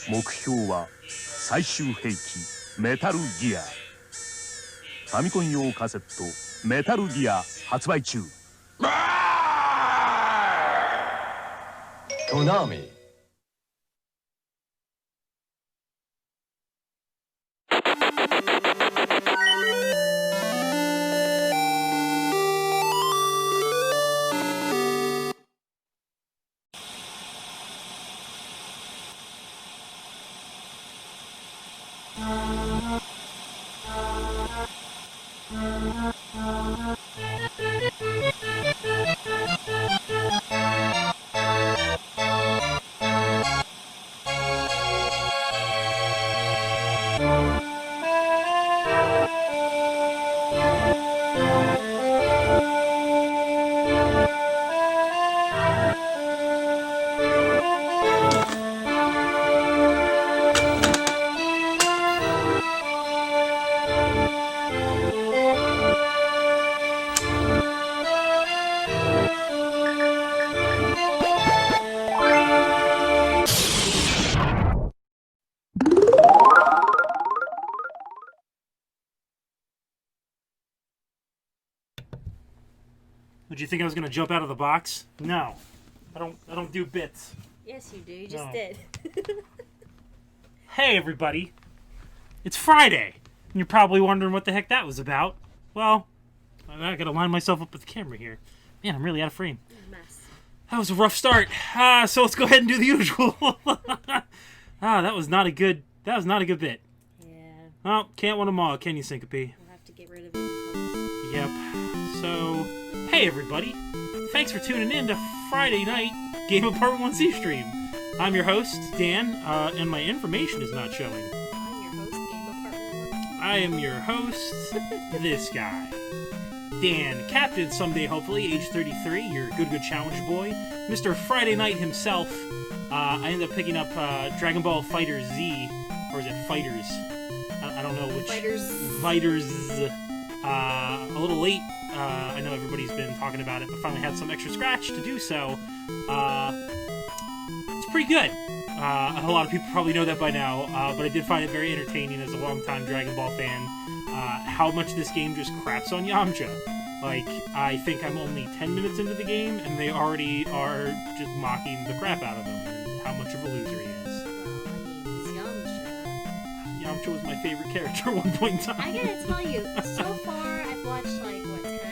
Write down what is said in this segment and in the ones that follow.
目標は最終兵器メタルギア。ファミコン用カセットメタルギア発売中。トナミ。Would you think I was gonna jump out of the box? No, I don't do bits. Yes, you do. You just did. Hey, everybody! It's Friday, and you're probably wondering what the heck that was about. Well, I gotta line myself up with the camera here. Man, I'm really out of frame. Mess. That was a rough start. So let's go ahead and do the usual. That was not a good bit. Yeah. Well, can't win them all, can you, Syncope? We'll have to get rid of it. Yep. So, hey everybody. Thanks for tuning in to Friday night Game of Part 1C stream. I'm your host, Dan, and my information is not showing. I'm your host, Game of Part 1. I am your host, this guy. Dan, Captain someday, hopefully, age 33, your good challenge boy. Mr. Friday Night himself. I ended up picking up Dragon Ball Fighter Z, or is it Fighters? I don't know which. Fighters. A little late. I know everybody's been talking about it, but finally had some extra scratch to do so. It's pretty good. A lot of people probably know that by now, but I did find it very entertaining as a longtime Dragon Ball fan. How much this game just craps on Yamcha. Like, I think I'm only 10 minutes into the game, and they already are just mocking the crap out of him, and how much of a loser he is. Well, I mean, he's Yamcha. Yamcha was my favorite character at one point in time. I gotta tell you, so far I've watched, 10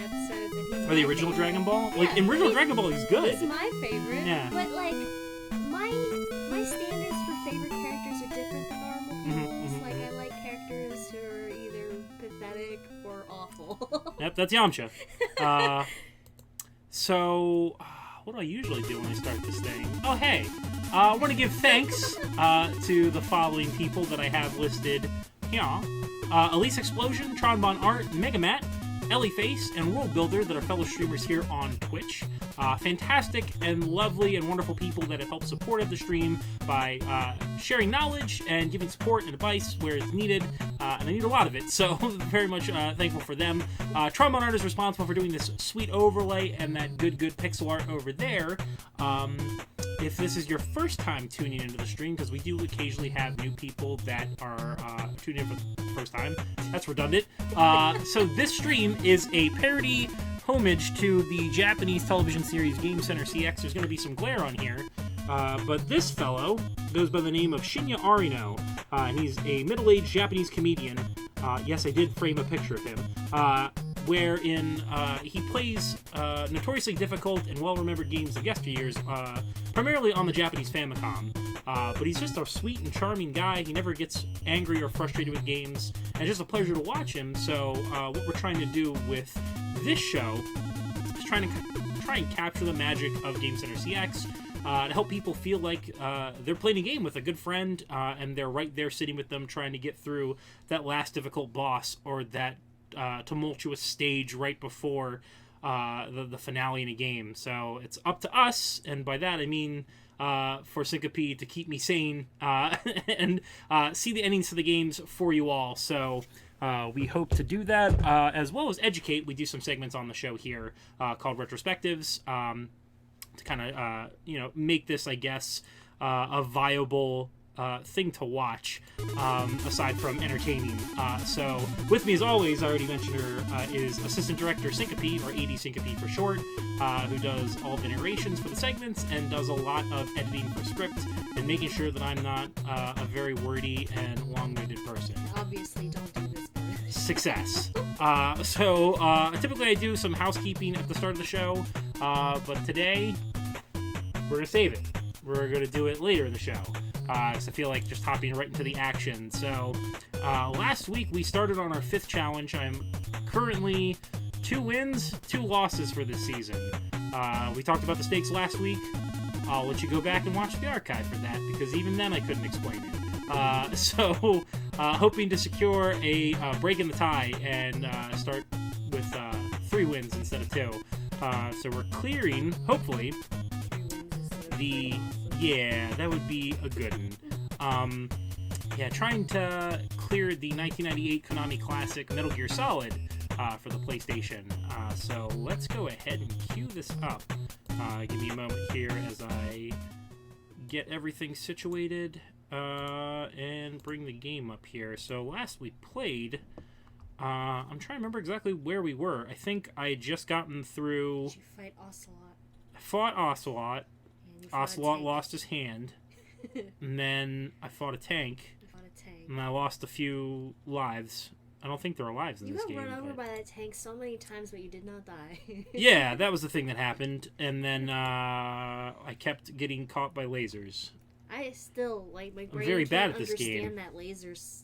episodes, and he's Or the original Dragon Ball? Yeah, Like, in original Dragon Ball, he's good. He's my favorite. Yeah. But, my standards for favorite characters are different than normal people's. I like characters who are either pathetic or awful. Yep, that's Yamcha. So, what do I usually do when I start this thing? Oh, hey, I want to give thanks to the following people that I have listed here. Elise Explosion, Tronbon Art, Megamat, Ellie Face, and World Builder that are fellow streamers here on Twitch. Fantastic and lovely and wonderful people that have helped support the stream by sharing knowledge and giving support and advice where it's needed, and I need a lot of it, so very much thankful for them. Trombone Art is responsible for doing this sweet overlay and that good pixel art over there. If this is your first time tuning into the stream, because we do occasionally have new people that are tuning in for the first time, that's redundant. So this stream is a parody homage to the Japanese television series Game Center CX. There's going to be some glare on here, but this fellow goes by the name of Shinya Arino. He's a middle-aged Japanese comedian. Yes, I did frame a picture of him. Wherein he plays notoriously difficult and well-remembered games of yesteryears, primarily on the Japanese Famicom. But he's just a sweet and charming guy. He never gets angry or frustrated with games, and it's just a pleasure to watch him. So what we're trying to do with this show is try and capture the magic of Game Center CX, to help people feel like they're playing a game with a good friend, and they're right there sitting with them trying to get through that last difficult boss or that tumultuous stage right before the finale in a game. So it's up to us, and by that I mean for Syncope to keep me sane and see the endings to the games for you all. So we hope to do that, as well as educate. We do some segments on the show here called Retrospectives, to kind of make this, I guess, a viable thing to watch, aside from entertaining. So with me, as always, I already mentioned her, is Assistant Director Syncope, or AD Syncope for short, who does all the narrations for the segments and does a lot of editing for script and making sure that I'm not a very wordy and long-winded person. Obviously, don't do this. Success. So typically I do some housekeeping at the start of the show, but today we're gonna save it. We're gonna do it later in the show, because I feel like just hopping right into the action. So last week we started on our 5th challenge. I'm currently 2 wins, 2 losses for this season. We talked about the stakes last week. I'll let you go back and watch the archive for that, because even then I couldn't explain it. So hoping to secure a break in the tie and start with 3 wins instead of 2. So we're clearing, hopefully, that would be a good one. Trying to clear the 1998 Konami Classic Metal Gear Solid for the PlayStation. So let's go ahead and cue this up. Give me a moment here as I get everything situated and bring the game up here. So last we played, I'm trying to remember exactly where we were. I think I had just gotten through... Did you fight Ocelot? I fought Ocelot. Ocelot lost his hand. And then I fought a tank. And I lost a few lives. I don't think there are lives in this game. You got run over by that tank so many times, but you did not die. Yeah, that was the thing that happened. And then I kept getting caught by lasers. I still, my brain I'm very bad at can't this game. understand that lasers,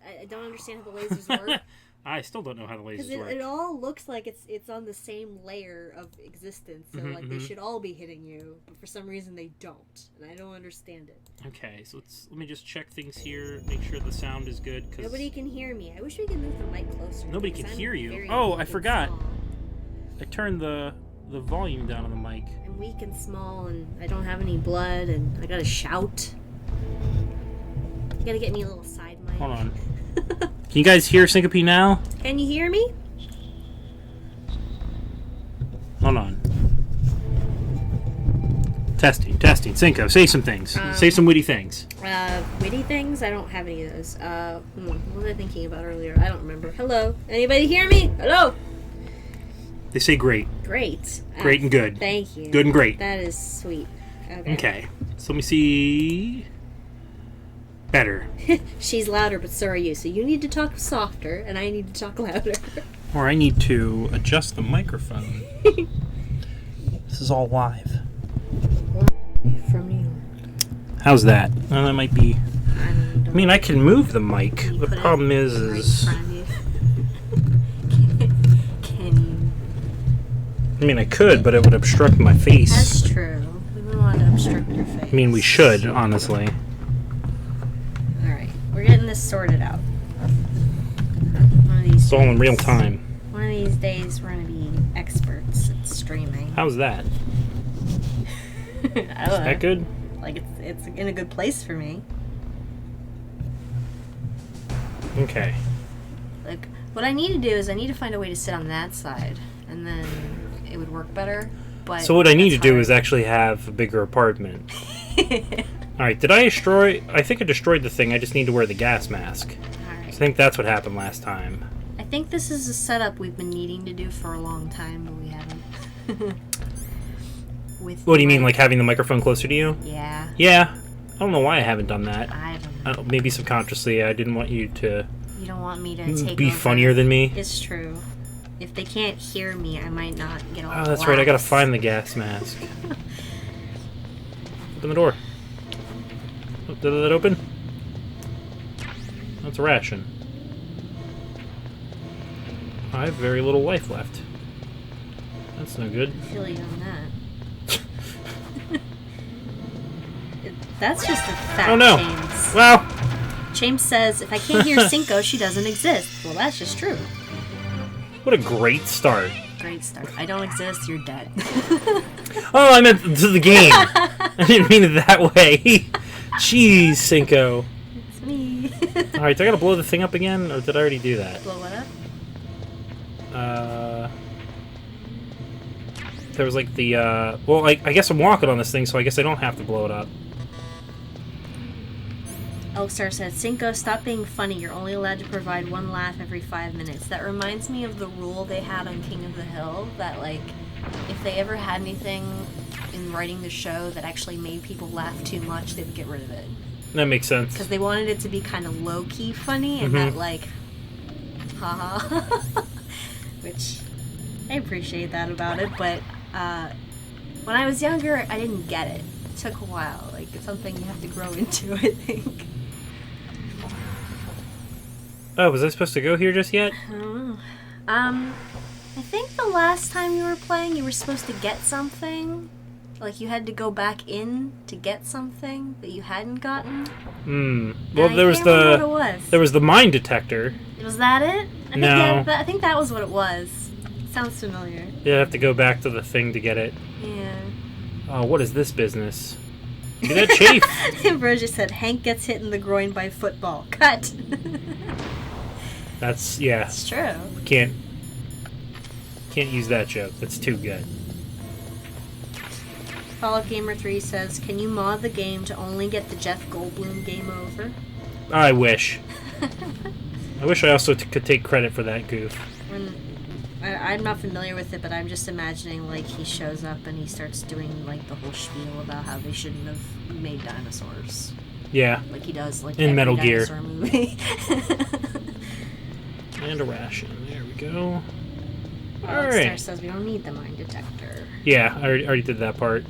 I don't understand how the lasers work. I still don't know how the lasers work. Because it all looks like it's on the same layer of existence, so they should all be hitting you, but for some reason they don't, and I don't understand it. Okay, so let me just check things here, make sure the sound is good. Cause nobody can hear me. I wish we could move the mic closer. Nobody can hear you. Oh, I forgot. Small. I turned the volume down on the mic. I'm weak and small, and I don't have any blood, and I gotta shout. You gotta get me a little side mic. Hold on. Can you guys hear Syncope now? Can you hear me? Hold on. Testing. Synco, say some things. Say some witty things. Witty things? I don't have any of those. What was I thinking about earlier? I don't remember. Hello? Anybody hear me? Hello? They say great. Great. Great and good. Thank you. Good and great. That is sweet. Okay. So let me see. Better. She's louder, but so are you. So you need to talk softer, and I need to talk louder. Or I need to adjust the microphone. This is all live. From New York. How's that? Well, that might be... I mean, I can move the mic. The problem is... Can you... I mean, I could, but it would obstruct my face. That's true. We wouldn't want to obstruct your face. I mean, we should, honestly. Alright, we're getting this sorted out. It's all in real time. One of these days, we're going to be experts at streaming. How's that? I don't know. Is that good? Like, it's in a good place for me. Okay. Like, what I need to do is I need to find a way to sit on that side, and then it would work better. But so what I need to do is actually have a bigger apartment. Alright, did I destroy... I think I destroyed the thing. I just need to wear the gas mask. Alright. I think that's what happened last time. I think this is a setup we've been needing to do for a long time, but we haven't. What do you mean, like having the microphone closer to you? Yeah. Yeah. I don't know why I haven't done that. I don't know. Maybe subconsciously I didn't want you to... You don't want me to take be over. funnier than me? It's true. If they can't hear me, I might not get all Oh, that's right. I gotta find the gas mask. Open the door. Oh, did that open? That's a ration. I have very little life left. That's no good. I feel you on that. That's just a fact, Oh no! James. Well... James says, if I can't hear Cinco, she doesn't exist. Well, that's just true. What a great start. Great start. I don't exist, you're dead. Oh, I meant to the game. I didn't mean it that way. Jeez, Cinco. It's me. Alright, do I gotta blow the thing up again, or did I already do that? Blow what up? There was like the, well, I guess I'm walking on this thing, so I guess I don't have to blow it up. Elkstar said, Cinco, stop being funny. You're only allowed to provide one laugh every 5 minutes. That reminds me of the rule they had on King of the Hill that, like, if they ever had anything in writing the show that actually made people laugh too much, they would get rid of it. That makes sense. Because they wanted it to be kind of low-key funny and not, like, haha. Which, I appreciate that about it, but when I was younger, I didn't get it. It took a while. Like, it's something you have to grow into, I think. Oh, was I supposed to go here just yet? I don't know. I think the last time you were playing, you were supposed to get something. Like, you had to go back in to get something that you hadn't gotten. Well, there was what it was. there was the mine detector. Was that it? I think that was what it was. Sounds familiar. You have to go back to the thing to get it. Yeah. Oh, what is this business? Look at that chafe. Virgil said, Hank gets hit in the groin by football. Cut. That's, yeah. It's true. Can't use that joke. That's too good. Fallout Gamer 3 says, can you mod the game to only get the Jeff Goldblum game over? I wish. I wish I also could take credit for that goof. I'm not familiar with it, but I'm just imagining, like, he shows up and he starts doing, like, the whole spiel about how they shouldn't have made dinosaurs. Yeah. Like he does, like, in every Metal Gear. dinosaur movie. And a ration. There we go. Star Alright. says we don't need the mine detector. Yeah, I already did that part.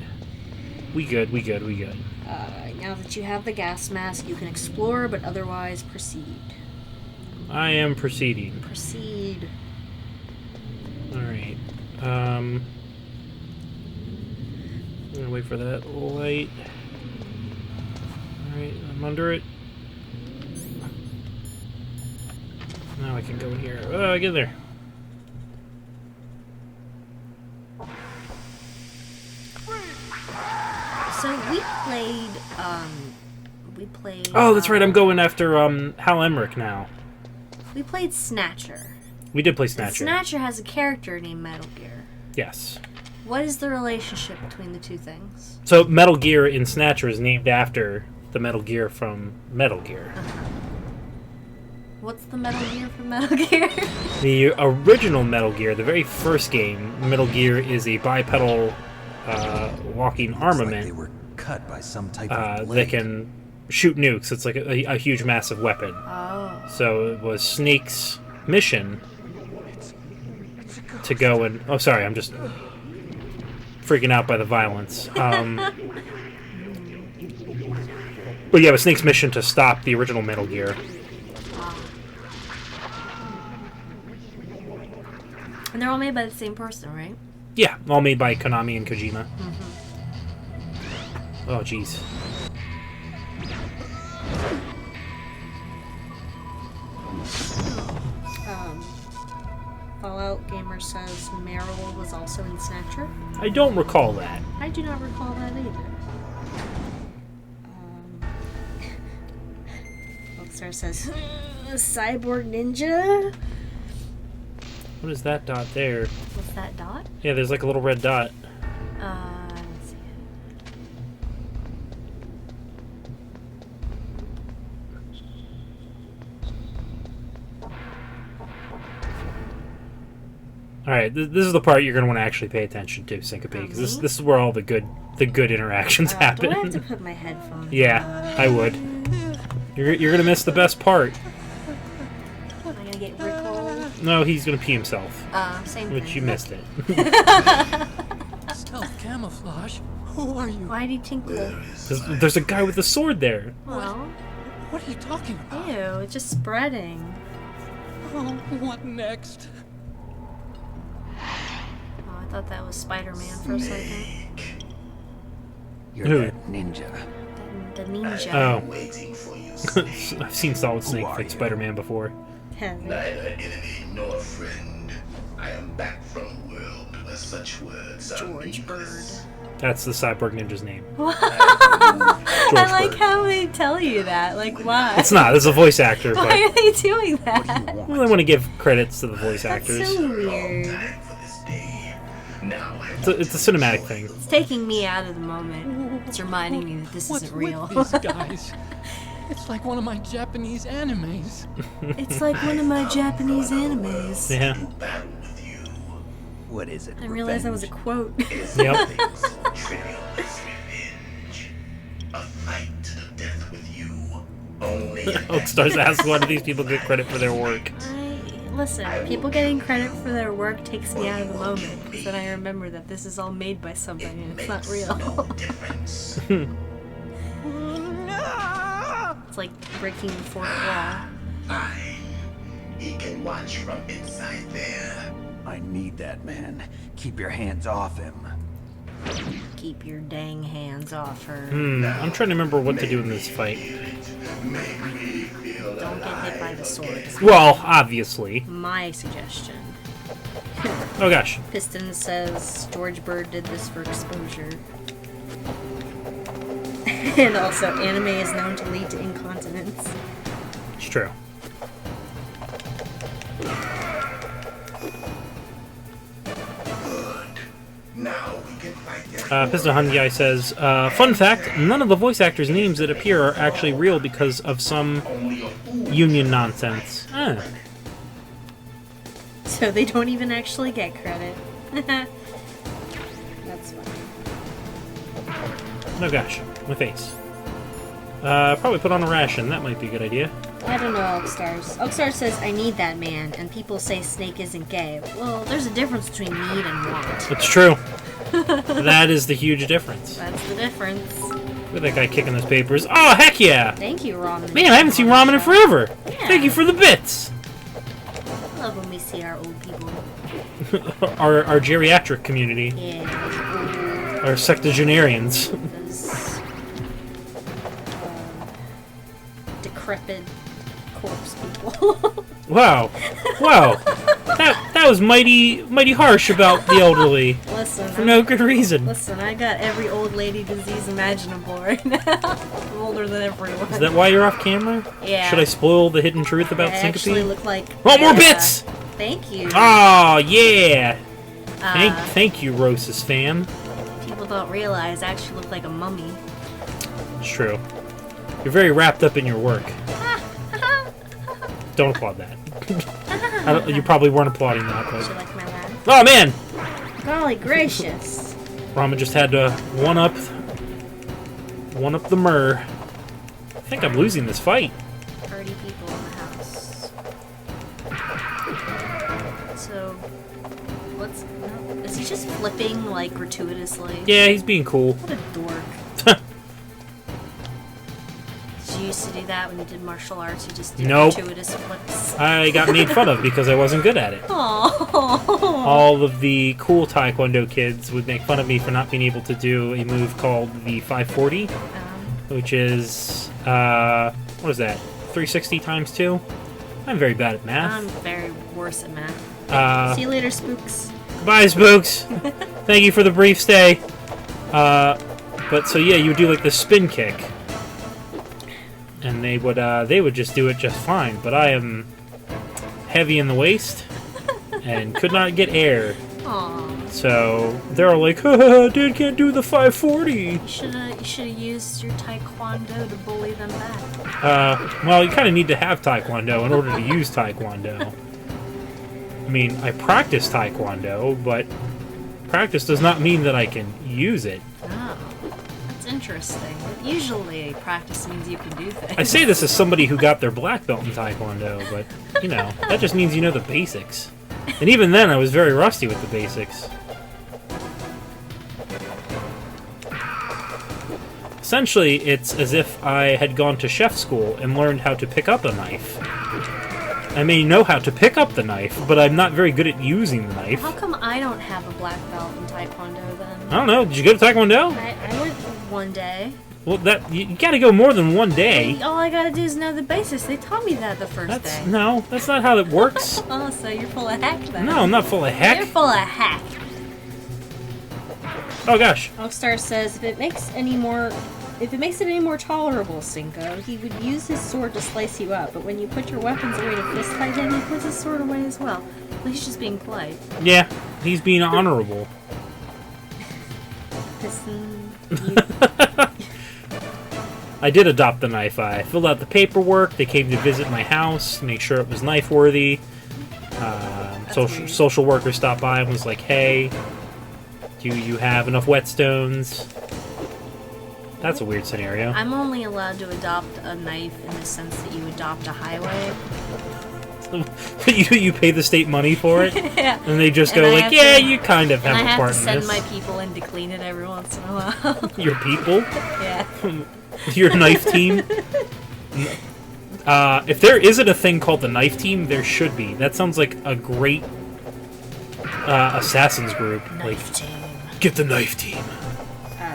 We good. Now that you have the gas mask, you can explore, but otherwise proceed. I am proceeding. Proceed. Alright. I'm gonna wait for that light. Alright, I'm under it. Now I can go in here. Oh, get in there. So we played. Oh, that's right. I'm going after Hal Emmerich now. We played Snatcher. We did play And Snatcher. Snatcher has a character named Metal Gear. Yes. What is the relationship between the two things? So Metal Gear in Snatcher is named after the Metal Gear from Metal Gear. What's the Metal Gear from Metal Gear? The original Metal Gear, the very first game, Metal Gear is a bipedal walking armament. Like they were cut by some type of blade. that can shoot nukes. It's like a huge, massive weapon. Oh. So it was Snake's mission to go and... Oh, sorry, I'm just freaking out by the violence. But yeah, it was Snake's mission to stop the original Metal Gear. And they're all made by the same person, right? Yeah, all made by Konami and Kojima. Oh, jeez. Fallout Gamer says Meryl was also in Snatcher. I don't recall that. I do not recall that either. Bookstore says Cyborg Ninja. What is that dot there? What's that dot? Yeah, there's like a little red dot. Let's see. Alright, this is the part you're going to want to actually pay attention to, Syncope, because this is where all the good interactions happen. Do I have to put my headphones Yeah, I would. You're going to miss the best part. Am I going to get recalled? No, he's going to pee himself. Same Which thing. you missed it. Stealth camouflage? Who are you? Why do you tinkle? There's a guy with a sword there. Well, What are you talking about? ew, it's just spreading. Oh, what next? Oh, I thought that was Spider-Man for a second. You're Who? that ninja. The ninja. Oh. Waiting for you. I've seen Solid Snake are fight you? Spider-Man before. Neither enemy nor friend. I am back from a world where such words are George Bird. meaningless. That's the Cyborg Ninja's name. I like Bird. how they tell you that. Like, why? It's not. It's a voice actor, but Why are they doing that? well, I want to give credits to the voice That's actors. so weird. Time for this day. Now I It's a cinematic thing. It's taking me out of the moment. It's reminding me that this isn't real. These guys. It's like one of my Japanese animes. It's like one of my Japanese animes. Yeah. Battle with you. What is it? I realized that was a quote. Yep. Trivial as revenge. A fight to the death with you. Only Oakstars asks, why do these people get credit for their work? Listen, people getting credit for their work takes me out of the moment, because then I remember that this is all made by somebody and it's not real. no difference. It's like breaking the fourth wall. Fine. He can watch from inside there. I need that man. Keep your hands off him. Keep your dang hands off her. I'm trying to remember what to do in this fight. Make me feel Don't get hit by the sword. Well, obviously. My suggestion. Oh gosh. Piston says George Bird did this for exposure. And also, anime is known to lead to incontinence. It's true. Now we can fight Piston Hun Guy says, fun fact, none of the voice actors' names that appear are actually real because of some union nonsense. Ah. So they don't even actually get credit. That's funny. Oh gosh, my face. Probably put on a ration, that might be a good idea. I don't know, Elkstars. Elkstar says, I need that man, and people say Snake isn't gay. Well, there's a difference between need and want. It's true. That is the huge difference. That's the difference. Look at that guy kicking those papers. Oh, heck yeah! Thank you, Ramen. Man, I haven't seen ramen in forever! Yeah. Thank you for the bits! I love when we see our old people. our geriatric community. Yeah. Our sectogenarians. Those decrepit corpse people. Wow. Wow. That was mighty harsh about the elderly. Listen, For no good reason. Listen, I got every old lady disease imaginable right now. I'm older than everyone. Is that why you're off camera? Yeah. Should I spoil the hidden truth about I actually syncope? look like... Oh, more bits! Thank you. Oh, yeah! Uh, Thank you, Rosis fam. People don't realize I actually look like a mummy. It's true. You're very wrapped up in your work. Don't applaud that. You probably weren't applauding that, Did you but... like my laugh? Oh, man! Golly gracious. Rama just had to one-up the myrrh. I think I'm losing this fight. 30 people in the house. So, what's... Is he just flipping, like, gratuitously? Yeah, he's being cool. What a dork. Did you used to do that when you did martial arts? You just did Nope. gratuitous flips? I got made fun of because I wasn't good at it. Aww. All of the cool Taekwondo kids would make fun of me for not being able to do a move called the 540, which is, what is that, 360 times 2? I'm very bad at math. I'm very worse at math. See you later, spooks. Bye, spooks! Thank you for the brief stay. But so yeah, you would do like the spin kick. And they would just do it just fine, but I am heavy in the waist and could not get air. Aww. So they're all like, haha, dude can't do the 540. You should have used your taekwondo to bully them back. Well, you kind of need to have taekwondo in order to use taekwondo. I mean, I practice taekwondo, but practice does not mean that I can use it. Oh, that's interesting. Usually, practice means you can do things. I say this as somebody who got their black belt in taekwondo, but, you know, that just means you know the basics. And even then, I was very rusty with the basics. Essentially, it's as if I had gone to chef school and learned how to pick up a knife. I may know how to pick up the knife, but I'm not very good at using the knife. How come I don't have a black belt in taekwondo then? I don't know. Did you go to taekwondo? I went one day. Well, you gotta go more than one day. All I gotta do is know the basics. They taught me that the first day. No, that's not how it works. Oh, so you're full of heck then. No, I'm not full of You're heck. full of heck. Oh gosh. Rockstar says if it makes it any more tolerable, Cinco, he would use his sword to slice you up, but when you put your weapons away to fist fight him, he puts his sword away as well. Well, he's just being polite. Yeah, he's being honorable. I did adopt the knife. I filled out the paperwork. They came to visit my house, make sure it was knife worthy. Social worker stopped by and was like, "Hey, do you have enough whetstones?" That's a weird scenario. I'm only allowed to adopt a knife in the sense that you adopt a highway. you pay the state money for it, Yeah. and they just And go I like, have "Yeah, to- you kind of And I have a have part to in send this." my people in to clean it every once in a while. Your people, Yeah. your knife team. If there isn't a thing called the knife team, there should be. That sounds like a great assassin's group. Knife team. Get the knife team.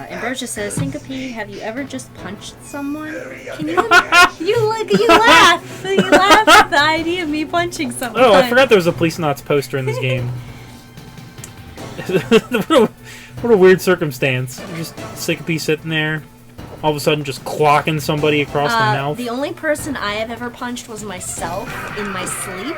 Ambrosia says, Syncope, have you ever just punched someone? Can you laugh? You laugh at the idea of me punching someone. Oh, I forgot there was a Police Knots poster in this game. what a weird circumstance. Just Syncope sitting there, all of a sudden just clocking somebody across the mouth. The only person I have ever punched was myself in my sleep.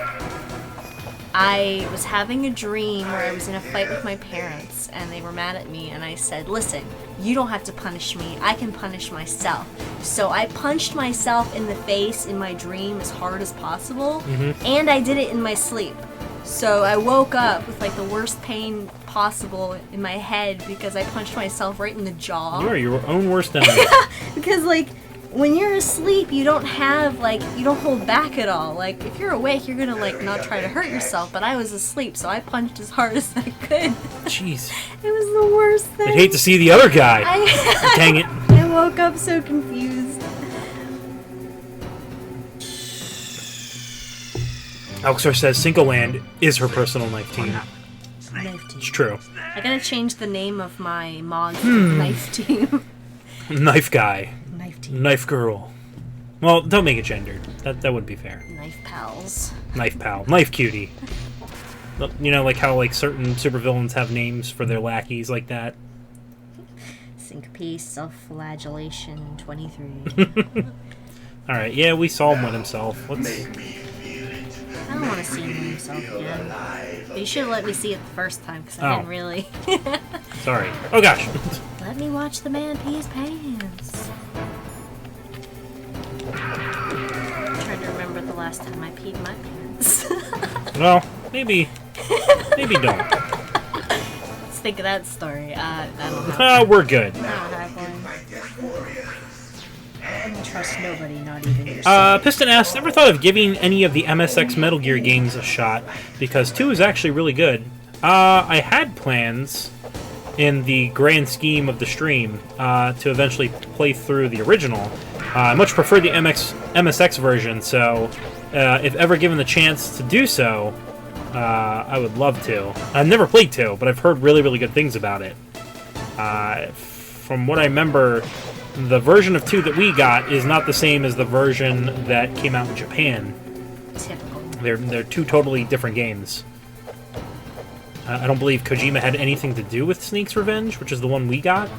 I was having a dream where I was in a fight with my parents, and they were mad at me, and I said, listen, you don't have to punish me, I can punish myself. So I punched myself in the face in my dream as hard as possible, and I did it in my sleep. So I woke up with like the worst pain possible in my head because I punched myself right in the jaw. You are your own worst enemy. Because like, when you're asleep, you don't have, like, you don't hold back at all. Like, if you're awake, you're gonna, like, not try to hurt yourself, but I was asleep, so I punched as hard as I could. Jeez. It was the worst thing. I'd hate to see the other guy. Dang it. I woke up so confused. Alxor says Cincoland is her personal knife team. Knife team. It's true. I gotta change the name of my mod to Knife Team. Knife guy. Knife Team. Knife girl. Well, don't make it gendered. That wouldn't be fair. Knife Pals. Knife pal. Knife cutie. You know, like how like certain supervillains have names for their lackeys like that. Syncope, Self-Flagellation 23. Alright, yeah, we saw him with himself. Let's... I don't want to see him himself again. But you should have let me see it the first time, because I Oh. didn't really. Sorry. Oh gosh. Let me watch the man pee his pants. I'm trying to remember the last time I peed my pants. Well, maybe don't. Let's think of that story. I don't know. We're good. I don't have one. I don't trust nobody, not even yourself. Piston asks, ever thought of giving any of the MSX Metal Gear games a shot? Because 2 is actually really good. I had plans in the grand scheme of the stream to eventually play through the original. I much prefer the MSX version, so if ever given the chance to do so, I would love to. I've never played 2, but I've heard really, really good things about it. From what I remember, the version of 2 that we got is not the same as the version that came out in Japan. Typical. They're 2 totally different games. I don't believe Kojima had anything to do with Snake's Revenge, which is the one we got.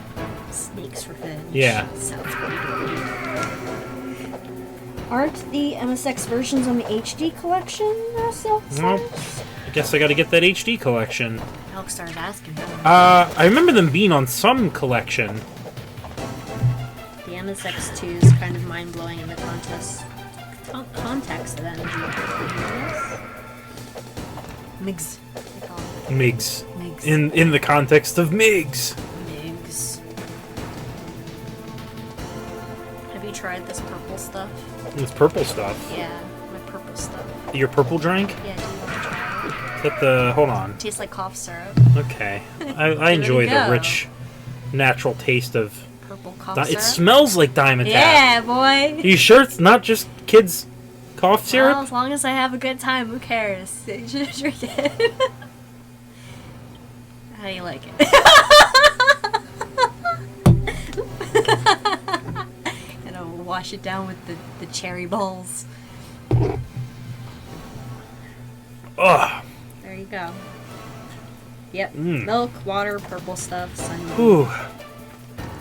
Snake's Revenge. Yeah. Sounds pretty good. Aren't the MSX versions on the HD collection? Well, I guess I gotta get that HD collection. Alex started asking. I remember them being on some collection. The MSX2 is kind of mind-blowing in the context of that. MIGS. They call it. MIGS. MIGS. In the context of MIGS. MIGS. Have you tried this purple stuff? This purple stuff. Yeah, my purple stuff. Your purple drink? Yeah, do you want to try it? Is that the... Hold on. Tastes like cough syrup. Okay. I enjoy the go. rich, natural taste of... Purple cough It syrup. smells like Diamond Tap. Yeah, boy. Are you sure it's not just kids' cough syrup? Well, as long as I have a good time, who cares? You should drink it. How do you like it? Gonna wash it down with the cherry balls. Ugh. There you go. Yep. Mm. Milk, water, purple stuff, Sunny D. Ooh.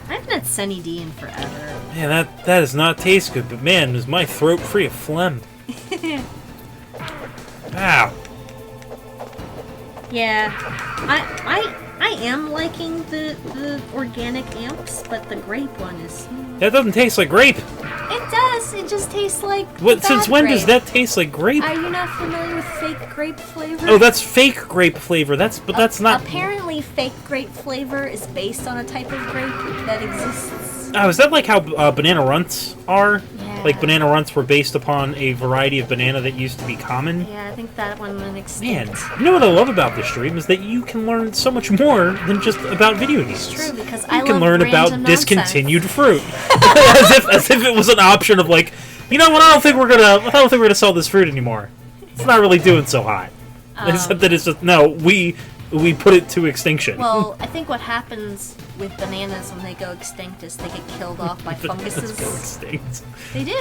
I haven't had Sunny D in forever. Man, that does not taste good, but man, is my throat free of phlegm. Ow. Yeah. I am liking the organic amps, but the grape one is... That doesn't taste like grape. It does. It just tastes like What? bad Since when grape. does that taste like grape? Are you not familiar with fake grape flavor? Oh, that's fake grape flavor. That's not. Apparently, fake grape flavor is based on a type of grape that exists. Oh, is that like how banana runts are? Yeah. Like banana runts were based upon a variety of banana that used to be common? Yeah, I think that one went Man, extinct. you know what I love about this stream is that you can learn so much more than just about video games. It's true, because You I can love learn about random discontinued fruit, as if it was an option of like, you know what? I don't think we're gonna sell this fruit anymore. It's not really doing so hot. Except that it's just no, we put it to extinction. Well, I think what happens with bananas when they go extinct is they get killed off by funguses. Go extinct. They do.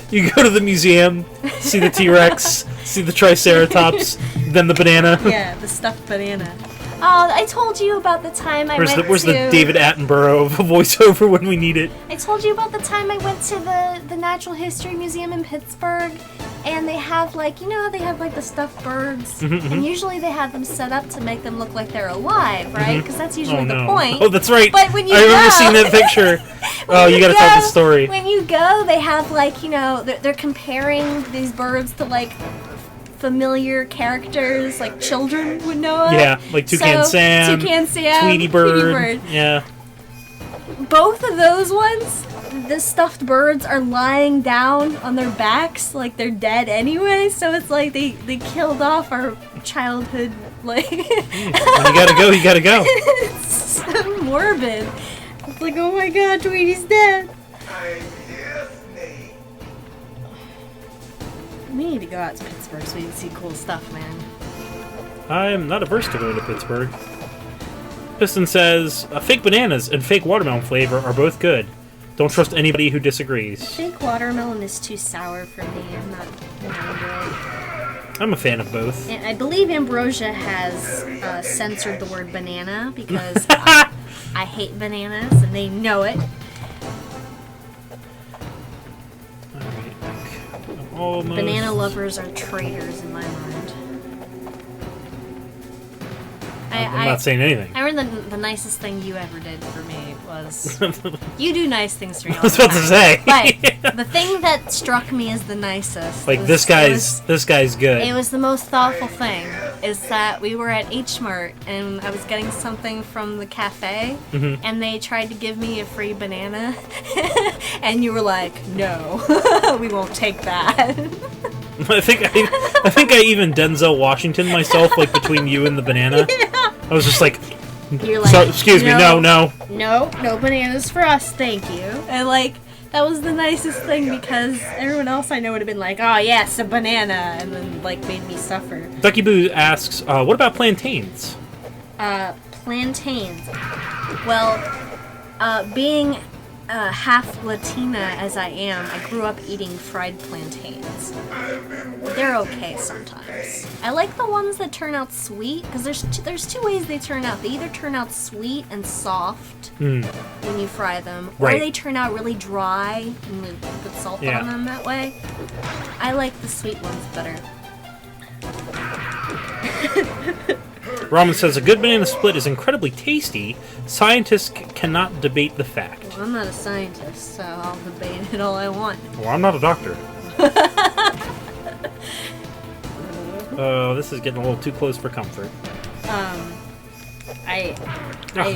You go to the museum, see the T-Rex, see the Triceratops, then the banana. Yeah, the stuffed banana. Oh, I told you about the time I went to... Where's the David Attenborough voiceover when we need it? I told you about the time I went to the Natural History Museum in Pittsburgh, and they have, like, you know how they have, like, the stuffed birds? And usually they have them set up to make them look like they're alive, right? Because that's usually the point. Oh, that's right. But when you I remember go- seeing that picture. Oh, you gotta tell the story. When you go, they have, like, you know, they're comparing these birds to, like, familiar characters, like children would know of. Yeah, like Toucan Sam, Tweety Bird. Yeah. Both of those ones, the stuffed birds are lying down on their backs like they're dead anyway, so it's like they killed off our childhood, like... When you gotta go, you gotta go. It's so morbid. It's like, oh my god, Tweety's dead. We need to go out to Pittsburgh so we can see cool stuff, man. I'm not averse to going to Pittsburgh. Piston says, fake bananas and fake watermelon flavor are both good. Don't trust anybody who disagrees. Fake watermelon is too sour for me. I'm not into it. I'm a fan of both. And I believe Ambrosia has censored the word banana because I hate bananas and they know it. Almost. Banana lovers are traitors in my mind. I'm not saying anything. I remember the nicest thing you ever did for me was... You do nice things for me all I was the about time. to say. But the thing that struck me as the nicest... Like, was, this guy's good. It was the most thoughtful thing, is that we were at H Mart, and I was getting something from the cafe, and they tried to give me a free banana, and you were like, no, we won't take that. I think I even Denzel Washington myself, like, between you and the banana. Yeah. I was just like, You're like, so, excuse me, no. No bananas for us, thank you. And, like, that was the nicest thing because everyone else I know would have been like, oh, yes, a banana, and then, like, made me suffer. Ducky Boo asks, what about plantains? Plantains. Well, being half Latina as I am, I grew up eating fried plantains. They're okay sometimes. I like the ones that turn out sweet, because there's two ways they turn out. They either turn out sweet and soft when you fry them, or Right. they turn out really dry and you put salt Yeah. on them that way. I like the sweet ones better. Ramen says, a good banana split is incredibly tasty. Scientists cannot debate the fact. Well, I'm not a scientist, so I'll debate it all I want. Well, I'm not a doctor. Oh, this is getting a little too close for comfort. Oh,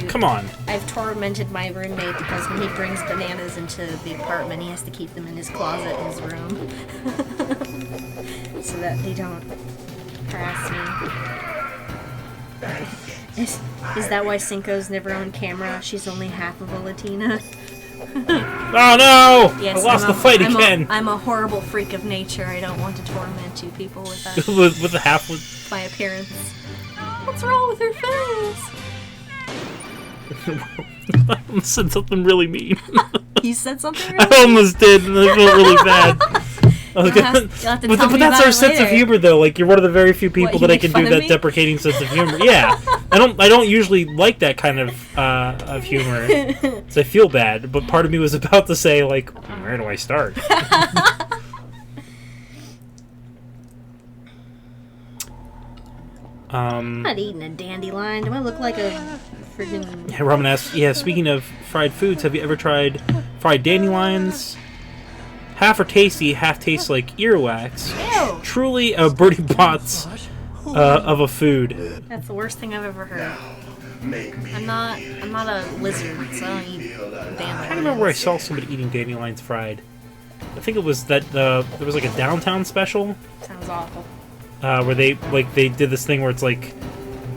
come on. I've tormented my roommate because when he brings bananas into the apartment, he has to keep them in his closet in his room. So that they don't harass me. Is that why Cinco's never on camera? She's only half of a Latina? Oh no! Yes, I lost the fight again. I'm a horrible freak of nature. I don't want to torment you people with that. with the half with My appearance. What's wrong with her face? I almost said something really mean. You said something I really almost did, and I felt really bad. You'll have to tell me but that's about our it sense of later. humor, though. Like, you're one of the very few people you that I make can fun do of that me? deprecating sense of humor. Yeah, I don't usually like that kind of humor, so I feel bad. But part of me was about to say, like, where do I start? I'm not eating a dandelion. Do I look like a friggin'... Robin asks, yeah, speaking of fried foods, have you ever tried fried dandelions? Half are tasty, half taste like earwax. Ew. Truly a Bertie Bott's of a food. That's the worst thing I've ever heard. Make me I'm not a lizard, so I don't eat I don't dandelions. remember where I saw somebody eating dandelions fried. I think it was that there was like a downtown special Sounds awful. where they did this thing where it's like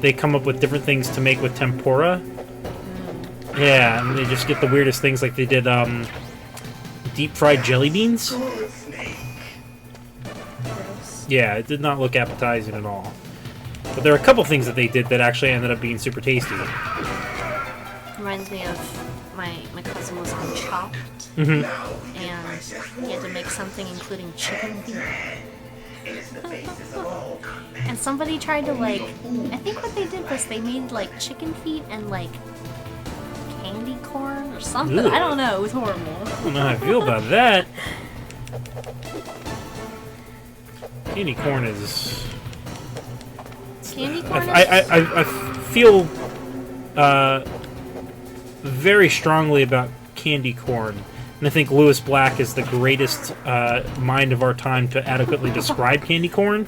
they come up with different things to make with tempura. Yeah, and they just get the weirdest things, like they did deep fried jelly beans. good snake. Gross. Yeah, it did not look appetizing at all. But there are a couple things that they did that actually ended up being super tasty. Reminds me of my cousin was on Chopped, Mm-hmm. and he had to make something including chicken feet. It is the basis of all combat. And somebody tried to like, I think what they did was they made like chicken feet and like candy corn or something. Ew. I don't know. It was horrible. I don't know how I feel about that. Candy corn is... Candy corn. I feel very strongly about candy corn. And I think Lewis Black is the greatest mind of our time to adequately describe candy corn.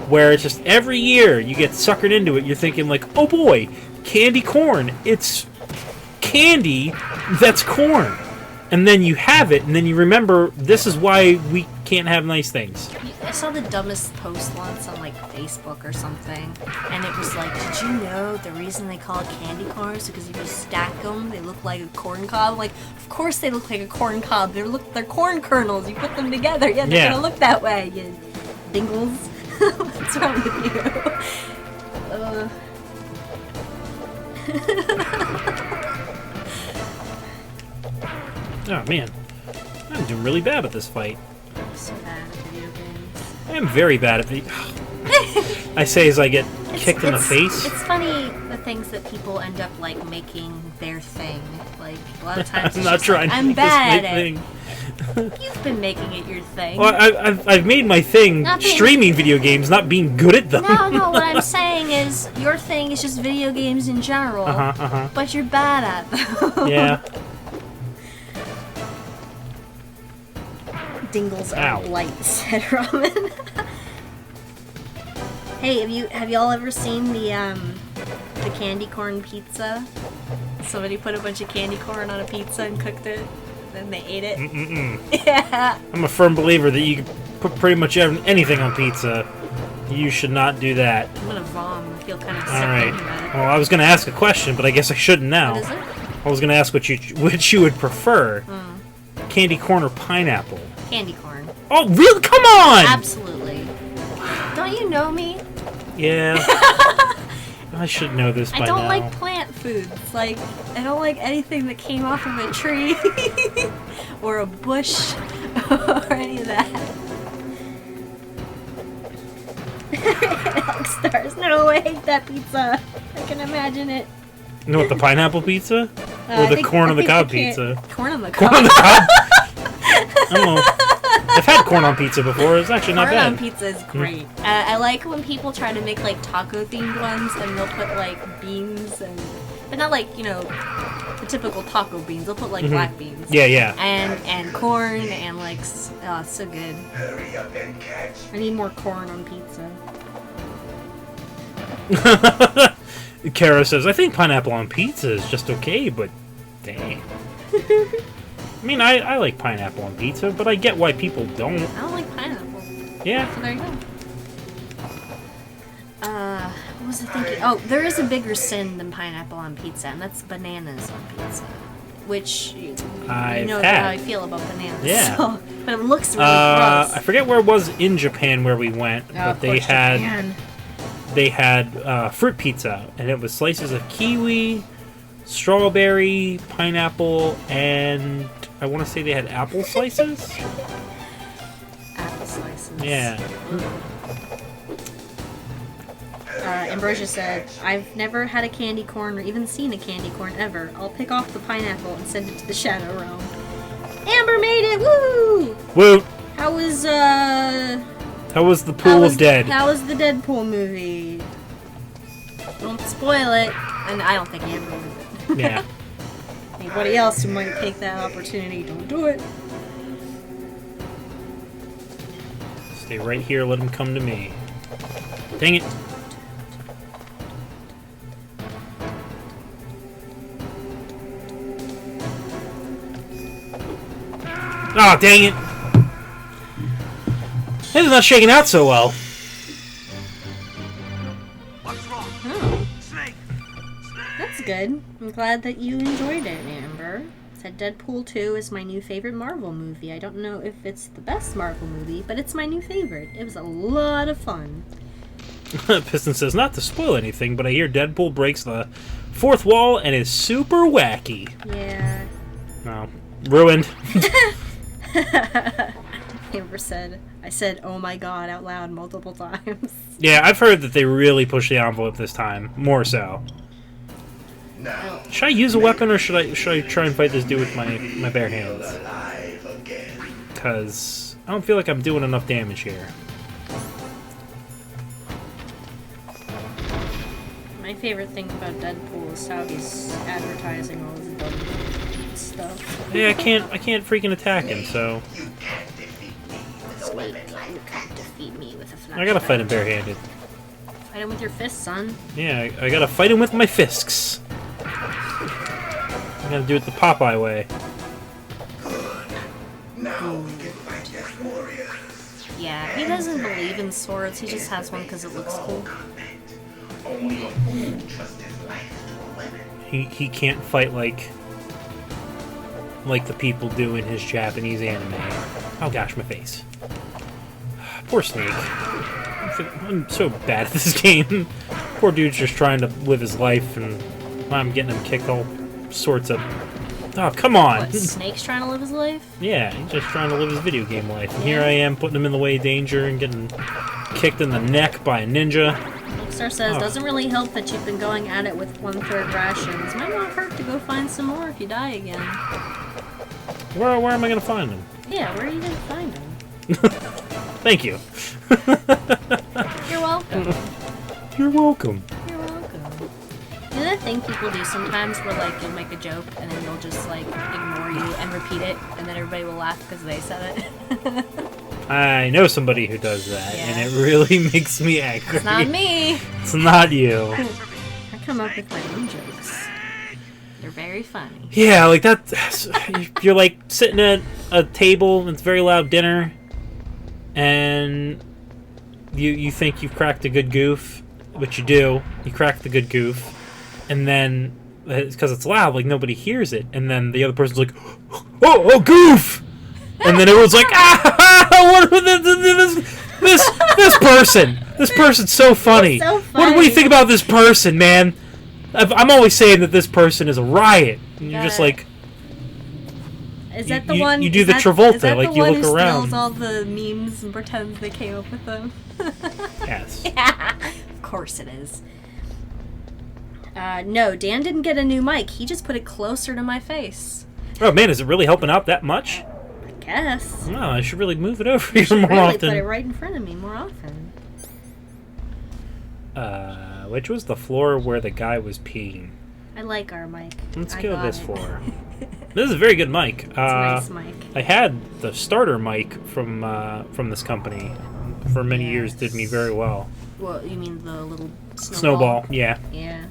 Where it's just every year you get suckered into it, you're thinking like, oh boy, candy corn. It's candy that's corn. And then you have it, and then you remember this is why we can't have nice things. I saw the dumbest post once on like Facebook or something, and it was like, did you know the reason they call it candy corn is because if you stack them, they look like a corn cob? Like, of course they look like a corn cob. They're corn kernels. You put them together, yeah, they're gonna look that way. You dingles. What's wrong with you? Oh man, I'm doing really bad at this fight. So bad at video games. I am very bad at the. I say as I get kicked in the face. It's funny the things that people end up like making their thing. Like a lot of times, I'm it's not just trying like, to I'm make this bad my at thing. it. You've been making it your thing. Well, I've made my thing Not being- streaming video games, not being good at them. No, what I'm saying is your thing is just video games in general, but you're bad at them. Yeah. Dingles Ow. are light, said Robin. Hey, have y'all ever seen the candy corn pizza? Somebody put a bunch of candy corn on a pizza and cooked it, then they ate it. Yeah. I'm a firm believer that you can put pretty much anything on pizza. You should not do that. I'm gonna vom. I feel kind of sick All right. thinking about it. Well, I was going to ask a question, but I guess I shouldn't now. What is it? I was going to ask which you would prefer, candy corn or pineapple. Candy corn. Oh, really? Come on! Absolutely. Don't you know me? Yeah. I should know this by now. I don't like plant foods. Like, I don't like anything that came off of a tree or a bush or any of that. Elk stars. No, I hate that pizza. I can imagine it. You know what, the pineapple pizza? I Or the think- corn I on the think I cob can't- pizza? Corn on the Corn cob. on the cob? I don't know. I've had corn on pizza before. It's actually not Corn on bad. pizza is great. I like when people try to make like taco themed ones and they'll put like beans and, but not like, you know, the typical taco beans. They'll put like black beans. Yeah, yeah. And corn and like, oh, it's so good. Hurry up and catch. I need more corn on pizza. Kara says, I think pineapple on pizza is just okay, but dang. I mean, I like pineapple on pizza, but I get why people don't. I don't like pineapple. Yeah. So there you go. What was I thinking? Oh, there is a bigger sin than pineapple on pizza, and that's bananas on pizza. Which, you I've know had. how I feel about bananas. Yeah. So, but it looks really I gross. forget where it was in Japan where we went, Oh, but of they course, had Japan. fruit pizza, and it was slices of kiwi, strawberry, pineapple, and I want to say they had apple slices. Apple slices. Yeah. Ambrosia said, I've never had a candy corn or even seen a candy corn ever. I'll pick off the pineapple and send it to the Shadow Realm. Amber made it! Woo! Woo! How was, How was the Pool of Dead? How was the Deadpool movie? Don't spoil it. And I don't think Amber would. Yeah. Anybody else who might take that opportunity, don't do it. Stay right here, let him come to me. Dang it. Oh, dang it. This is not shaking out so well. Oh. That's good. I'm glad that you enjoyed it, Amber. Said Deadpool 2 is my new favorite Marvel movie. I don't know if it's the best Marvel movie, but it's my new favorite. It was a lot of fun. Piston says, not to spoil anything, but I hear Deadpool breaks the fourth wall and is super wacky. Yeah. No. Ruined. Amber said, I said, oh my god, out loud multiple times. Yeah, I've heard that they really pushed the envelope this time. More so. Now, Should I use a weapon or should I try and fight this dude with my bare hands? alive again. Because I don't feel like I'm doing enough damage here. My favorite thing about Deadpool is how he's advertising all his dumb stuff. Yeah, I can't freaking attack him, so You can't defeat me with a Sweet, weapon you like can't defeat me with a flashlight. I gotta fight him barehanded. Fight him with your fists, son. Yeah, I gotta fight him with my fists. I gotta do it the Popeye way. now we can fight as warriors. Yeah, he doesn't believe in swords. He just has one because it looks cool. Only a fool trusts his life to a weapon. He can't fight like the people do in his Japanese anime. Oh gosh, my face. Poor Snake. I'm so bad at this game. Poor dude's just trying to live his life, and I'm getting him kicked all sorts of... Oh, come on! What, Snake's trying to live his life? Yeah, he's just trying to live his video game life. And here I am, putting him in the way of danger and getting kicked in the neck by a ninja. Star says, Oh. doesn't really help that you've been going at it with 1/3 rations. Might not hurt to go find some more if you die again. Where am I gonna find him? Yeah, where are you gonna find him? Thank you. You're welcome. You're welcome. You're welcome. You know that thing people do sometimes where, like, you'll make a joke and then you'll just, like, ignore you and repeat it, and then everybody will laugh because they said it? I know somebody who does that, Yeah. and it really makes me angry. It's not me. It's not you. I come up with my own jokes. They're very funny. Yeah, like that. You're like sitting at a table, and it's very loud dinner, and you think you've cracked a good goof, but you do. You crack the good goof, and then it's because it's loud, like nobody hears it, and then the other person's like, "Oh, goof!" And then everyone's like, "Ah, what this person? This person's so funny. So What do you think about this person, man?" I'm always saying that this person is a riot, and you're just like, Is that You- the one? you do is the that- Travolta, is that like, the you one look who around. steals all the memes and pretends they came up with them? yes. Of course it is. No, Dan didn't get a new mic. He just put it closer to my face. Oh man, is it really helping out that much? I guess. No, I should really move it over You here should more really put it often. right in front of me more often. Which was the floor where the guy was peeing? I like our mic. Let's I go got this it. floor. This is a very good mic. It's a nice mic. I had the starter mic from this company. For many years, did me very well. Well, you mean the little Snowball, yeah. Yeah.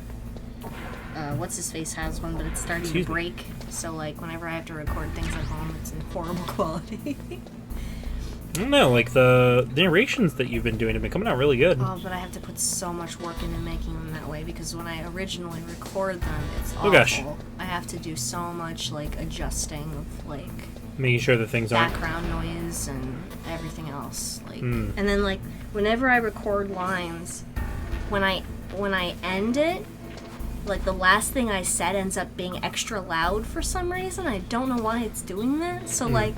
What's his face has one, but it's starting Excuse to me. break. So like whenever I have to record things at home, it's in horrible quality. I don't know, like the narrations that you've been doing have been coming out really good. Oh, but I have to put so much work into making them that way because when I originally record them, it's awful. Oh, gosh. I have to do so much like adjusting of like Making sure that things aren't. background noise and everything else. Like, Mm. and then like whenever I record lines, when I end it, like the last thing I said ends up being extra loud for some reason. I don't know why it's doing that. So like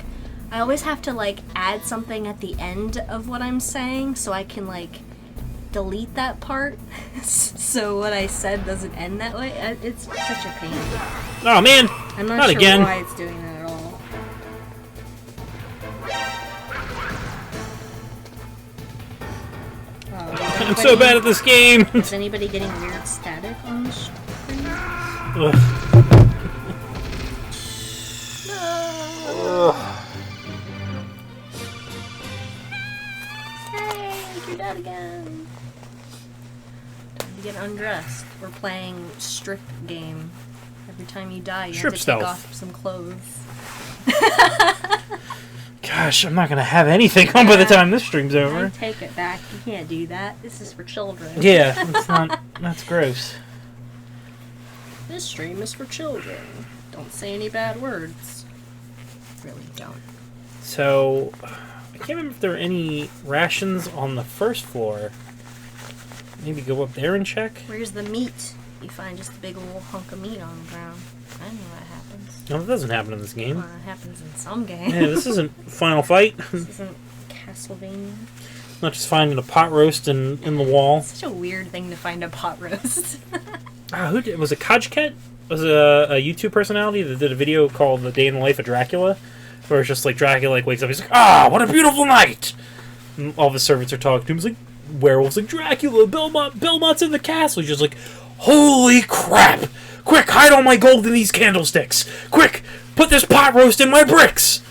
I always have to like add something at the end of what I'm saying so I can like delete that part so what I said doesn't end that way. It's such a pain. Oh man! I'm not, Not sure again. why it's doing that at all. I'm so bad at this game. Is anybody getting weird static on the screen? Ugh. Hey, you're dead again. Time to get undressed. We're playing strip game. Every time you die, you Strip have to stealth. take off some clothes. Gosh, I'm not gonna have anything on by the time this stream's I over. take it back. You can't do that. This is for children. Yeah, that's not. That's gross. This stream is for children. Don't say any bad words. Really don't. So, I can't remember if there are any rations on the first floor. Maybe go up there and check. Where's the meat? You find just a big old hunk of meat on the ground. I know what happens. No, that doesn't happen in this game. Well, it happens in some games. Yeah, this isn't Final Fight. This isn't Castlevania. Not just finding a pot roast in the wall. It's such a weird thing to find a pot roast. Who did, was it Kajket? Was it a YouTube personality that did a video called "The Day in the Life of Dracula," where it's just like Dracula wakes up, he's like, "Ah, what a beautiful night!" And all the servants are talking to him. He's like, "Werewolves like Dracula, Belmont's in the castle." He's just like, "Holy crap! Quick, hide all my gold in these candlesticks! Quick, put this pot roast in my bricks!"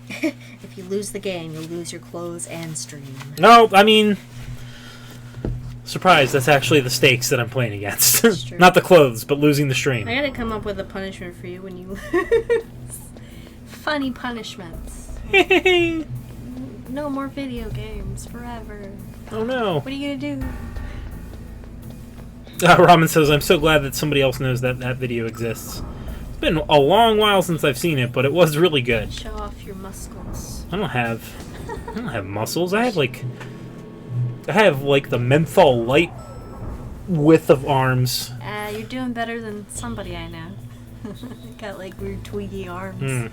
If you lose the game, you'll lose your clothes and stream. No, I mean, surprise, that's actually the stakes that I'm playing against. That's true. Not the clothes, but losing the stream. I gotta come up with a punishment for you when you lose. Funny punishments. No more video games forever. Oh no. What are you gonna do? Ramen says, "I'm so glad that somebody else knows that that video exists. It's been a long while since I've seen it, but it was really good." Show off your muscles. I don't have muscles. I have like the menthol light width of arms. You're doing better than somebody I know. Got like weird twiggy arms.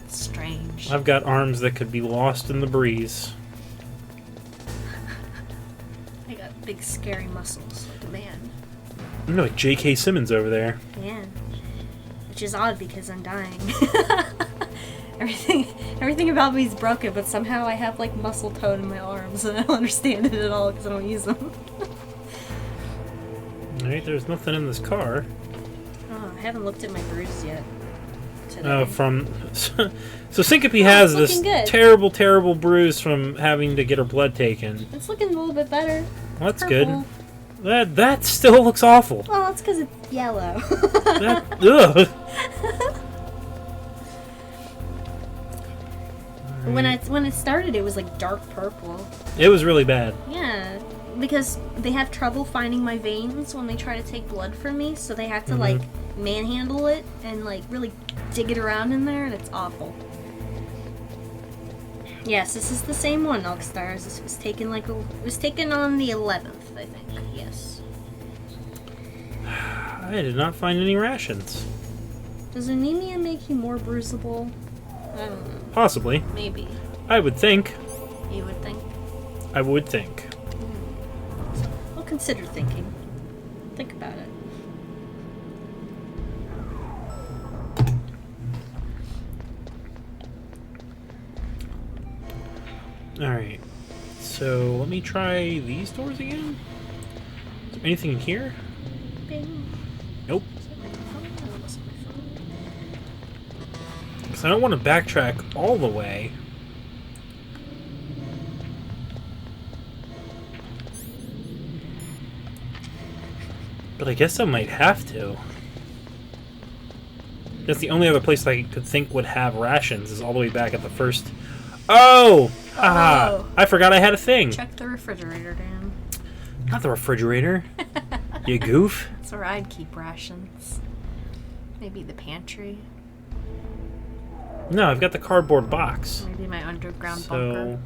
Strange. I've got arms that could be lost in the breeze. I got big scary muscles like a man. I'm like J.K. Simmons over there. Yeah. Which is odd because I'm dying. Everything about me is broken, but somehow I have like muscle tone in my arms and I don't understand it at all because I don't use them. Alright, there's nothing in this car. Oh, I haven't looked at my bruise yet. Today. So Syncope has it's this looking good. terrible bruise from having to get her blood taken. It's looking a little bit better. Well, that's Purple. good. That still looks awful. Well, it's because it's yellow. Ugh. When it started, it was like dark purple. It was really bad. Yeah, because they have trouble finding my veins when they try to take blood from me, so they have to like manhandle it and like really dig it around in there, and it's awful. Yes, this is the same one, Elkstars. This was taken on the 11th, I think. Yes. I did not find any rations. Does anemia make you more bruisable? I don't know. Possibly. Maybe. I would think. You would think. I would think. I'll consider thinking. Think about it. Alright. So, let me try these doors again. Is there anything in here? Bing. Nope. Is that my phone? No, it wasn't my phone. Because I don't want to backtrack all the way. But I guess I might have to. That's the only other place I could think would have rations is all the way back at the first... Oh! Haha! Oh. I forgot I had a thing. Check the refrigerator, Dan. Not the refrigerator. You goof. That's where I'd keep rations. Maybe the pantry. No, I've got the cardboard box. Maybe my underground bunker.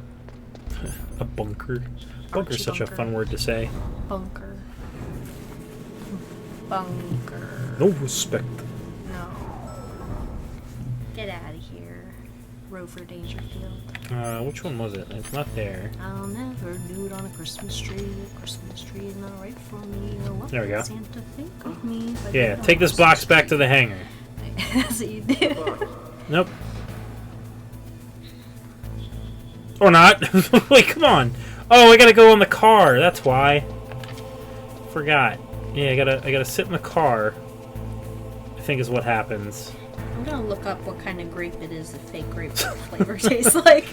So... a bunker. Bunker's such a bunker. fun word to say. Bunker. Bunker. No respect. No. Get out of here, Rover Dangerfield. Which one was it? It's not there. I'll never do it on a Christmas tree. A Christmas tree is not right for me. What There we go. would Santa think of me if I Yeah, did it take on this a box Christmas back to tree? the hangar. That's what you do. Nope. Or not. Wait, come on. Oh, I gotta go in the car. That's why. Forgot. Yeah, I gotta sit in the car. I think is what happens. I'm gonna look up what kind of grape it is the fake grape flavor tastes like.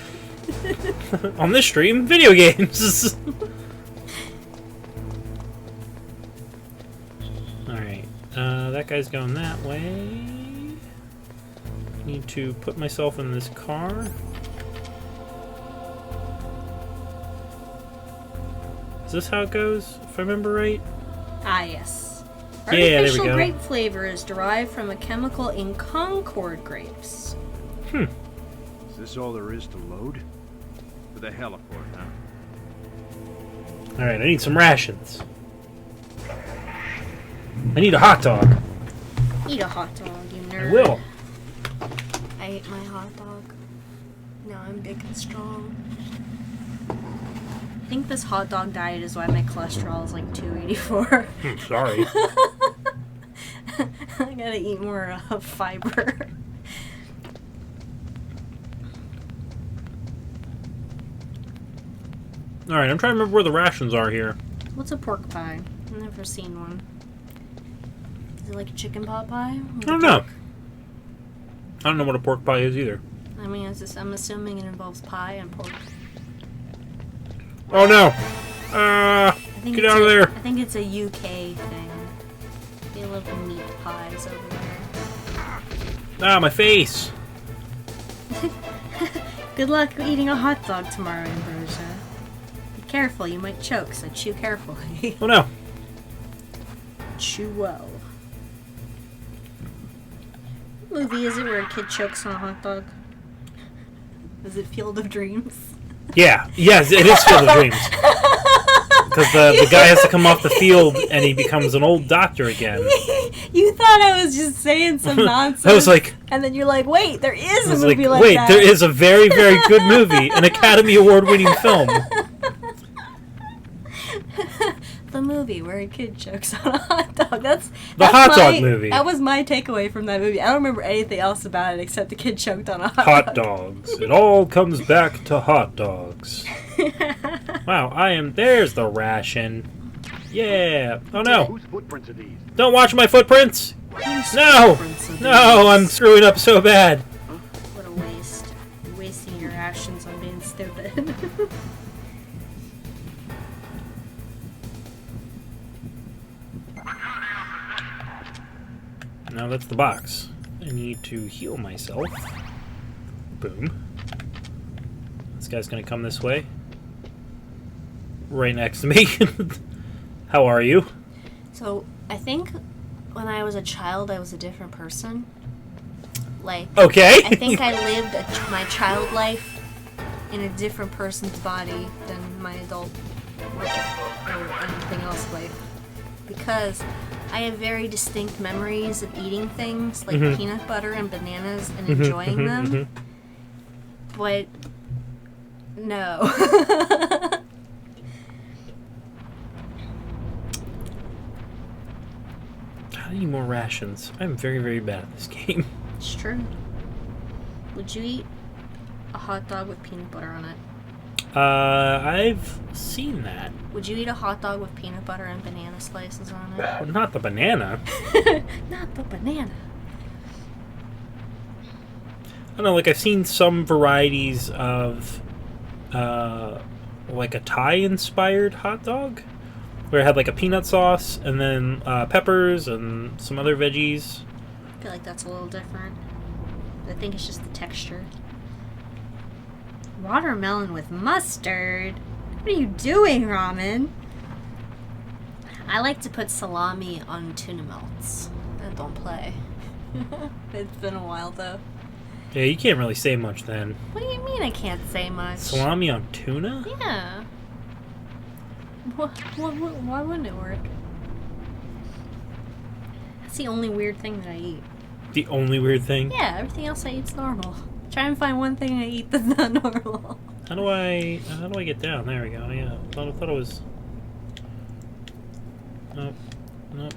On this stream, video games. Alright. That guy's going that way. Need to put myself in this car. Is this how it goes, if I remember right? Ah, yes. Yeah, there we Artificial go. grape flavor is derived from a chemical in Concord grapes. Is this all there is to load? For the heliport, huh? Alright, I need some rations. I need a hot dog. Eat a hot dog, you nerd. I will. I ate my hot dog. Now I'm big and strong. I think this hot dog diet is why my cholesterol is like 284. Sorry. I gotta eat more fiber. Alright, I'm trying to remember where the rations are here. What's a pork pie? I've never seen one. Is it like a chicken pot pie? I don't know. I don't know what a pork pie is either. I mean, I'm assuming it involves pie and pork. Oh no! I think Get it's out of there! I think it's a UK thing. They love the meat pies over there. Ah, my face! Good luck eating a hot dog tomorrow, Ambrosia. Be careful, you might choke, so chew carefully. Oh no! Chew well. What movie is it where a kid chokes on a hot dog? Is it Field of Dreams? Yeah, yes, it is Field of Dreams. Because the guy has to come off the field and he becomes an old doctor again. You thought I was just saying some nonsense. I was like... And then you're like, wait, there is I a was movie like wait, that. there is a very, very good movie, an Academy Award-winning film. The movie where a kid chokes on a hot dog. That's hot dog movie. That was my takeaway from that movie. I don't remember anything else about it except the kid choked on a hot Hot dog. dogs. It all comes back to hot dogs. Wow, there's the ration. Yeah. Oh no. Whose footprints are these? Don't watch my footprints! No! No, I'm screwing up so bad. What a waste. You're wasting your rations on being stupid. Now that's the box. I need to heal myself. Boom. This guy's gonna come this way. Right next to me. How are you? So, I think when I was a child, I was a different person. Like, Okay. I think I lived my child life in a different person's body than my adult or anything else life. Because I have very distinct memories of eating things like peanut butter and bananas and enjoying them. But, no. I need more rations. I'm very, very bad at this game. It's true. Would you eat a hot dog with peanut butter on it? I've seen that. Would you eat a hot dog with peanut butter and banana slices on it? Well, not the banana. Not the banana. I don't know, like I've seen some varieties of like a Thai-inspired hot dog where it had like a peanut sauce and then peppers and some other veggies. I feel like that's a little different. I think it's just the texture. Watermelon with mustard? What are you doing, Ramen? I like to put salami on tuna melts. Don't play. It's been a while though. Yeah, you can't really say much then. What do you mean I can't say much? Salami on tuna? Yeah. Why wouldn't it work? That's the only weird thing that I eat. The only weird thing? Yeah, everything else I eat's normal. Try and find one thing I eat that's not normal. How do I get down? There we go. Yeah. I thought it was... Nope. Nope.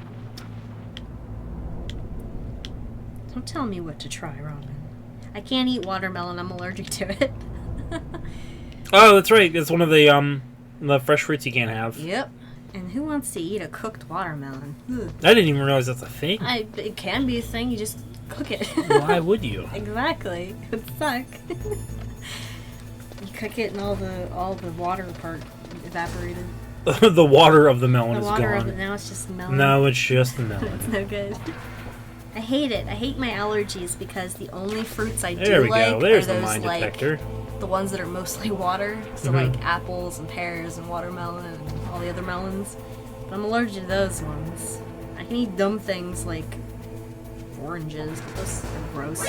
Don't tell me what to try, Ramen. I can't eat watermelon, I'm allergic to it. Oh, that's right. It's one of the fresh fruits you can't have. Yep. And who wants to eat a cooked watermelon? Ugh. I didn't even realize that's a thing. It can be a thing. You just cook it. Why would you? Exactly. It would suck. You cook it and all the water part evaporated. The water of the melon The is water gone. of it, now it's just melon. No, it's just the melon. It's no good. I hate it. I hate my allergies because the only fruits I There do we like go. There's are the those mine like detector. the ones that are mostly water. So like apples and pears and watermelon and all the other melons. But I'm allergic to those ones. I can eat dumb things like oranges. But those are gross.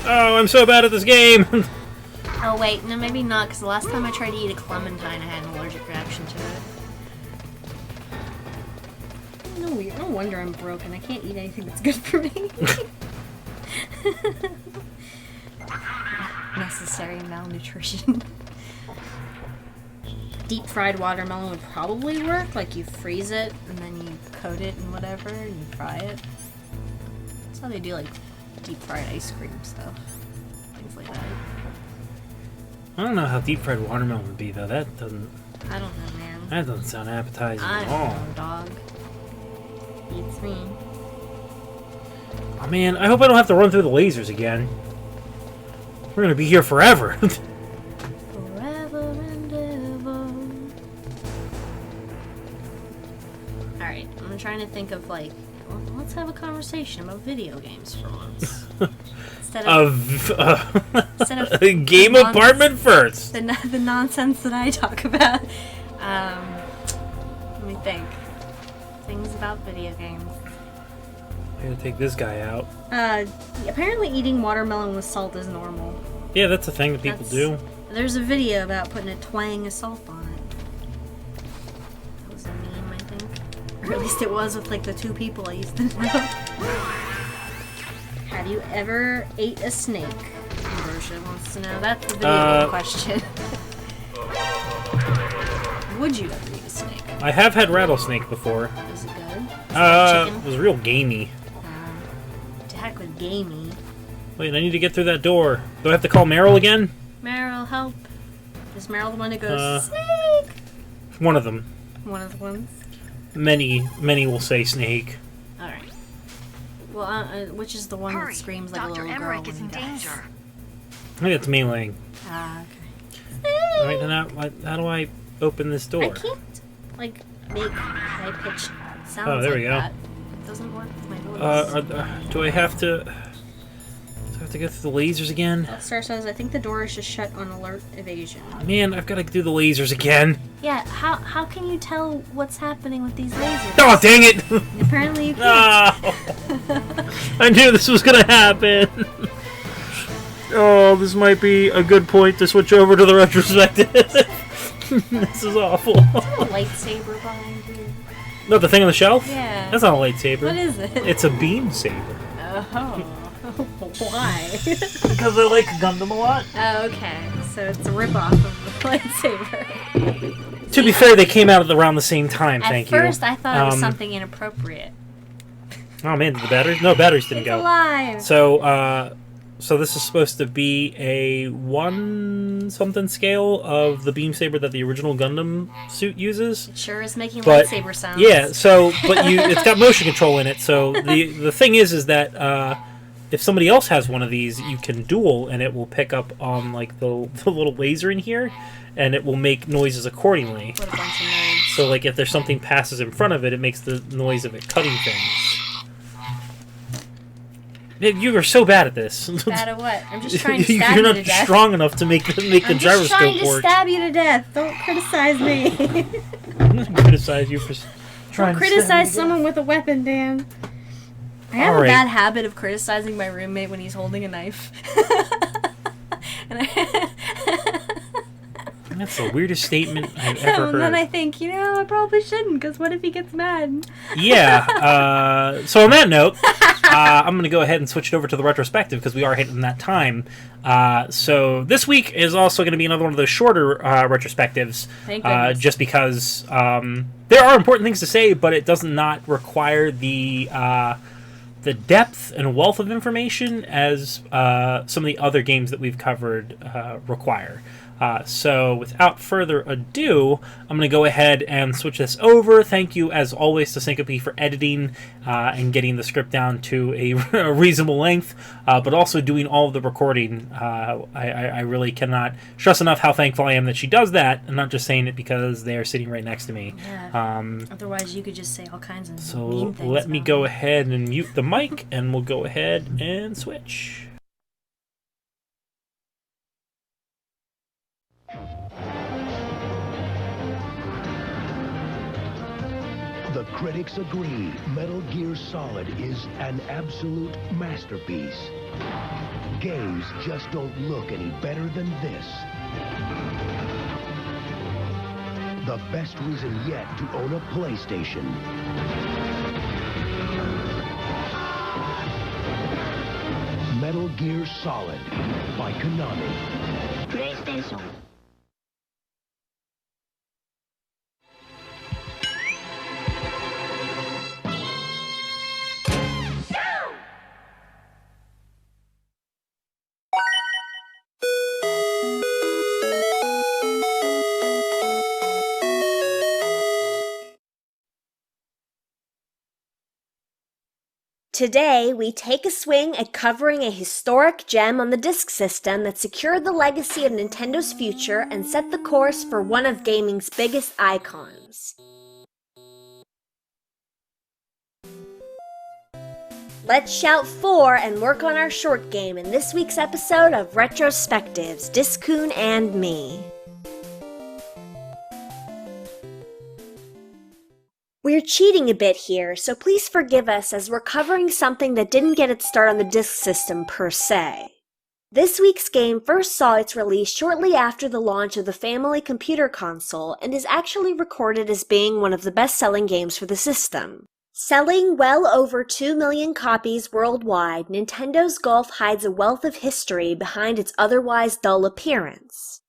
Oh, I'm so bad at this game. Oh wait, no, maybe not. Because the last time I tried to eat a clementine, I had an allergic reaction to it. No wonder I'm broken. I can't eat anything that's good for me. Necessary malnutrition. Deep fried watermelon would probably work. Like you freeze it and then you coat it in whatever and you fry it. That's how they do like deep fried ice cream stuff. Things like that. I don't know how deep fried watermelon would be though. That doesn't. I don't know, man. That doesn't sound appetizing I at don't all. know, dog. Eats me. Oh man, I hope I don't have to run through the lasers again. We're gonna be here forever. Forever and ever. Alright, I'm trying to think of like, well, let's have a conversation about video games for once. Instead of Game the apartment first. the nonsense that I talk about. Let me think. Things about video games. I gotta take this guy out. Apparently eating watermelon with salt is normal. Yeah, that's a thing that people do. There's a video about putting a twang of salt on it. That was a meme, I think. Or at least it was with like the two people I used to know. Have you ever ate a snake? Ambrosia wants to know. That's the video game question. Would you ever eat a snake? I have had rattlesnake before. Was it good? It was real gamey. To heck with gamey. Wait, I need to get through that door. Do I have to call Meryl again? Meryl, help. Is Meryl the one who goes, snake? One of them. One of the ones? Many will say snake. Alright. Well, which is the one that screams like a little girl when he dies? I think it's meleeing. Ah, okay. Alright, then how do I open this door? I can't, like, make high-pitched sounds Oh, there like we go. that. It doesn't work with my voice. Do I have to go through the lasers again? Star says, I think the door is just shut on alert evasion. Man, I've got to do the lasers again. Yeah, how can you tell what's happening with these lasers? Oh, dang it! Apparently you can't. No! I knew this was gonna happen. Oh, this might be a good point to switch over to the retrospective. This is awful. Is that a lightsaber behind you? No, the thing on the shelf? Yeah. That's not a lightsaber. What is it? It's a beam saber. Oh. Why? Because I like Gundam a lot. Oh, okay. So it's a ripoff of the lightsaber. To be fair, they came out at around the same time, thank you. At first, I thought it was something inappropriate. Oh man, did the batteries? No, batteries didn't It's go. alive! So this is supposed to be a 1-something scale of the beam saber that the original Gundam suit uses. It sure is making But, lightsaber sounds. yeah, but it's got motion control in it. So the thing is that if somebody else has one of these, you can duel, and it will pick up on like the little laser in here, and it will make noises accordingly. What a bunch of nerds. So like if there's something passes in front of it, it makes the noise of it cutting things. You are so bad at this. Bad at what? I'm just trying to stab You're you not to death. strong enough to make the I'm just trying gyroscope to work. stab you to death. Don't criticize me. I'm not gonna criticize you for trying Don't to criticize stab someone with a weapon, Dan. I have All a right. bad habit of criticizing my roommate when he's holding a knife. And That's the weirdest statement I've ever and heard. then I think, I probably shouldn't, because what if he gets mad? Yeah. So on that note, I'm going to go ahead and switch it over to the retrospective because we are hitting that time. So this week is also going to be another one of those shorter retrospectives. Thank goodness. Just because there are important things to say, but it does not require the depth and wealth of information as some of the other games that we've covered require. So without further ado, I'm going to go ahead and switch this over. Thank you, as always, to Syncope for editing and getting the script down to a reasonable length, but also doing all of the recording. I really cannot stress enough how thankful I am that she does that, and not just saying it because they are sitting right next to me. Yeah. Otherwise, you could just say all kinds of mean things. Let me go ahead and mute the mic, and we'll go ahead and switch. The critics agree Metal Gear Solid is an absolute masterpiece. Games just don't look any better than this. The best reason yet to own a PlayStation. Metal Gear Solid by Konami. PlayStation. Today, we take a swing at covering a historic gem on the Disk System that secured the legacy of Nintendo's future and set the course for one of gaming's biggest icons. Let's shout for and work on our short game in this week's episode of Retrospectives, Disk-kun Me. We're cheating a bit here, so please forgive us as we're covering something that didn't get its start on the Disk System per se. This week's game first saw its release shortly after the launch of the family computer console and is actually recorded as being one of the best-selling games for the system. Selling well over 2 million copies worldwide, Nintendo's Golf hides a wealth of history behind its otherwise dull appearance.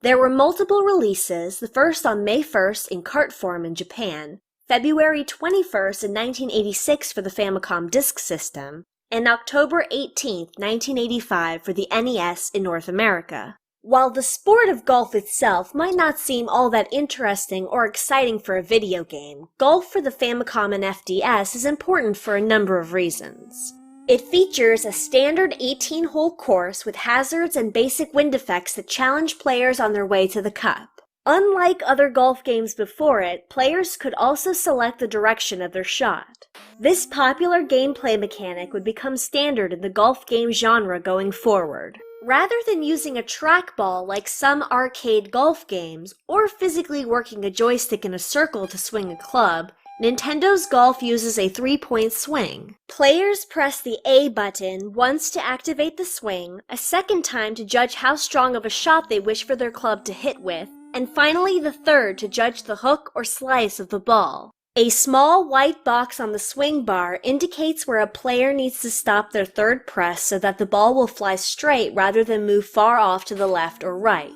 There were multiple releases, the first on May 1st in cart form in Japan, February 21st in 1986 for the Famicom Disk System, and October 18th, 1985 for the NES in North America. While the sport of golf itself might not seem all that interesting or exciting for a video game, golf for the Famicom and FDS is important for a number of reasons. It features a standard 18-hole course with hazards and basic wind effects that challenge players on their way to the cup. Unlike other golf games before it, players could also select the direction of their shot. This popular gameplay mechanic would become standard in the golf game genre going forward. Rather than using a trackball like some arcade golf games, or physically working a joystick in a circle to swing a club, Nintendo's Golf uses a 3-point swing. Players press the A button once to activate the swing, a second time to judge how strong of a shot they wish for their club to hit with, and finally the third to judge the hook or slice of the ball. A small white box on the swing bar indicates where a player needs to stop their third press so that the ball will fly straight rather than move far off to the left or right.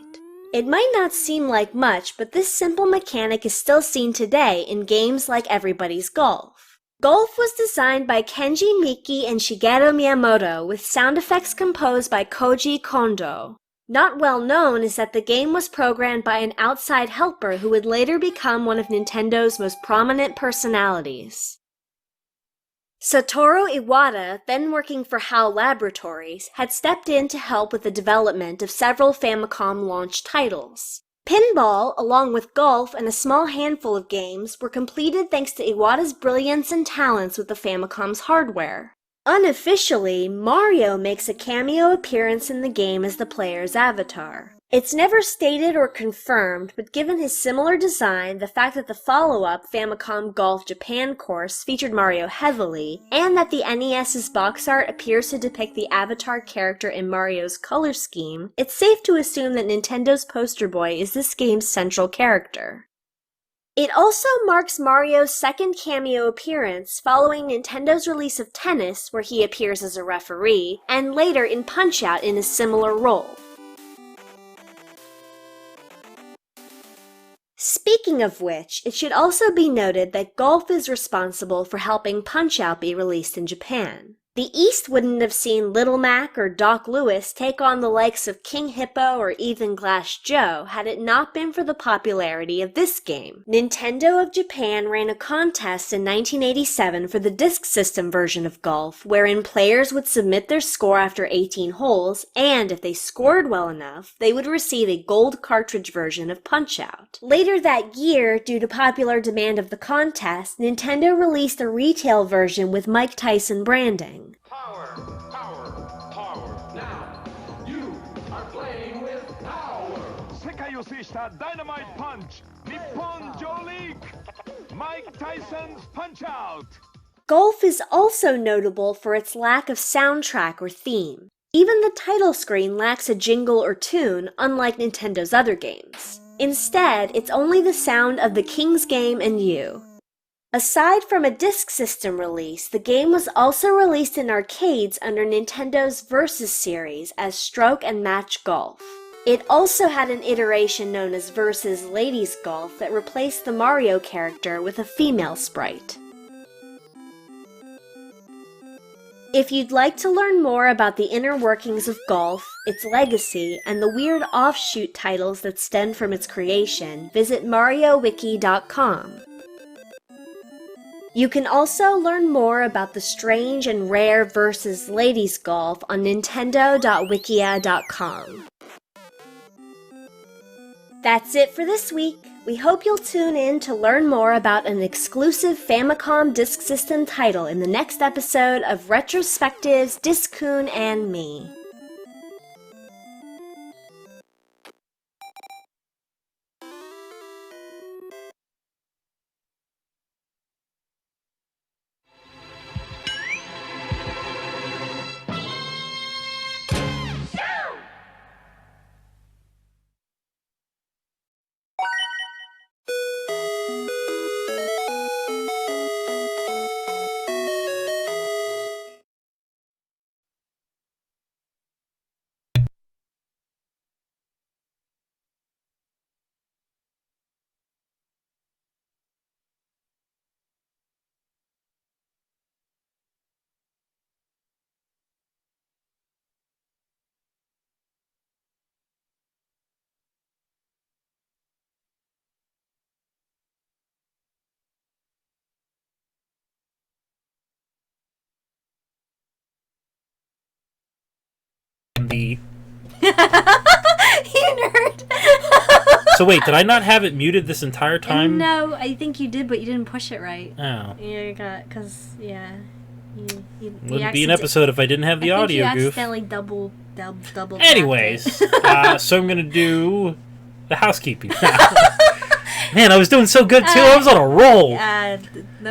It might not seem like much, but this simple mechanic is still seen today in games like Everybody's Golf. Golf was designed by Kenji Miki and Shigeru Miyamoto, with sound effects composed by Koji Kondo. Not well known is that the game was programmed by an outside helper who would later become one of Nintendo's most prominent personalities. Satoru Iwata, then working for HAL Laboratories, had stepped in to help with the development of several Famicom launch titles. Pinball, along with golf and a small handful of games, were completed thanks to Iwata's brilliance and talents with the Famicom's hardware. Unofficially, Mario makes a cameo appearance in the game as the player's avatar. It's never stated or confirmed, but given his similar design, the fact that the follow-up Famicom Golf Japan course featured Mario heavily, and that the NES's box art appears to depict the avatar character in Mario's color scheme, it's safe to assume that Nintendo's poster boy is this game's central character. It also marks Mario's second cameo appearance following Nintendo's release of Tennis, where he appears as a referee, and later in Punch-Out in a similar role. Speaking of which, it should also be noted that Golf is responsible for helping Punch-Out be released in Japan. The East wouldn't have seen Little Mac or Doc Lewis take on the likes of King Hippo or Ethan Glass Joe had it not been for the popularity of this game. Nintendo of Japan ran a contest in 1987 for the Disk System version of golf, wherein players would submit their score after 18 holes, and if they scored well enough, they would receive a gold cartridge version of Punch-Out! Later that year, due to popular demand of the contest, Nintendo released a retail version with Mike Tyson branding. Power, power, power. Now, you are playing with power. Sekayosista Dynamite Punch, Nippon Joe League, Mike Tyson's Punch-Out! Golf is also notable for its lack of soundtrack or theme. Even the title screen lacks a jingle or tune, unlike Nintendo's other games. Instead, it's only the sound of the King's Game and you. Aside from a Disk System release, the game was also released in arcades under Nintendo's Versus series as Stroke and Match Golf. It also had an iteration known as Versus Ladies Golf that replaced the Mario character with a female sprite. If you'd like to learn more about the inner workings of golf, its legacy, and the weird offshoot titles that stem from its creation, visit MarioWiki.com. You can also learn more about the strange and rare Versus Ladies Golf on Nintendo.wikia.com. That's it for this week. We hope you'll tune in to learn more about an exclusive Famicom Disk System title in the next episode of Retrospectives Disk-kun Me. The You nerd! So wait, did I not have it muted this entire time? No, I think you did, but you didn't push it right. Oh. Yeah, you got, cause, yeah. Wouldn't be an episode if I didn't have the audio you goof. accidentally double. Anyways, so I'm gonna do the housekeeping. Man, I was doing so good too. I was on a roll.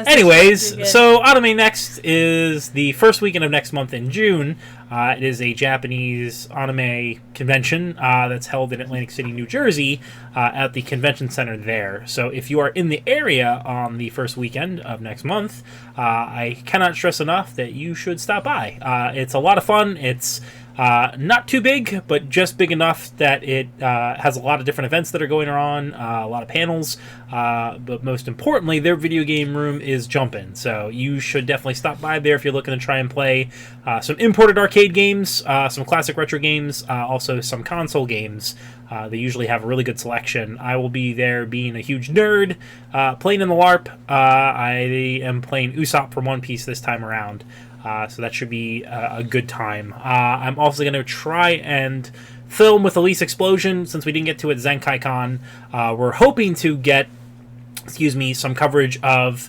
Anyways, so Anime Next is the first weekend of next month in June. It is a Japanese anime convention that's held in Atlantic City, New Jersey, at the convention center there. So if you are in the area on the first weekend of next month, I cannot stress enough that you should stop by. It's a lot of fun. It's not too big, but just big enough that it has a lot of different events that are going on, a lot of panels, but most importantly, their video game room is jumping. So you should definitely stop by there if you're looking to try and play some imported arcade games, some classic retro games, also some console games. They usually have a really good selection. I will be there being a huge nerd, playing in the LARP. I am playing Usopp from One Piece this time around. So that should be a good time. I'm also going to try and film with Elise Explosion since we didn't get to it at Zenkai-Con. We're hoping to get, some coverage of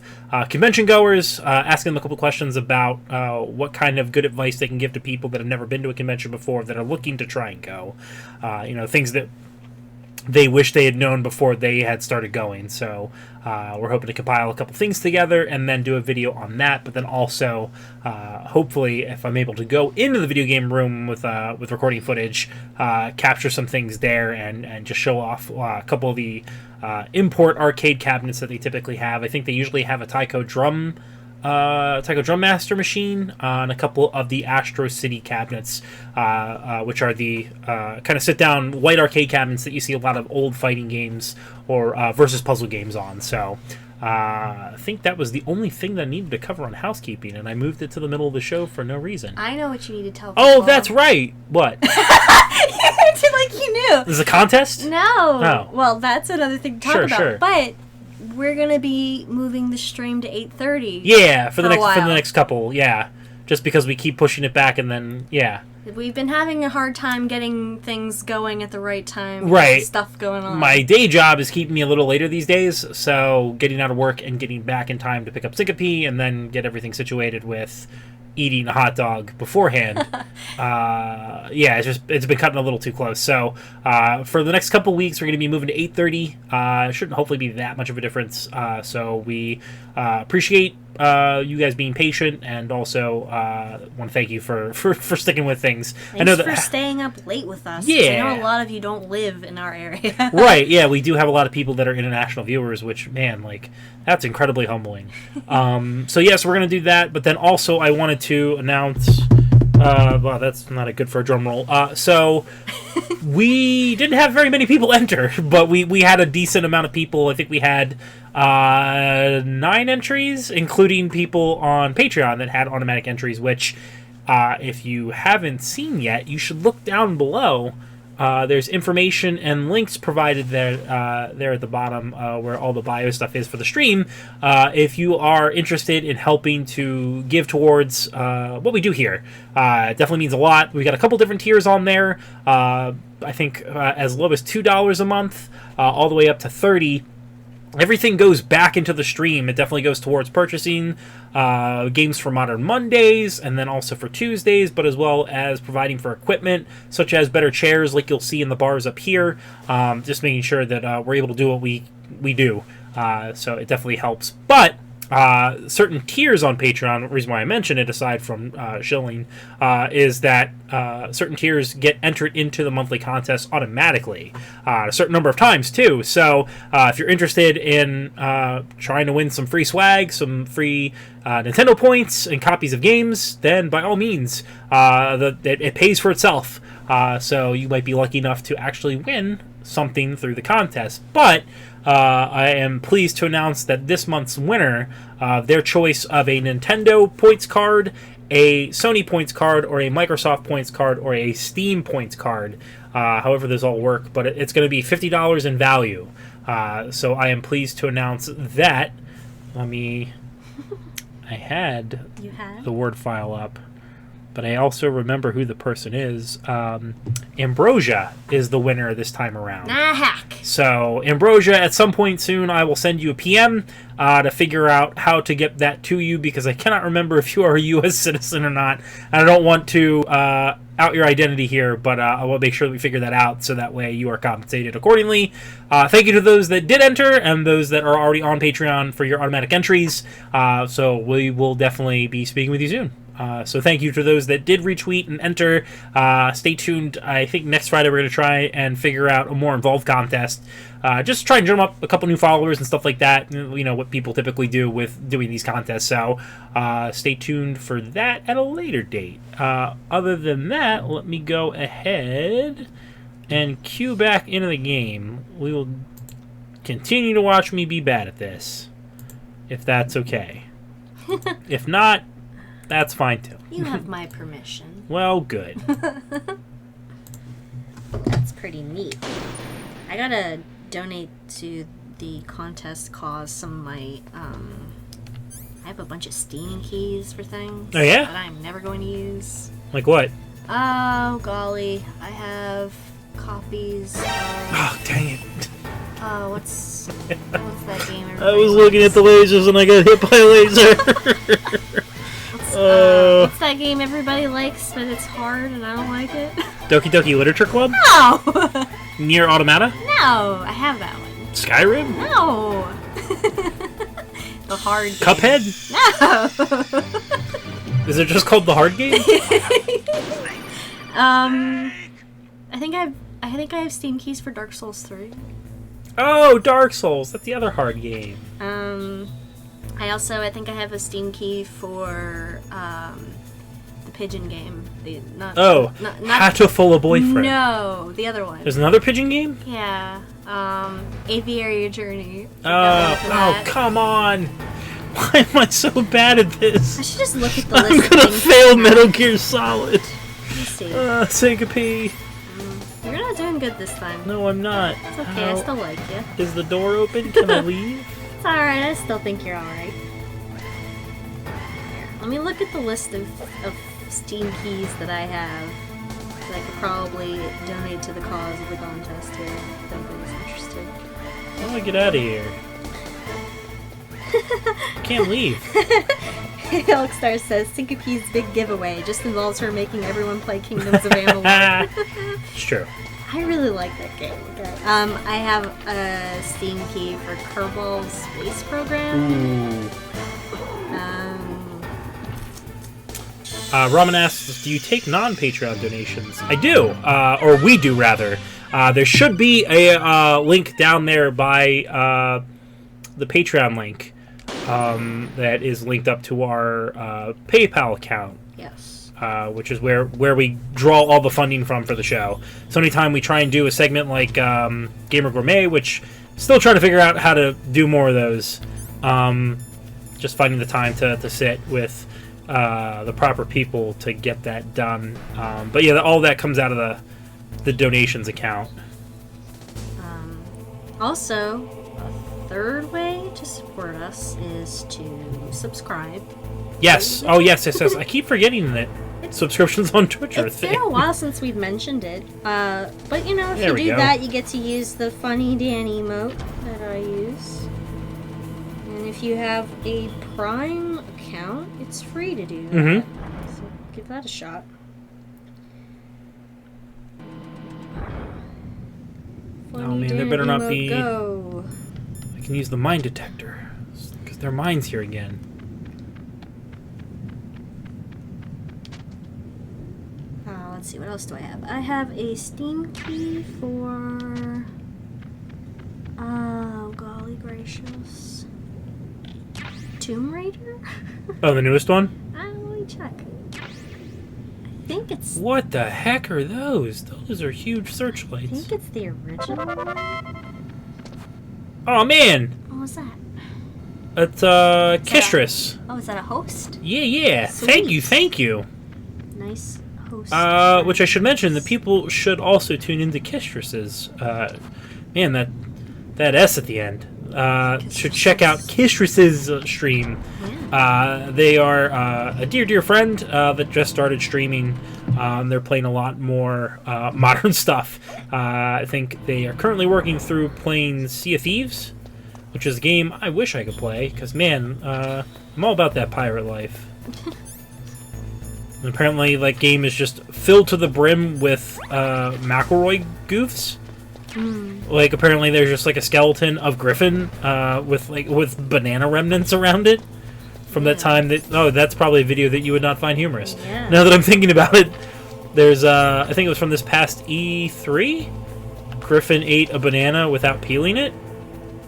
convention goers, asking them a couple questions about what kind of good advice they can give to people that have never been to a convention before that are looking to try and go. Things that they wish they had known before they had started going. So we're hoping to compile a couple things together and then do a video on that. But then also, hopefully, if I'm able to go into the video game room with recording footage, capture some things there and just show off a couple of the import arcade cabinets that they typically have. I think they usually have a Taiko Drum Master machine on a couple of the Astro City cabinets, which are the kind of sit-down white arcade cabinets that you see a lot of old fighting games or versus puzzle games on. So I think that was the only thing that I needed to cover on housekeeping, and I moved it to the middle of the show for no reason. I know what you need to tell people. Oh, that's right. What? You acted like you knew. This is a contest? No. Oh. Well, that's another thing to talk about. Sure. But we're gonna be moving the stream to 8:30. Yeah, for the while. next couple. Yeah, just because we keep pushing it back, and then We've been having a hard time getting things going at the right time. Right. Stuff going on. My day job is keeping me a little later these days, so getting out of work and getting back in time to pick up Syncope and then get everything situated with eating a hot dog beforehand. It's been cutting a little too close. So for the next couple weeks, we're going to be moving to 8:30. Shouldn't hopefully be that much of a difference. So we appreciate you guys being patient, and also want to thank you for sticking with things. Thanks I know that for staying up late with us. Yeah. I know a lot of you don't live in our area. Right, yeah, we do have a lot of people that are international viewers, which, man, like, that's incredibly humbling. So yes, we're going to do that, but then also I wanted to announce... wow, that's not good for a drum roll. So we didn't have very many people enter, but we had a decent amount of people. I think we had 9 entries, including people on Patreon that had automatic entries, which if you haven't seen yet, you should look down below. There's information and links provided there at the bottom where all the bio stuff is for the stream. If you are interested in helping to give towards what we do here, it definitely means a lot. We've got a couple different tiers on there. I think as low as $2 a month, all the way up to $30. Everything goes back into the stream. It definitely goes towards purchasing games for Modern Mondays, and then also for Tuesdays, but as well as providing for equipment, such as better chairs like you'll see in the bars up here. Just making sure that we're able to do what we do. So it definitely helps. But certain tiers on Patreon, the reason why I mention it, aside from shilling, is that certain tiers get entered into the monthly contest automatically a certain number of times too. So if you're interested in trying to win some free swag, some free Nintendo points and copies of games, then by all means it pays for itself. So you might be lucky enough to actually win something through the contest. But I am pleased to announce that this month's winner, their choice of a Nintendo points card, a Sony points card, or a Microsoft points card, or a Steam points card, however those all work, but it's going to be $50 in value. So I am pleased to announce that. I had the word file up, but I also remember who the person is. Ambrosia is the winner this time around. Heck. So, Ambrosia, at some point soon, I will send you a PM to figure out how to get that to you, because I cannot remember if you are a U.S. citizen or not. And I don't want to out your identity here, but I will make sure that we figure that out, so that way you are compensated accordingly. Thank you to those that did enter, and those that are already on Patreon for your automatic entries. So we will definitely be speaking with you soon. So thank you to those that did retweet and enter. Stay tuned. I think next Friday we're going to try and figure out a more involved contest. Just try and drum up a couple new followers and stuff like that. You know, what people typically do with doing these contests. So stay tuned for that at a later date. Other than that, let me go ahead and cue back into the game. We will continue to watch me be bad at this, if that's okay. If not, that's fine too. You have my permission. Well, good. That's pretty neat. I gotta donate to the contest cause some of my, I have a bunch of Steam keys for things. Oh, yeah? That I'm never going to use. Like what? Oh, golly. I have copies of... Oh, dang it. What's that game? I was looking at the lasers and I got hit by a laser. What's that game everybody likes, but it's hard and I don't like it? Doki Doki Literature Club? No! Nier Automata? No, I have that one. Skyrim? No! The hard game. Cuphead? No! Is it just called the hard game? I think I have Steam keys for Dark Souls 3. Oh, Dark Souls. That's the other hard game. I think I have a Steam key for the pigeon game. Not Hatoful of Boyfriend. No, the other one. There's another pigeon game? Yeah. Aviary Journey. Oh, come on! Why am I so bad at this? I should just look at the list. I'm of gonna things fail that Metal Gear Solid. Let me see. Syncope. You're not doing good this time. No, I'm not. It's okay, I still like you. Is the door open? Can I leave? It's alright, I still think you're alright. Let me look at the list of Steam keys that I have that I could probably donate to the cause of the contest here. If anybody's interested. How do I get out of here? I can't leave. Elkstar says Syncope's big giveaway just involves her making everyone play Kingdoms of Amalur. It's true. I really like that game. Okay. I have a Steam key for Kerbal Space Program. Ooh. Ramen asks, do you take non-Patreon donations? I do, or we do rather. There should be a link down there by the Patreon link that is linked up to our PayPal account. Yes. Which is where we draw all the funding from for the show. So anytime we try and do a segment like Gamer Gourmet, which still trying to figure out how to do more of those, just finding the time to sit with the proper people to get that done. But yeah, all that comes out of the donations account. Also, a third way to support us is to subscribe. Yes. Oh, yes. I keep forgetting that subscriptions on Twitch are a It's thing. been a while since we've mentioned it. But you know, if There you we do go. that, you get to use the Funny Dan emote that I use. And if you have a Prime account, it's free to do that. Mm-hmm. So give that a shot. Oh Funny man, there Dan better not emote, be. Go. I can use the mine detector because their mine's here again. Let's see, what else do I have? I have a Steam key for... Oh, golly gracious. Tomb Raider? Oh, the newest one? Let me check. I think it's... What the heck are those? Those are huge I searchlights. think it's the original one. Oh man! What was that? It's Kistris. Oh, is that a host? Yeah. Sweet. Thank you. Nice host. Which I should mention, that people should also tune into Kistris's. Man, that S at the end. Should check out Kistris's stream. Yeah. They are a dear friend that just started streaming. They're playing a lot more modern stuff. I think they are currently working through playing Sea of Thieves, which is a game I wish I could play, because, man, I'm all about that pirate life. And apparently, that game is just filled to the brim with McElroy goofs. Like, apparently there's just, like, a skeleton of Griffin with banana remnants around it from that time. That's probably a video that you would not find humorous. Yeah. Now that I'm thinking about it, there's, I think it was from this past E3, Griffin ate a banana without peeling it.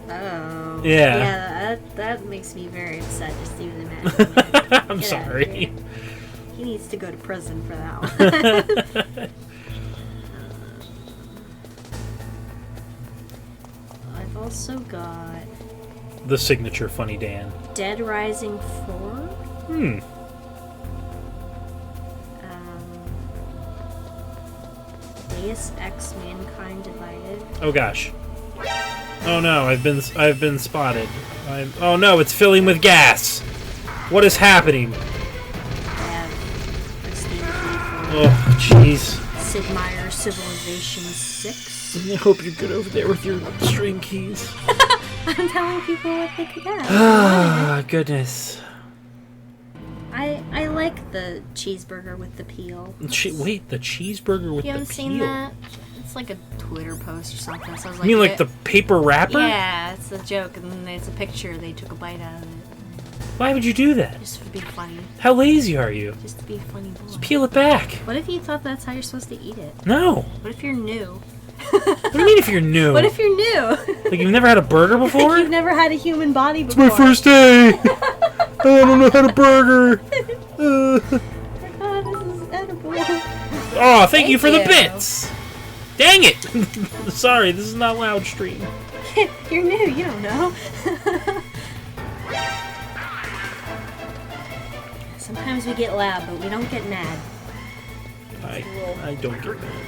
Oh. Yeah. Yeah, that makes me very upset just even imagining. I'm Get out of sorry. here. He needs to go to prison for that one. I've also got The signature Funny Dan. Dead Rising 4. Deus Ex Mankind Divided. Oh gosh. Oh no, I've been spotted. Oh no, it's filling with gas. What is happening? I have a Steam key Oh jeez. for Sid Meier's Civilization 6. I hope you're good over there with your string keys. I'm telling people what they could have. Ah, goodness. I like the cheeseburger with the peel. Wait, the cheeseburger with You the haven't peel? seen that? It's like a Twitter post or something. So I was like, You mean like the paper wrapper? Yeah, it's a joke, and then it's a picture. They took a bite out of it. Why would you do that? Just to be funny. How lazy are you? Just to be a funny boy. Just peel it back. What if you thought that's how you're supposed to eat it? No. What if you're new? What do you mean if you're new? What if you're new? Like you've never had a burger before? Like you've never had a human body It's before. my first day! I don't know how to burger! Oh, this is edible. Oh, thank you for the bits! Dang it! Sorry, this is not loud stream. You're new, you don't know. Sometimes we get loud, but we don't get mad. I don't get mad.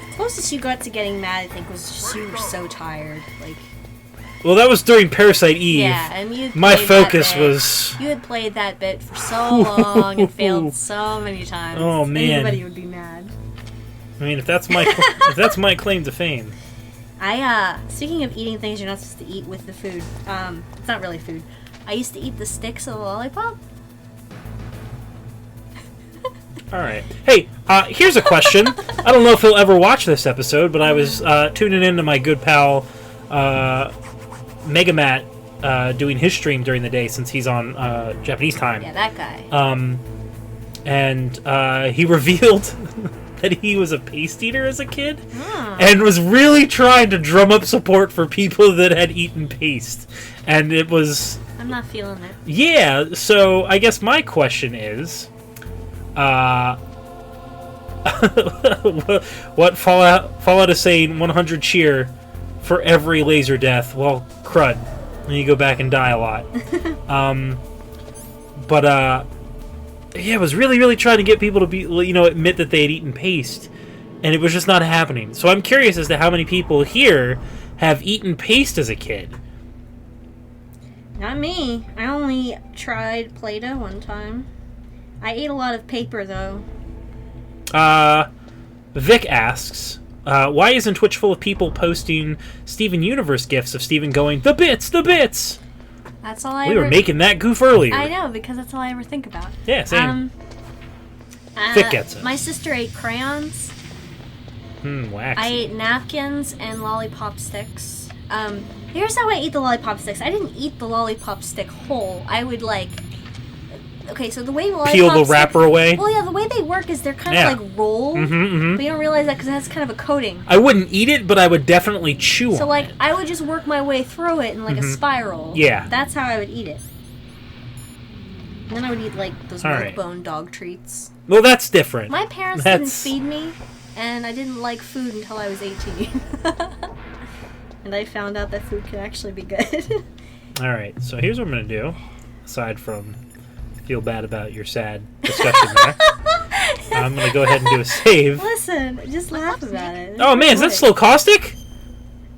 The closest you got to getting mad, I think, was just you were so tired. Like. Well, that was during Parasite Eve. Yeah, and you. My focus was. You had played that bit for so long and failed so many times. Oh man! Anybody would be mad. I mean, if that's my my claim to fame. Speaking of eating things you're not supposed to eat with the food, it's not really food. I used to eat the sticks of the lollipop. Alright. Hey, here's a question. I don't know if he'll ever watch this episode, but I was tuning into my good pal, Megamat, doing his stream during the day since he's on Japanese time. Yeah, that guy. And he revealed that he was a paste eater as a kid, and was really trying to drum up support for people that had eaten paste. And it was... I'm not feeling it. Yeah, so I guess my question is... what Fallout is saying 100 cheer for every laser death. Well, crud. And you go back and die a lot. Yeah, I was really trying to get people to be, admit that they had eaten paste, and it was just not happening. So I'm curious as to how many people here have eaten paste as a kid. Not me. I only tried Play-Doh one time. I ate a lot of paper, though. Vic asks, why isn't Twitch full of people posting Steven Universe gifs of Steven going, the bits, the bits? That's all I We were making that goof earlier. I know, because that's all I ever think about. Yeah, same. Vic gets it. My sister ate crayons. Waxy. I ate napkins and lollipop sticks. Here's how I eat the lollipop sticks. I didn't eat the lollipop stick whole. I would, okay, so the way lollipop peel the wrapper away? Well, yeah, the way they work is they're kind of like rolled. But you don't realize that because it has kind of a coating. I wouldn't eat it, but I would definitely chew so, on it. I would just work my way through it in, a spiral. Yeah. That's how I would eat it. And then I would eat, those Alright. milk-bone dog treats. Well, that's different. My parents didn't feed me, and I didn't like food until I was 18. And I found out that food could actually be good. Alright, so here's what I'm going to do. Aside from feel bad about your sad discussion there. I'm going to go ahead and do a save. Listen, just laugh about it. Oh man, is that Slow Caustic?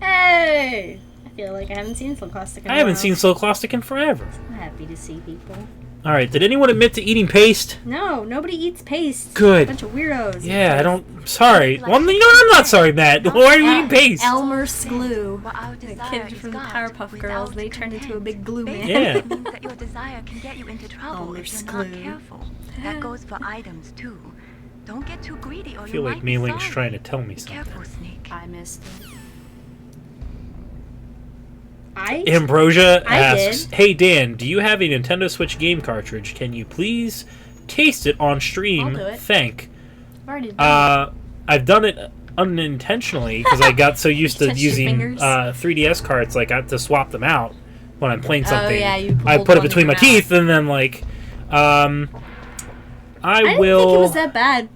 Hey! I feel like I haven't seen Slow Caustic in a while. I haven't seen Slow Caustic in forever. I'm happy to see people. Alright, did anyone admit to eating paste? No, nobody eats paste. Good. A bunch of weirdos. Yeah, I don't... Sorry. Well, I'm not sorry, Matt. Why are you eating paste? Elmer Sglue. The kid from the Powerpuff Girls. They turned into a big glue man. Yeah. Means that your desire can get you into trouble if you're not careful. That goes for items, too. Don't get too greedy or I feel like Mei-Ling's trying to tell me something. Careful, Sneak. I missed it. Ambrosia asks, hey Dan, do you have a Nintendo Switch game cartridge? Can you please taste it on stream? I'll do it. Thank. I've already done it. I've done it unintentionally because I got so used to Touched your using fingers? 3DS carts, I have to swap them out when I'm playing something. yeah, you I hold put it one in between your my teeth and then I didn't think it was that bad. It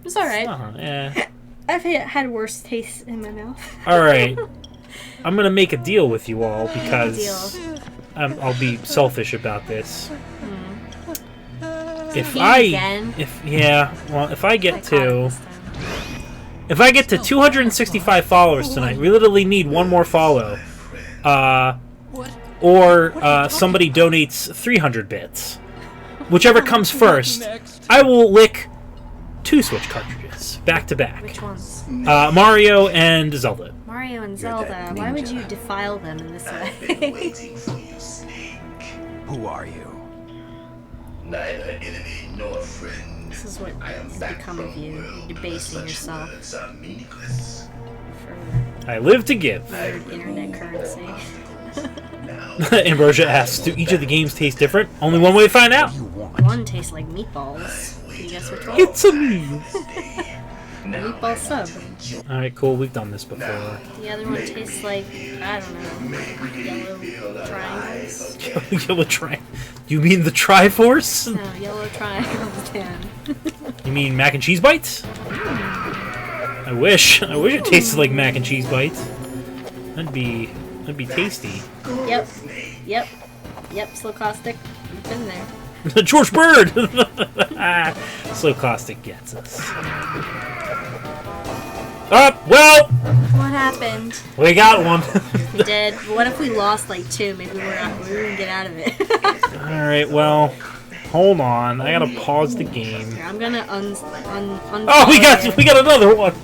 was alright. Yeah. I've had worse tastes in my mouth. Alright. I'm gonna make a deal with you all because I'll be selfish about this. If I get to 265 followers tonight, we literally need one more follow. Or somebody donates 300 bits. Whichever comes first, I will lick 2 Switch cartridges back to back. Which ones? Mario and Zelda. Mario and Zelda. Why would you defile them in this way? Waiting for you, Snake. Who are you? Neither enemy nor friend. This is what I am has back become from of you. world Debasing where such yourself words are meaningless. for I live to give. weird internet currency. Ambrosia asks, do each of the games taste different? Only one way to find out. One tastes like meatballs. Can you guess which one? It's a me. Meatball sub. Alright, cool. We've done this before. The other one tastes like, I don't know, yellow triangles. Yellow tri... You mean the Triforce? No, yellow triangles, Dan. You mean mac and cheese bites? I wish it tasted like mac and cheese bites. That'd be tasty. Yep. Slow caustic. It's in there. George Bird! Slow caustic gets us. Well! What happened? We got one. We did. But what if we lost like 2? Maybe we wouldn't get out of it. Alright, well, hold on. I gotta pause the game. Here, I'm gonna unfollow. Oh, we got another one!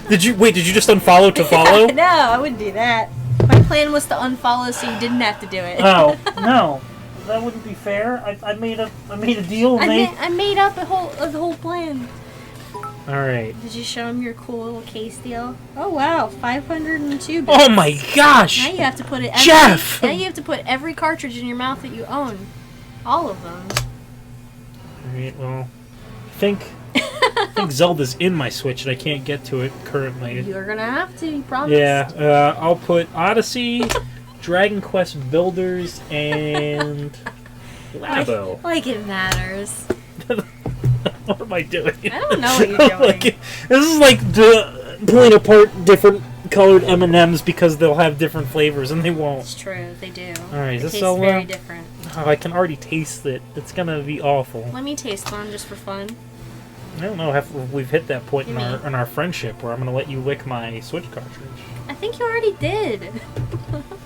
Did you just unfollow to follow? No, I wouldn't do that. My plan was to unfollow so you didn't have to do it. Oh, no. That wouldn't be fair. I made a deal. I made up the whole plan. Alright. Did you show him your cool little case deal? Oh wow, 502 bits. Oh my gosh! Now you have to put it. Jeff! Now you have to put every cartridge in your mouth that you own. All of them. Alright, well, I think Zelda's in my Switch and I can't get to it currently. You're gonna have to, you promise. Yeah, I'll put Odyssey, Dragon Quest Builders, and Labo. Like it matters. What am I doing? I don't know what you're doing. This is like pulling apart different colored M&Ms because they'll have different flavors, and they won't. It's true, they do. Alright, is this tastes all very different. Oh, I can already taste it. It's gonna be awful. Let me taste one just for fun. I don't know if we've hit that point in our friendship where I'm gonna let you lick my Switch cartridge. I think you already did.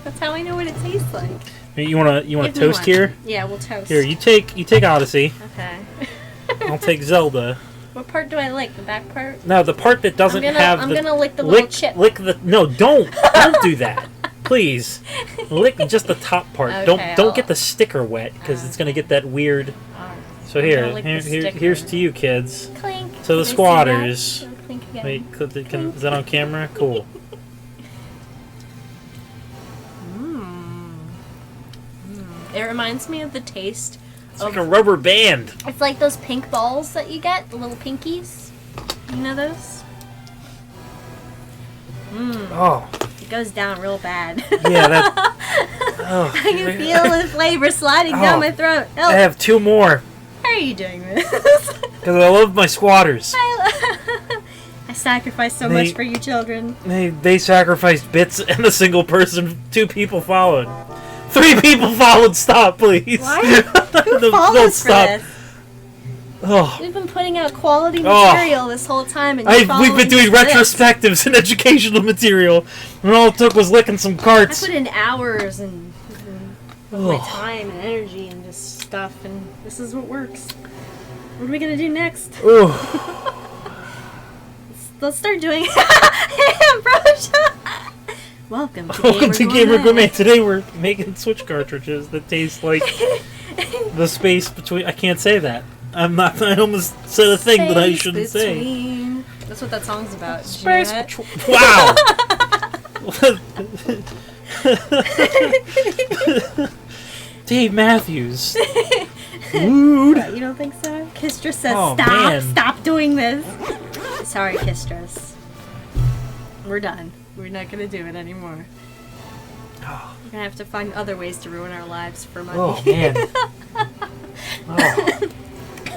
That's how I know what it tastes like. You wanna toast here? Yeah, we'll toast. Here, you take Odyssey. Okay. I'll take Zelda. What part do I lick? The back part? No, the part that doesn't have I'm gonna lick the little chip. No, don't do that. Please. Lick just the top part. Okay, Don't get the sticker wet because it's gonna get that weird. So here's to you kids. Clink. So the squatters. Clink again. Wait, is that on camera? Cool. It reminds me of the taste. It's like a rubber band. It's like those pink balls that you get, the little pinkies. You know those? Oh. It goes down real bad. Yeah, that. Oh, I can feel the flavor sliding down my throat. Help. I have 2 more. How are you doing this? Because I love my squatters. I sacrificed so much for you children. They sacrificed bits and a single person. 2 people followed. 3 people followed. Stop, please. Why? Who follows for this? Oh. We've been putting out quality material this whole time, and we've been doing retrospectives and educational material, and all it took was licking some carts. I put in hours and my time and energy and just stuff, and this is what works. What are we gonna do next? Let's start doing. Welcome to Gamer Gourmet. Today we're making Switch cartridges that taste like the space between. I can't say that. I'm not. I almost said a thing that I shouldn't say. That's what that song's about. Space Wow. Dave Matthews. Rude. You don't think so? Kistras says stop doing this. Sorry, Kistras. We're done. We're not gonna do it anymore. We're gonna have to find other ways to ruin our lives for money. Oh man.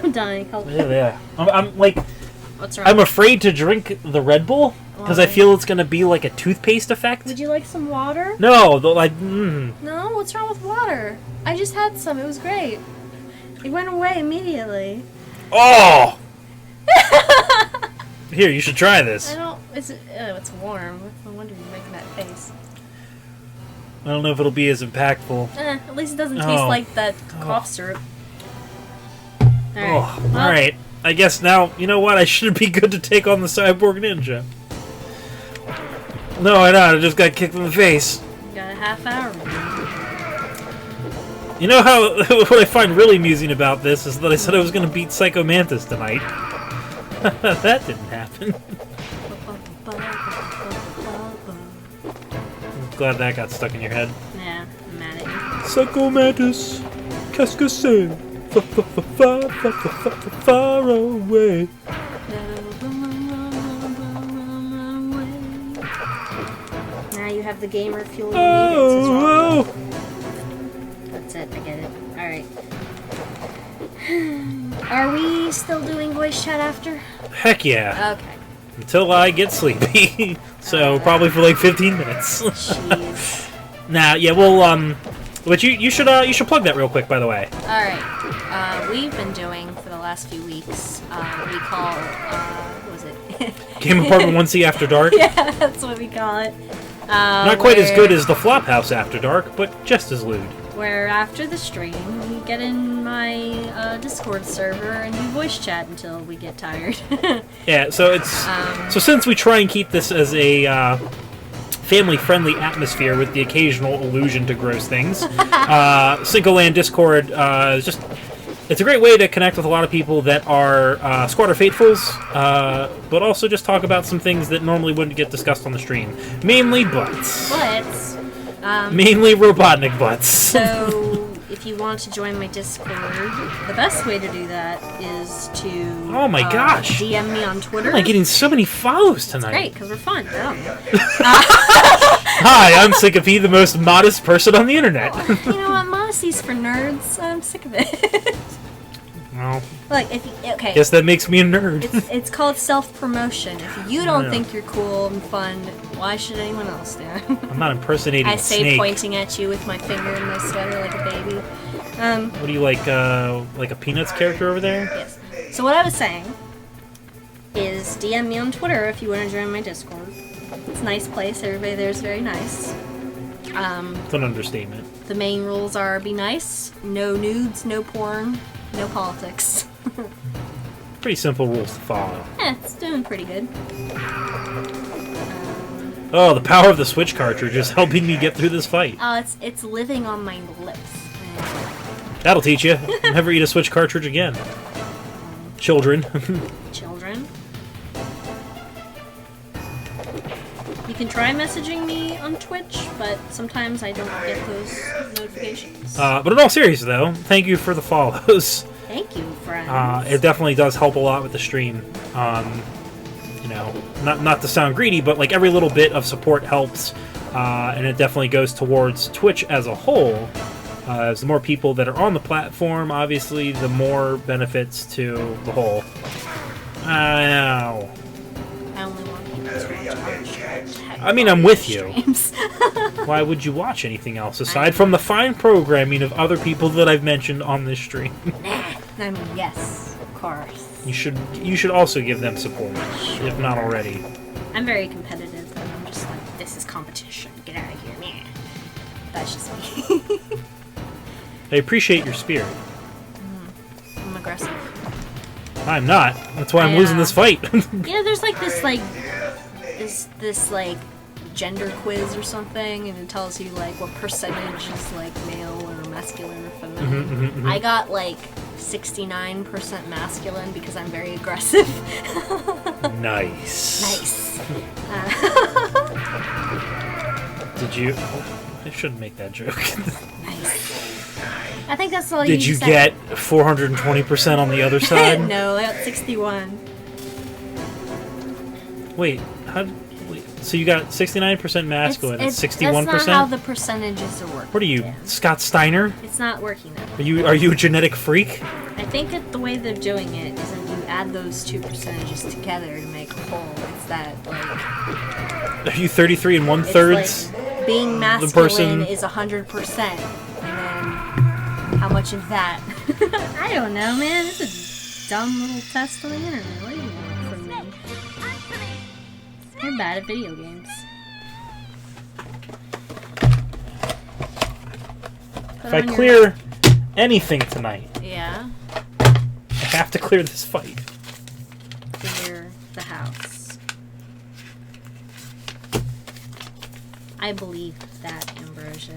I'm dying. Yeah. I'm like. What's wrong? I'm afraid to drink the Red Bull because I feel it's gonna be like a toothpaste effect. Would you like some water? No, No, what's wrong with water? I just had some. It was great. It went away immediately. Oh! Here, you should try this. I don't. It's warm. No wonder you're making that face. I don't know if it'll be as impactful. At least it doesn't taste like that cough syrup. Alright. Alright. I guess now, you know what? I should be good to take on the Cyborg Ninja. No, I don't. I just got kicked in the face. You got a half hour. You know how what I find really amusing about this is that I said I was going to beat Psycho Mantis tonight. That didn't happen. I'm glad that got stuck in your head. Yeah, I'm mad at you. Psycho Mantis, qu'est-ce que c'est? Far away. Now you have the gamer fuel you need. That's it, I get it. Alright. Are we still doing voice chat after? Heck yeah. Okay. Until I get sleepy. So probably for like 15 minutes. Jeez. Nah, yeah, well, but you should plug that real quick, by the way. Alright. We've been doing, for the last few weeks, we call, what was it? Game Apartment 1C After Dark. Yeah, that's what we call it. Not quite as good as the Flophouse After Dark, but just as lewd. Where after the stream, we get in my Discord server and do voice chat until we get tired. Yeah, so it's so since we try and keep this as a family-friendly atmosphere with the occasional allusion to gross things, Cinco Land Discord is just it's a great way to connect with a lot of people that are Squatter Faithfuls, but also just talk about some things that normally wouldn't get discussed on the stream, mainly butts. Mainly Robotnik butts. So, if you want to join my Discord, the best way to do that is to oh my gosh, DM me on Twitter. I'm getting so many follows tonight. Great, because we're fun. Hi, I'm Syncope, the most modest person on the internet. You know what? Modesty's for nerds. I'm sick of it. Well, look, if you, okay. Guess that makes me a nerd. It's called self-promotion. If you don't think you're cool and fun, why should anyone else do? I'm not impersonating I a say snake. pointing at you with my finger in my sweater like a baby. What are you like a Peanuts character over there? Yes. So what I was saying is DM me on Twitter if you want to join my Discord. It's a nice place. Everybody there is very nice. It's an understatement. The main rules are be nice, no nudes, no porn, no politics. Pretty simple rules to follow. Yeah, it's doing pretty good. Oh, the power of the Switch cartridge is helping me get through this fight. Oh, it's living on my lips. That'll teach you. Never eat a Switch cartridge again. Children. Children. You can try messaging me on Twitch, but sometimes I don't get those notifications. But in all seriousness, though, thank you for the follows. Thank you, friends. It definitely does help a lot with the stream. You know, not to sound greedy, but like every little bit of support helps, and it definitely goes towards Twitch as a whole. As the more people that are on the platform, obviously, the more benefits to the whole. I know. I only want people to watch. I mean, I'm with you. Why would you watch anything else aside from the fine programming of other people that I've mentioned on this stream? I mean, yes, of course. You should also give them support, if not already. I'm very competitive, though. I'm just like, this is competition. Get out of here, man. That's just me. I appreciate your spirit. I'm aggressive. I'm not. That's why I'm losing this fight. Yeah, there's like this like gender quiz or something, and it tells you like what percentage is like male or masculine or feminine. I got like 69% masculine because I'm very aggressive. Nice. Did you? I shouldn't make that joke. Nice. I think that's all Did you get 420% on the other side? No, I got 61. Wait, so you got 69% masculine and 61%? That's not how the percentages are working. What are you, Scott Steiner? It's not working that way. Are you a genetic freak? I think the way they're doing it is that you add those two percentages together to make a whole. It's that, like... Are you 33 and 1/3? Like being masculine is 100%. And then how much of that? I don't know, man. It's a dumb little test on the internet. What do you want from me? You're bad at video games. If I clear anything tonight, yeah, I have to clear this fight. Clear the house. I believe that, Ambrosia.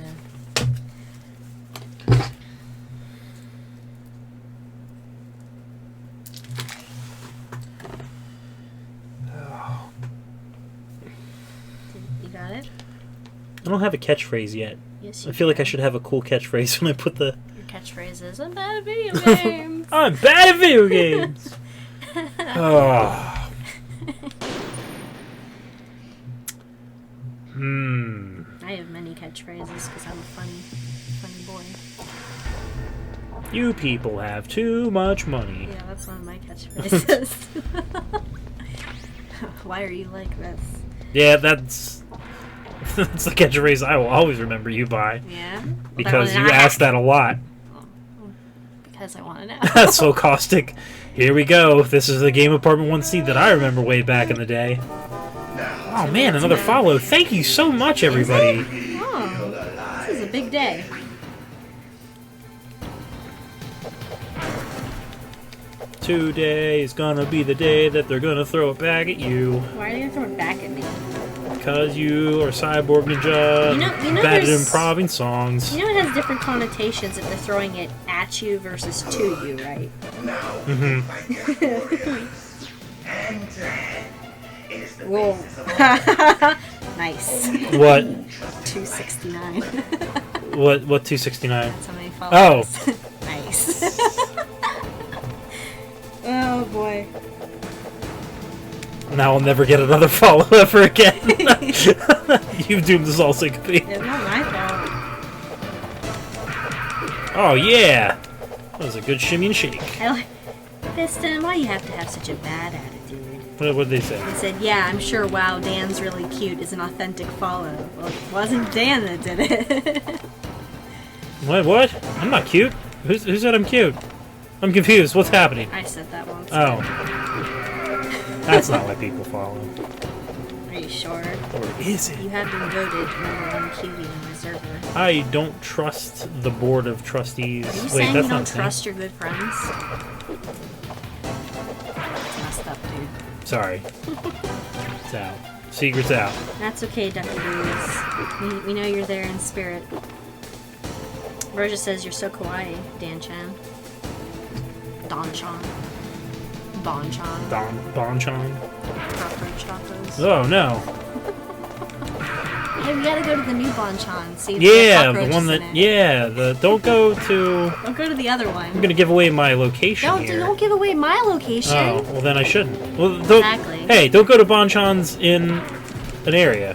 You got it? I don't have a catchphrase yet. Yes, I feel like I should have a cool catchphrase when I put the... Your catchphrase is, I'm bad at video games. I'm bad at video games! Oh. I have many catchphrases because I'm a funny boy. You people have too much money. Yeah, that's one of my catchphrases. Why are you like this? Yeah, that's that's the catchphrase I will always remember you by. Yeah? Because you ask that a lot. Because I want to know. That's so caustic. Here we go. This is the Game Apartment 1C that I remember way back in the day. Oh man, another follow. Thank you so much, everybody. Oh, this is a big day. Today's gonna be the day that they're gonna throw it back at you. Why are they gonna throw it back at me? Because you are Cyborg Ninja, You know bad at there's- improving songs. You know it has different connotations if they're throwing it at you versus to you, right? Mm-hmm. Whoa. Nice. What? 269. What 269? That's how many followers. Oh. Nice. Oh boy. Now I'll never get another follow ever again. You've doomed us all, Syncopy. It's not my fault. Oh yeah! That was a good shimmy and shake. Piston, why you have to have such a bad attitude? What did they say? They said, yeah, I'm sure wow, Dan's really cute is an authentic follow. Well, it wasn't Dan that did it. What? I'm not cute. Who said I'm cute? I'm confused. What's happening? I said that once. Oh. That's not why people follow. Are you sure? Or is it? You have been voted #1 cutie in my server. I don't trust the board of trustees. Are you Wait, saying that's you not don't the thing. trust your good friends? It's messed up, dude. Sorry. It's out. Secret's out. That's okay, Ducky Boos. We know you're there in spirit. Roja says you're so kawaii, Dan-chan. Don-chan. Bon-chan. Bon-chan. Cockroach tacos. Oh no. Hey, we gotta go to the new Bon-chan. See if Yeah, there are the one cockroaches that. in it. Yeah, Don't go to the other one. I'm gonna give away my location here. Don't give away my location. Oh, well then I shouldn't. Well, Exactly. Hey, don't go to Bonchan's in an area.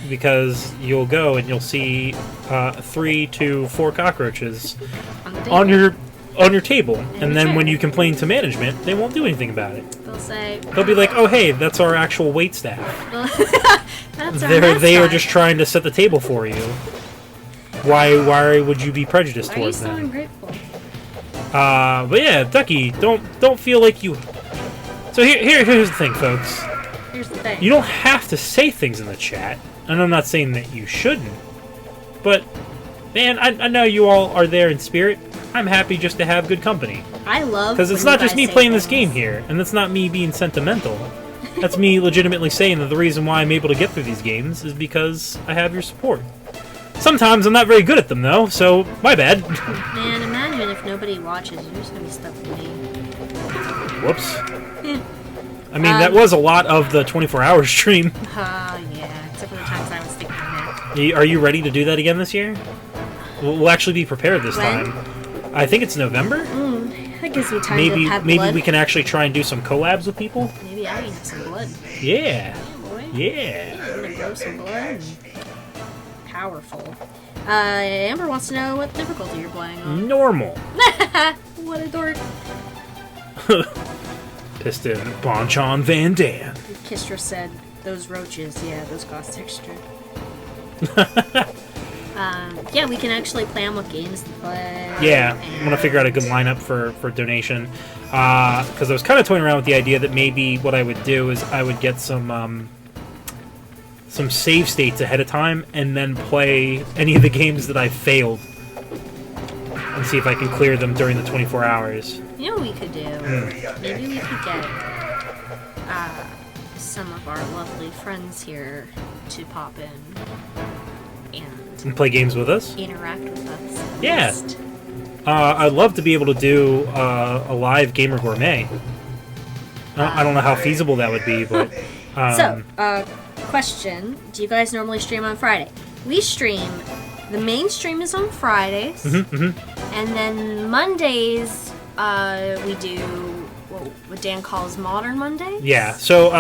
Because you'll go and you'll see 3 to 4 cockroaches on your table. And then when you complain to management, they won't do anything about it. They'll say... They'll be like, oh hey, that's our actual wait staff. That's our They are mascot. just trying to set the table for you. Why would you be prejudiced Why are you towards so them? ungrateful? But yeah, Ducky, don't feel like you. So here's the thing, folks. Here's the thing. You don't have to say things in the chat, and I'm not saying that you shouldn't. But man, I know you all are there in spirit. I'm happy just to have good company. I love Because it's when not you just guys me say playing this things. game here, and that's not me being sentimental. That's me legitimately saying that the reason why I'm able to get through these games is because I have your support. Sometimes I'm not very good at them, though, so my bad. Man, imagine if nobody watches. You're just gonna be stuck with me. Whoops. I mean, that was a lot of the 24-hour stream. Yeah, except for the times I was sticking my head. Are you ready to do that again this year? We'll actually be prepared this When? time. I think it's November. That gives me time Maybe to have maybe blood. we can actually try and do some collabs with people. Maybe I can have some blood. Yeah. Boy. Yeah. I'm gonna grow some blood. And powerful. Amber wants to know what difficulty you're playing on. Normal. What a dork. Piston Bonchan Van Dam. Kistra said, those roaches, yeah, those cost extra. Yeah, we can actually plan what games to play. Yeah, I'm gonna figure out a good lineup for donation. Because I was kind of toying around with the idea that maybe what I would do is I would get some save states ahead of time and then play any of the games that I failed and see if I can clear them during the 24 hours. You know what we could do? Maybe we could get some of our lovely friends here to pop in And play games with us? interact with us. at Yeah. least. I'd love to be able to do a live Gamer Gourmet. I don't know how feasible that would be, but... So, question. Do you guys normally stream on Friday? We stream... The main stream is on Fridays. And then Mondays, we do what Dan calls Modern Monday. Yeah, so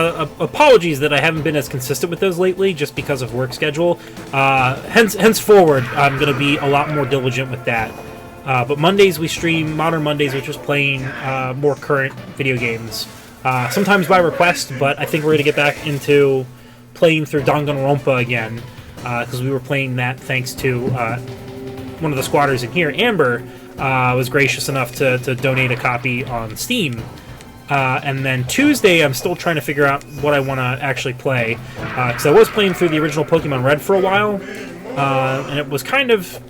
apologies that I haven't been as consistent with those lately, just because of work schedule. Henceforward, I'm going to be a lot more diligent with that. But Mondays we stream Modern Mondays, which is playing more current video games. sometimes by request, but I think we're going to get back into playing through Danganronpa again, because we were playing that thanks to one of the squatters in here. Amber was gracious enough to donate a copy on Steam. And then Tuesday, I'm still trying to figure out what I want to actually play, because I was playing through the original Pokemon Red for a while, and it was kind of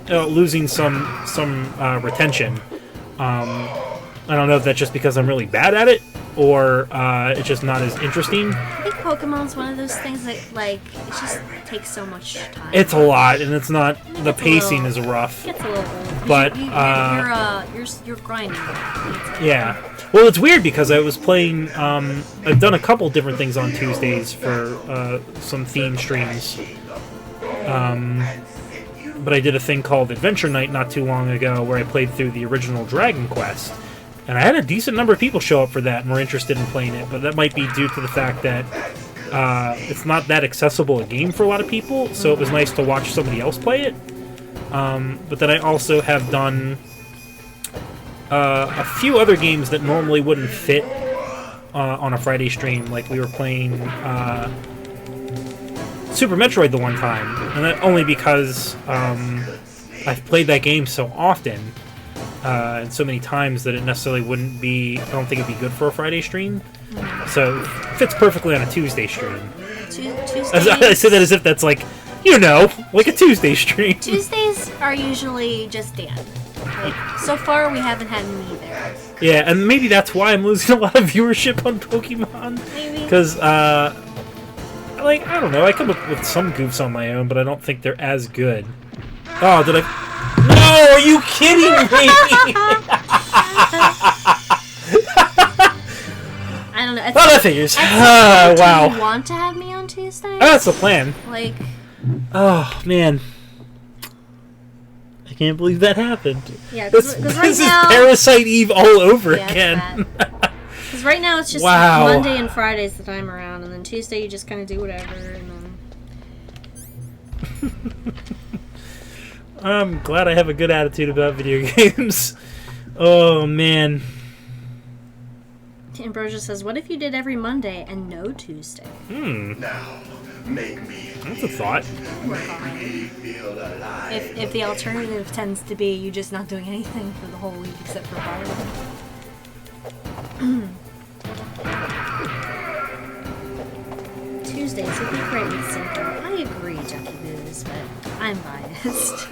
losing some retention. I don't know if that's just because I'm really bad at it, or it's just not as interesting. I think Pokemon's one of those things that, like, it just takes so much time. It's a lot, and it's not... The pacing is rough. It gets a little old. But, you're grinding. Yeah. Well, it's weird because I was playing... I've done a couple different things on Tuesdays for some theme streams. But I did a thing called Adventure Night not too long ago where I played through the original Dragon Quest. And I had a decent number of people show up for that and were interested in playing it, but that might be due to the fact that it's not that accessible a game for a lot of people, so it was nice to watch somebody else play it. But then I also have done a few other games that normally wouldn't fit on a Friday stream, like we were playing Super Metroid the one time, and that only because I've played that game so often and so many times that it necessarily wouldn't be, I don't think it'd be good for a Friday stream. So it fits perfectly on a Tuesday stream. I say that as if that's like, you know, like a Tuesday stream. Tuesdays are usually just Dan. Like, so far we haven't had me there. Yeah, and maybe that's why I'm losing a lot of viewership on Pokemon. Maybe. Because, like, I don't know, I come up with some goofs on my own, but I don't think they're as good. Oh, did I... No, are you kidding me? I don't know. Well, that figures. Wow. Do you want to have me on Tuesday? Oh, that's the plan. Like... Oh, man. I can't believe that happened. Yeah, because right this now... is Parasite Eve all over again. Because right now it's just wow. Monday and Fridays that I'm around, and then Tuesday you just kind of do whatever, and then... I'm glad I have a good attitude about video games. Oh, man. Ambrosia says, what if you did every Monday and no Tuesday? Now, make me That's a thought. feel alive. If the alternative tends to be you just not doing anything for the whole week except for Friday. Tuesdays would be great with Simple. I agree, Jackie Booze, but I'm biased.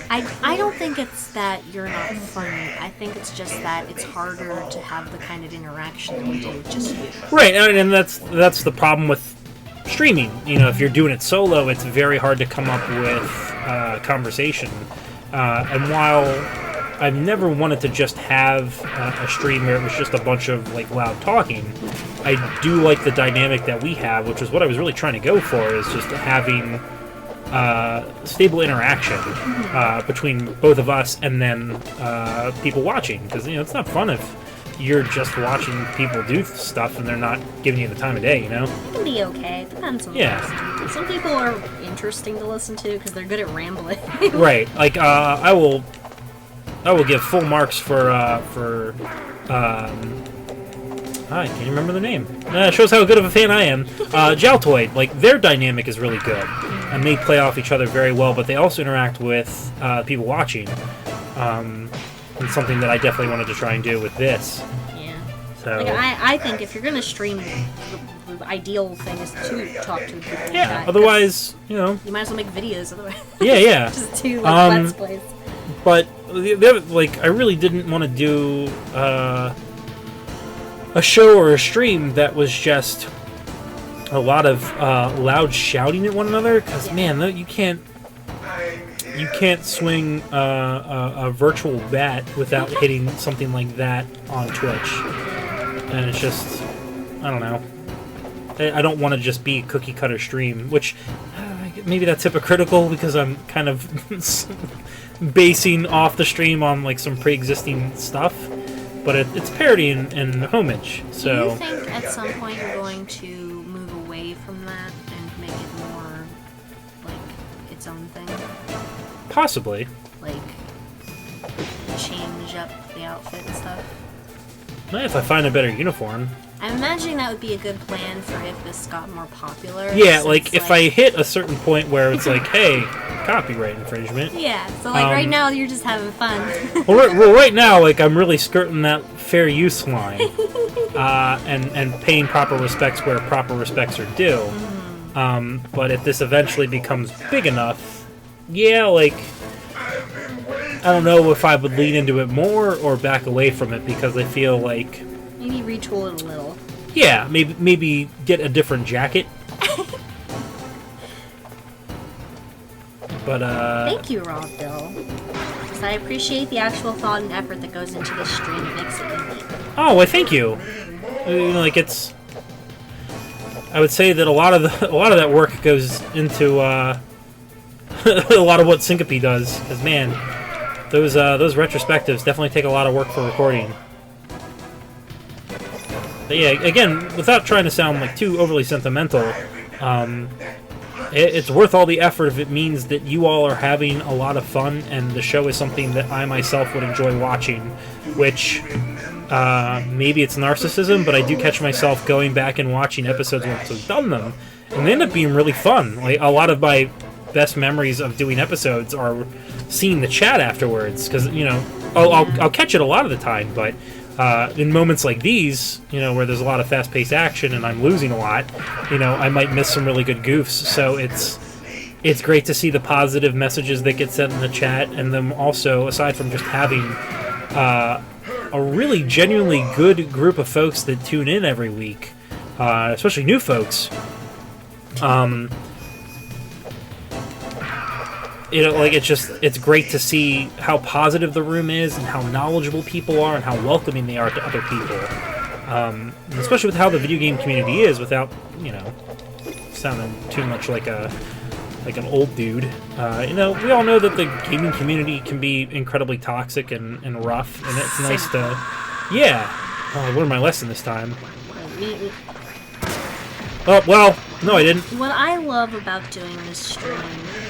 I don't think it's that you're not funny. I think it's just that it's harder to have the kind of interaction that we do with just you. Right, and that's the problem with streaming. You know, if you're doing it solo, it's very hard to come up with conversation. And while I've never wanted to just have a stream where it was just a bunch of like loud talking, I do like the dynamic that we have, which is what I was really trying to go for, is just having stable interaction between both of us and then people watching, because, you know, it's not fun if you're just watching people do stuff and they're not giving you the time of day, you know? It can be okay. It depends on the person. Some people are interesting to listen to because they're good at rambling. Right. Like, I will give full marks for I can't remember the name. Shows how good of a fan I am. Jaltoid, like, their dynamic is really good, and they play off each other very well, but they also interact with people watching. And something that I definitely wanted to try and do with this. Yeah. So like, I think if you're gonna stream, the ideal thing is to talk to people. Yeah. Otherwise, you know, you might as well make videos. Otherwise. Yeah. Just do like Let's Plays. But the other, like, I really didn't want to do a show or a stream that was just a lot of loud shouting at one another, because man, you can't swing a virtual bat without hitting something like that on Twitch, and it's just, I don't know. I don't want to just be a cookie cutter stream, which maybe that's hypocritical because I'm kind of basing off the stream on like some pre-existing stuff. But it's parody and homage, so... Do you think at some point you're going to move away from that and make it more, like, its own thing? Possibly. Like, change up the outfit and stuff? If I find a better uniform. I'm imagining that would be a good plan for if this got more popular. Yeah, like, if I hit a certain point where it's like, hey, copyright infringement. Yeah, so like right now you're just having fun. well, right now, like, I'm really skirting that fair use line. And paying proper respects where proper respects are due. But if this eventually becomes big enough, yeah, like, I don't know if I would lean into it more or back away from it, because I feel like... Maybe retool it a little. Yeah, maybe get a different jacket. But, Thank you, Rob Bill. Because I appreciate the actual thought and effort that goes into this stream. It makes it unique. Oh, well, thank you. You know, like, it's... I would say that a lot of that work goes into, a lot of what Syncope does. Because, man, those retrospectives definitely take a lot of work for recording. But yeah, again, without trying to sound like too overly sentimental, it's worth all the effort if it means that you all are having a lot of fun and the show is something that I myself would enjoy watching, which maybe it's narcissism, but I do catch myself going back and watching episodes once I've done them, and they end up being really fun. Like, a lot of my best memories of doing episodes are seeing the chat afterwards, because, you know, I'll catch it a lot of the time, but in moments like these, you know, where there's a lot of fast-paced action and I'm losing a lot, you know, I might miss some really good goofs. So it's great to see the positive messages that get sent in the chat, and then also, aside from just having a really genuinely good group of folks that tune in every week, especially new folks. You know, like, it's great to see how positive the room is and how knowledgeable people are and how welcoming they are to other people. Especially with how the video game community is, without, you know, sounding too much like an old dude. You know, we all know that the gaming community can be incredibly toxic and rough, and it's nice to... Yeah! Oh, I learned my lesson this time. Oh, well, no, I didn't. What I love about doing this stream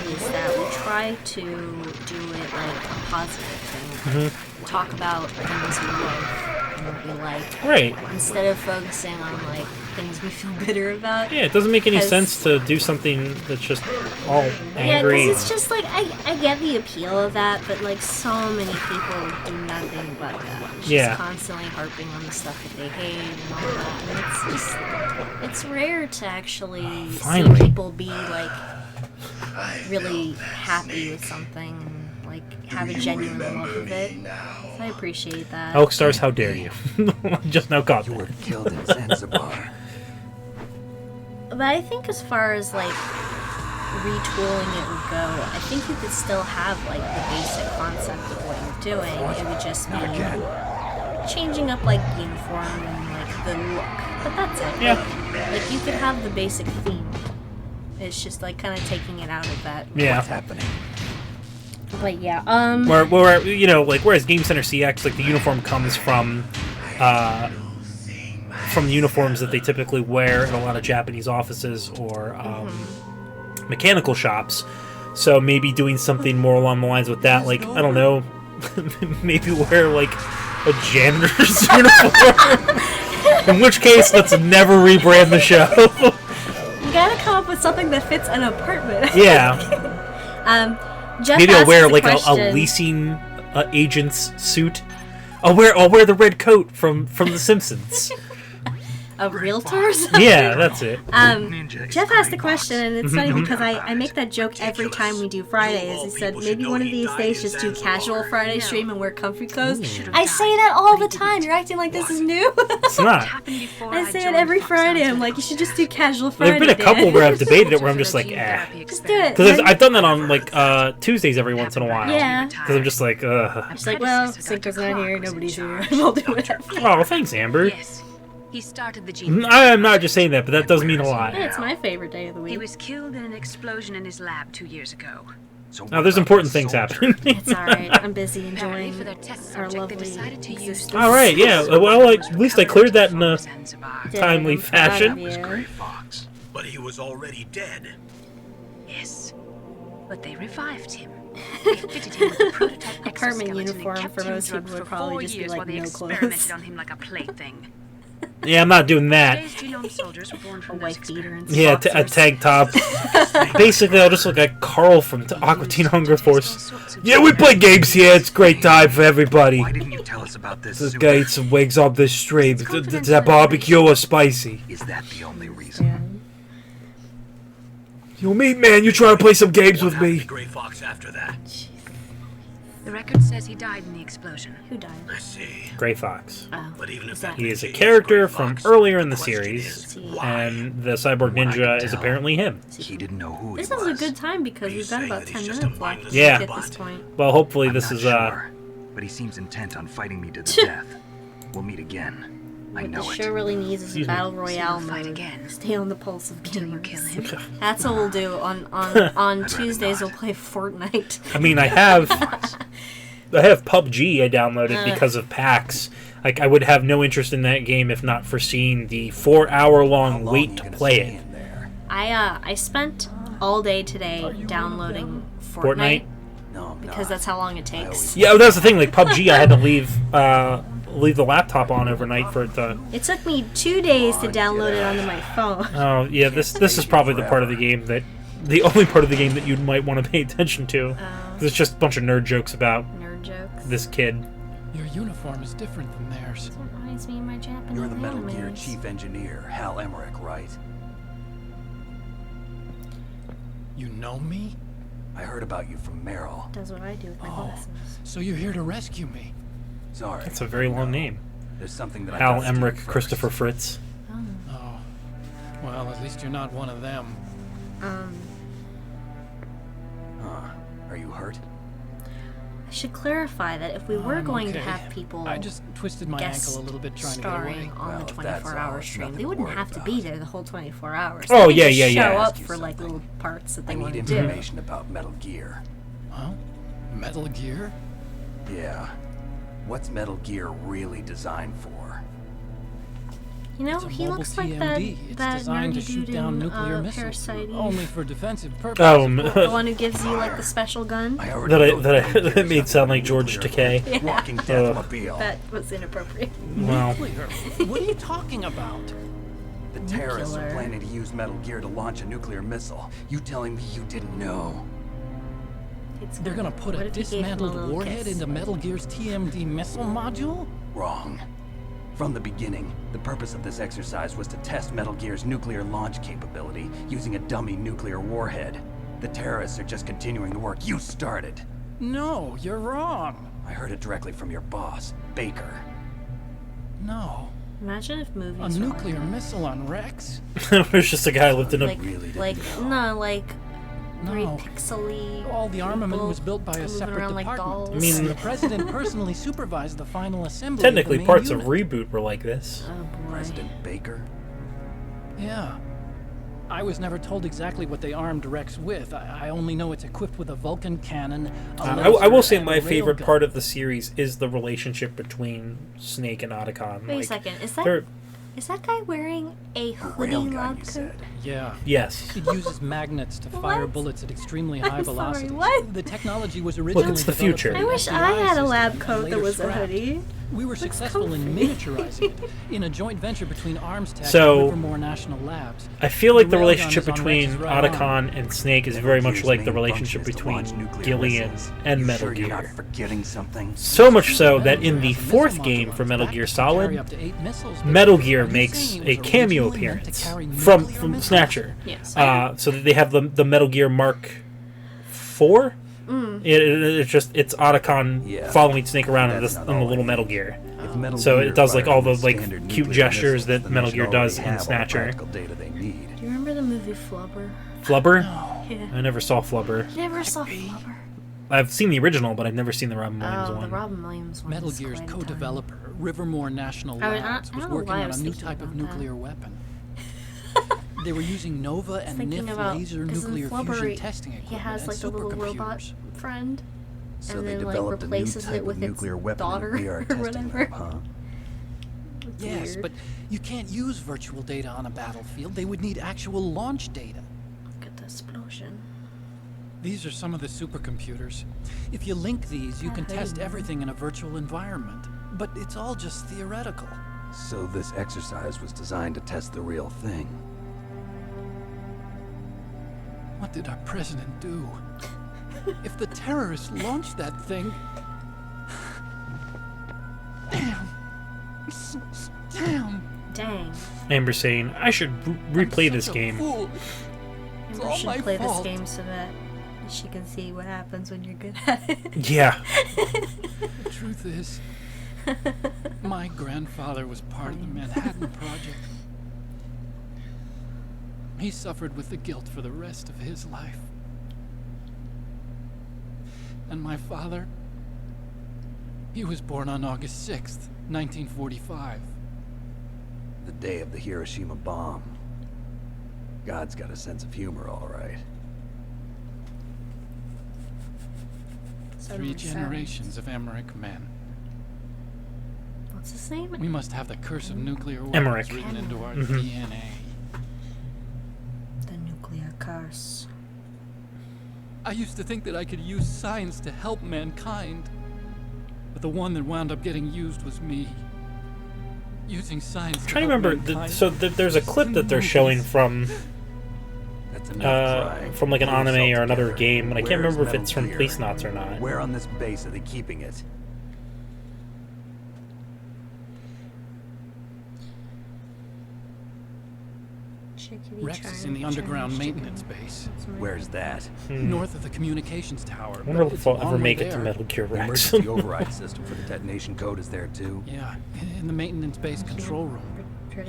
is that we try to do it like a positive thing. Talk about things we love and what we like. Right. Instead of focusing on like things we feel bitter about. Yeah, it doesn't make any sense to do something that's just all angry. Yeah, because it's just like, I get the appeal of that, but like so many people do nothing but that. It's just constantly harping on the stuff that they hate and all that. And it's just, it's rare to actually see people be like really happy with something, like have a genuine love of it. So I appreciate that. Elk Stars, how dare you? Just now caught you were killed in Zanzibar. But I think as far as like retooling it would go, I think you could still have like the basic concept of what you're doing. It would just be changing up like the uniform and like the look. But that's it. Yeah. Like you could have the basic theme. It's just like kind of taking it out of that. Yeah. What's happening? But yeah, where you know, like, whereas Game Center CX, like, the uniform comes from the uniforms that they typically wear in a lot of Japanese offices or mechanical shops. So maybe doing something more along the lines with that, like, I don't know, maybe wear like a janitor's uniform. In which case, let's never rebrand the show. You gotta come up with something that fits an apartment. Yeah. Jeff maybe I'll wear like a leasing agent's suit. I'll wear the red coat from The Simpsons. Of realtors? Yeah, that's it. Jeff asked a question, and it's funny because I make that joke every time we do Fridays. He said, maybe one of these days just do casual Friday stream and wear comfy clothes. I say that all the time. You're acting like this is new. It's not. I say it every Friday. I'm like, you should just do casual Friday. There've been a couple where I've debated it where I'm just like, just do it. Because I've done that on like Tuesdays every once in a while. Yeah. Because I'm just like, Just like, well, Cinco's not here, nobody's here. We'll do it. Oh, thanks, Amber. He started the gene. I'm not just saying that, but that does mean a lot. Yeah, it's my favorite day of the week. He was killed in an explosion in his lab 2 years ago. Now, there's important things happening. It's alright. I'm busy enjoying our lovely existence. Alright, yeah. Well, at least I cleared that in a timely fashion. Fox, but he was already dead. Yes, but they revived him. They fitted him with the prototype Apartment exoskeleton uniform and for kept him most drugged people would for probably 4 just be years like while they no experimented clothes. on him like a plaything. Yeah, I'm not doing that. Today's genome soldiers were born A from white those beater and Yeah, boxers. a tank top. Basically, I'll just look like Carl from Aqua Teen Hunger Force. Yeah, we play games here. It's a great time for everybody. Why didn't you tell us about this This sooner? guy eats some wigs off this stream. Does that barbecue or spicy? Is that the only reason? Yo, meat man, you trying to play some games with me? Gray Fox after that. The record says he died in the explosion. Who died? I see. Gray Fox. Oh, But even if that? He is a character from earlier in the series, and the cyborg ninja is apparently him. He didn't know who This he is was. a good time because we've got about 10 minutes left Yeah. at this point. Well, hopefully I'm this not is sure, but he seems intent on fighting me to the death. We'll meet again. I What know the it. show really needs is a Excuse me. battle royale So we'll fight mode. again. Stay on the pulse of Until you kill gamers. him. That's what we'll do on Tuesdays. We'll play Fortnite. I mean, I have PUBG I downloaded because of PAX. Like, I would have no interest in that game if not for seeing the 4-hour-long wait to play it. I spent all day today downloading Fortnite No, because that's how long it takes. Yeah, that's the thing. Like PUBG, I had to leave the laptop on overnight for it to. It took me 2 days to download it onto my phone. Oh yeah, this is probably the part of the game the only part of the game that you might want to pay attention to. There's just a bunch of nerd jokes about Nerd jokes. this kid. Your uniform is different than theirs. This reminds me of my Japanese You're the Metal Gear animes. chief engineer, Hal Emmerich, right? You know me? I heard about you from Meryl. Does what I do with my glasses. So you're here to rescue me? Sorry. That's a very long name. There's something that I Hal gotta do Emmerich first. Christopher Fritz. Oh. Well, at least you're not one of them. Are you hurt? I should clarify that if we were I'm going to okay. have people I just twisted my guest ankle a little bit trying to get away. starring on Well, the if that's all, 24-hour it's stream, nothing they to wouldn't worry have to be about. there the whole 24 hours. Oh, They could yeah, just yeah, yeah. show Ask up you for like something. little parts that I they need want to do. information about Metal Gear. Huh? Metal Gear? Yeah. What's Metal Gear really designed for? You know, It's a he mobile looks like TMD. It's that designed to nerdy shoot dude down in nuclear missiles Parasite. only for defensive purposes. Oh, The one who gives you like the special gun. I already know that made sound like George Takei. Yeah. Walking Deathmobile. That was inappropriate. Wow. Nuclear? What are you talking about? The terrorists are Nuclear. planning to use Metal Gear to launch a nuclear missile. You telling me you didn't know? It's They're gonna put what a if he gave him a dismantled little warhead kiss? into Metal Gear's TMD missile module? Wrong. From the beginning, the purpose of this exercise was to test Metal Gear's nuclear launch capability using a dummy nuclear warhead. The terrorists are just continuing the work you started. No, you're wrong. I heard it directly from your boss, Baker. No. Imagine if movies A were nuclear missile on Rex? There's just a guy lifting up. like, really like didn't no, like very No. pixely. All the armament people was built by a moving separate around like department. dolls. I mean- The president personally supervised the final assembly. Technically, of the main parts unit. of Reboot were like this. Oh boy. President Baker? Yeah. I was never told exactly what they armed Rex with. I only know it's equipped with a Vulcan cannon. I will say my favorite part of the series is the relationship between Snake and Otacon. Wait a Like, second. they're- Is that guy wearing a hoodie Railgun, lab you coat? said. Yeah. Yes. It uses magnets to fire What? bullets at extremely high I'm sorry, velocities. what? The technology was originally it's the developed future. for I the wish FBI I had a system lab and coat that later was a scrapped. hoodie. We were successful in comfy. miniaturizing it in a joint venture between Arms Tech So, and Livermore National Labs. I feel like the railgun relationship is on between Rex's right arm. Otacon and Snake is very much like the relationship between Gillian and Metal Sure you're not Gear. forgetting something? So much so that in the fourth game for Metal Gear Solid, Metal Gear makes a cameo appearance from Snatcher. Yes. So that they have the Metal Gear Mark IV. It's Otacon following Snake around in the little Metal Gear. So it does like all the like cute gestures that Metal Gear does in Snatcher. Do you remember the movie Flubber? Flubber? Yeah. I never saw Flubber. Never saw Flubber. I've seen the original, but I've never seen the Robin Williams Oh, the one. Robin Williams one. Metal is Gear's quite co-developer, Rivermore National I mean, Labs, I was don't know working why I on was a new thinking type of about that. nuclear weapon. They were using Nova and Thinking NIF about laser because in nuclear Flubber fusion testing equipment he has and like the little robot supercomputers. friend, So and they then like developed a new replaces type it with of its nuclear weapon daughter in VR or testing whatever. lab, huh? It's Yes, weird. but you can't use virtual data on a battlefield. They would need actual launch data. Look at the explosion. These are some of the supercomputers. If you link these, you can test everything in a virtual environment. But it's all just theoretical. So this exercise was designed to test the real thing. What did our president do? If the terrorists launched that thing... Dang. Amber saying, I should replay this game. Amber should play this game so that she can see what happens when you're good at it. Yeah. The truth is, my grandfather was part of the Manhattan Project. He suffered with the guilt for the rest of his life. And my father, he was born on August 6th, 1945. The day of the Hiroshima bomb. God's got a sense of humor, all right. 3 generations of Emmerich men. What's his name? We must have the curse of nuclear Emmerich. weapons written into our DNA. The nuclear curse. I used to think that I could use science to help mankind. But the one that wound up getting used was me. Using science I'm trying to remember. There's a clip that they're showing from like an anime or another game, and I can't remember if it's from Police Knots or not. Where on this base are they keeping it? Rex is in the underground maintenance base. Where's that? North of the communications tower. I wonder if I'll ever make it to Metal Gear The Rex. emergency override system for the detonation code is there too. Yeah, in the maintenance base control room.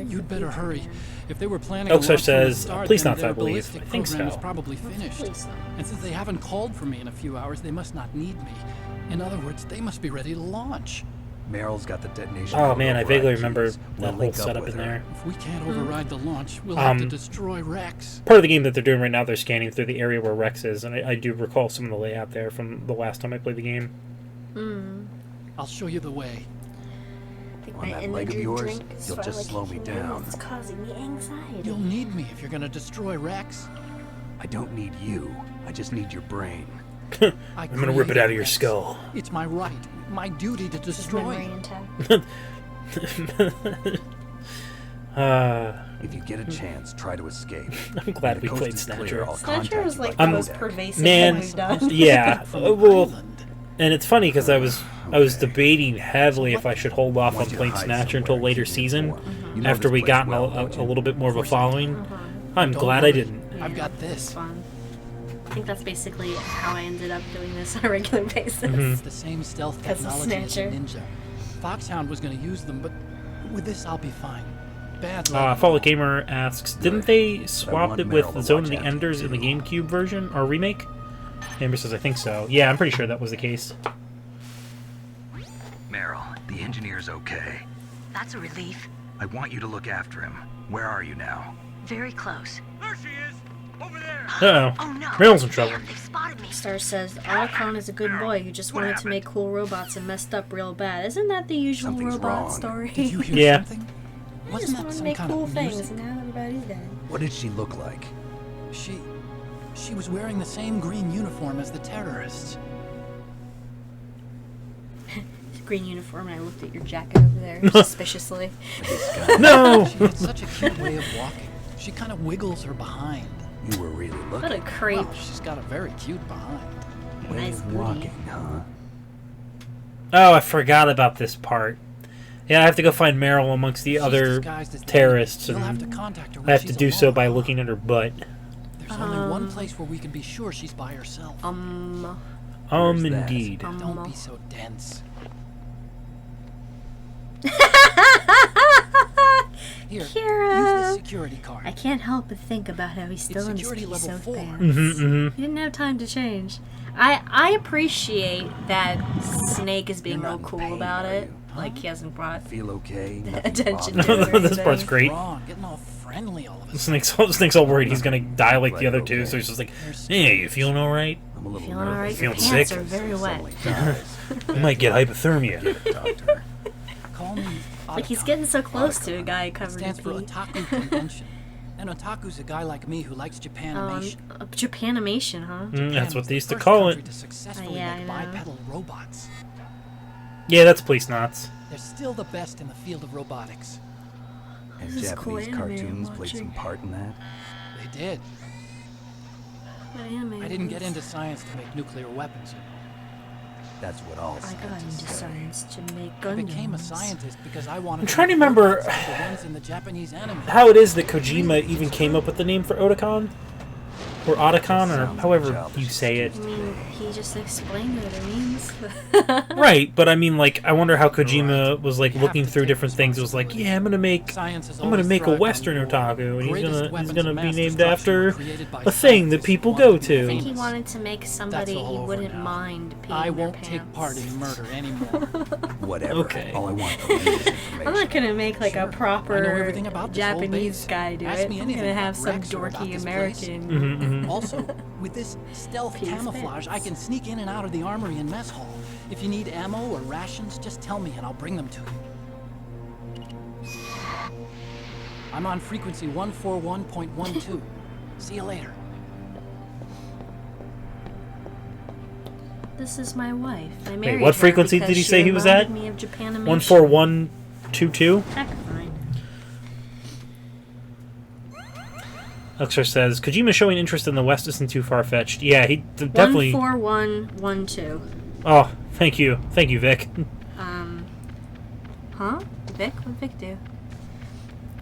You'd better hurry. If they were planning Oaksuch on launching from the says, start, Police then Knots, their I believe. ballistic I think program is so. probably finished. And since they haven't called for me in a few hours, they must not need me. In other words, they must be ready to launch. Meryl's got the detonation Oh code man, I override vaguely keys. remember We'll that whole link up setup with in her. there. If we can't override the launch, we'll have to destroy Rex. Part of the game that they're doing right now, they're scanning through the area where Rex is, and I do recall some of the layout there from the last time I played the game. I'll show you the way. On that leg of yours, you'll just slow me down. It's causing me anxiety. You'll need me if you're gonna destroy Rex. I don't need you. I just need your brain. I'm gonna rip it out of your skull. It's my right, my duty to destroy it. If you get a chance, try to escape. I'm glad we When the played coast is clear, Snatcher. I'll Snatcher contact was you like by the most Kodak. pervasive Man, thing we've done. yeah. Well, and it's funny because I was debating heavily if I should hold off on playing Snatcher until later season, after we got a little bit more of a following. I'm glad I didn't. I've got this. Fun. I think that's basically how I ended up doing this on a regular basis. It's the same stealth As a technology as a Snatcher. ninja. Fox Hound was going to use them, but with this I'll be fine. Bad luck. Follow Gamer asks, didn't they swap it with Zone of the Enders in the GameCube version or remake? Amber says, I think so. Yeah, I'm pretty sure that was the case. Meryl, the engineer's okay. That's a relief. I want you to look after him. Where are you now? Very close. There she is! Over there! Uh-oh. Oh no. Meryl's in trouble. Damn, they've spotted me. Star says, Otacon is a good boy who just wanted to make cool robots and messed up real bad. Isn't that the usual Something's robot wrong. story? Did you hear Yeah. something? He Wasn't just that wanted to some make kind cool of things, music? and now everybody's dead. What did she look like? She was wearing the same green uniform as the terrorists. Green uniform, and I looked at your jacket over there suspiciously. No! She had such a cute way of walking. She kind of wiggles her behind. You were really What looking. a creep. Well, she's got a very cute behind. Way Nice of booty. walking, huh? Oh, I forgot about this part. Yeah, I have to go find Meryl amongst the other disguised as terrorists, You'll have and to contact her I when have to she's do so alone. by looking at her butt. There's only one place where we can be sure she's by herself. Where's that? Indeed. Don't be so dense. Here, Kira. use this security card. I can't help but think about how he's still in his security key level so 4. fast. Mm-hmm. He didn't have time to change. I appreciate that Snake is being You're not real in cool pain, about are it. you? Like, he hasn't brought Feel okay? Nothing attention bothers to you? it. or This part's anything. great. Wrong, getting all friendly all of a Snake's sudden. all worried he's gonna die like the other two, Okay. so he's just like, hey, you feeling alright? I'm a little Feeling nervous. alright? Your Feeling pants sick? are very wet. Suddenly dies. You might get hypothermia. Doctor. Call me Like, he's Otacon. getting so close to a guy covered in Stands for pee. Otaku Convention. An otaku's a guy like me who likes Japanimation. Japanimation, huh? That's what they used to First call country it. to successfully Yeah, make I know. bipedal robots. Yeah, that's police knots. They're still the best in the field of robotics. And This is cool Japanese anime I'm cartoons played watching. some part in that. They did. What anime I didn't is get this? into science to make nuclear weapons. That's what all I got scientists into say. science to make I Gundams. became a scientist because I wanted I'm to trying to make remember robots like the ones in the Japanese anime. how it is that Kojima even came up with the name for Otakon? Or Otacon, or however you say it. I mean, he just explained what it means. Right, but I mean, like, I wonder how Kojima was, like, looking through different things. It was like, yeah, I'm gonna make a Western otaku, and he's gonna be named after a thing that people go I think he to. wanted to make somebody all he over wouldn't now. mind peeing I their won't pants. take part in murder anymore. Whatever. Okay. All I want is information. I'm not gonna make like a I know proper everything about this whole Japanese base. guy do Ask it. me I'm anything gonna have about some Rex or about dorky this place. American. Also, with this stealth Peace camouflage, I can sneak in and out of the armory and mess hall. If you need ammo or rations, just tell me and I'll bring them to you. I'm on frequency 141.12. See you later. This is my wife. I married what her frequency because did he she say he was at? reminded me of Japanimation. 14122? Heck, fine. Elxir says, Kojima showing interest in the West isn't too far-fetched. Yeah, he definitely... 14112. Oh, thank you. Thank you, Vic. Huh? Vic? What Vic do?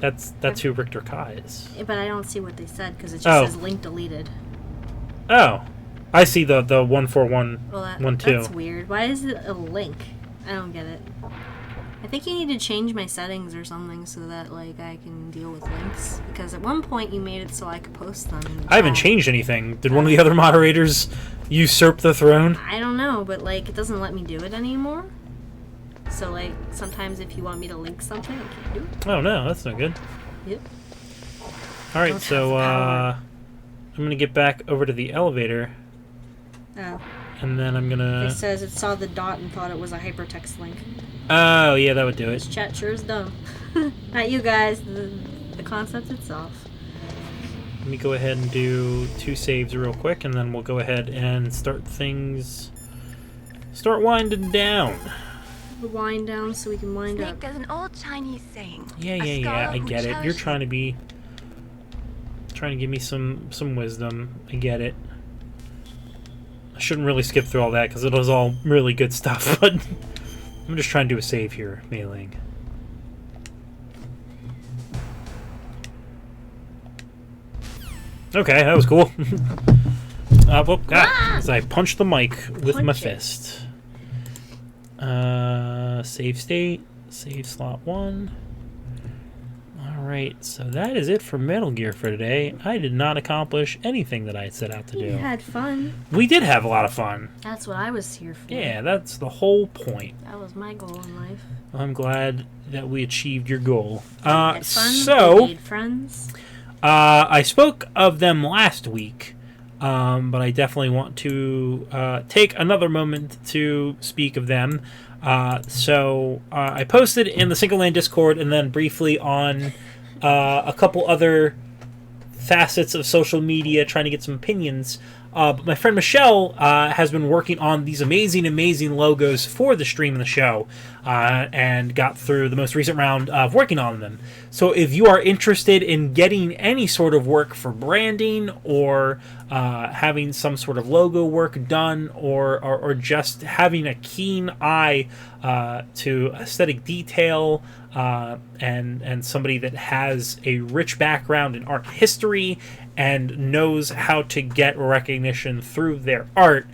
That's who Richter Kai is. Yeah, but I don't see what they said because it just Oh. says link deleted. Oh. I see the 14112. Well, that's weird. Why is it a link? I don't get it. I think you need to change my settings or something so that like I can deal with links. Because at one point you made it so I could post them. In the I haven't chat. changed anything. Did one of the other moderators usurp the throne? I don't know, but like it doesn't let me do it anymore. So like sometimes if you want me to link something, I can't do it. Oh no, that's not good. Yep. Alright, Don't so have I'm gonna get back over to the elevator, Oh. and then I'm gonna... It says it saw the dot and thought it was a hypertext link. Oh, yeah, that would do This it. chat sure is dumb. Not you guys, the concept itself. Let me go ahead and do 2 saves real quick, and then we'll go ahead and start winding down. The wind down so we can wind Snake, up. there's an old Chinese saying. Yeah, "A I scholar who get it. You're cherishes trying to give me some wisdom. I get it. I shouldn't really skip through all that because it was all really good stuff, but I'm just trying to do a save here, Mei-Ling. Okay, that was cool. As I punched the mic with my fist. Save state, save slot 1. Alright, so that is it for Metal Gear for today. I did not accomplish anything that I set out to do. You had fun. We did have a lot of fun. That's what I was here for. Yeah, that's the whole point. That was my goal in life. I'm glad that we achieved your goal. We had fun, we So, made friends. I spoke of them last week, but I definitely want to take another moment to speak of them. So I posted in the Single Land Discord and then briefly on a couple other facets of social media trying to get some opinions. But my friend Michelle has been working on these amazing logos for the stream and the show and got through the most recent round of working on them. So if you are interested in getting any sort of work for branding or having some sort of logo work done or just having a keen eye to aesthetic detail and somebody that has a rich background in art history and knows how to get recognition through their art,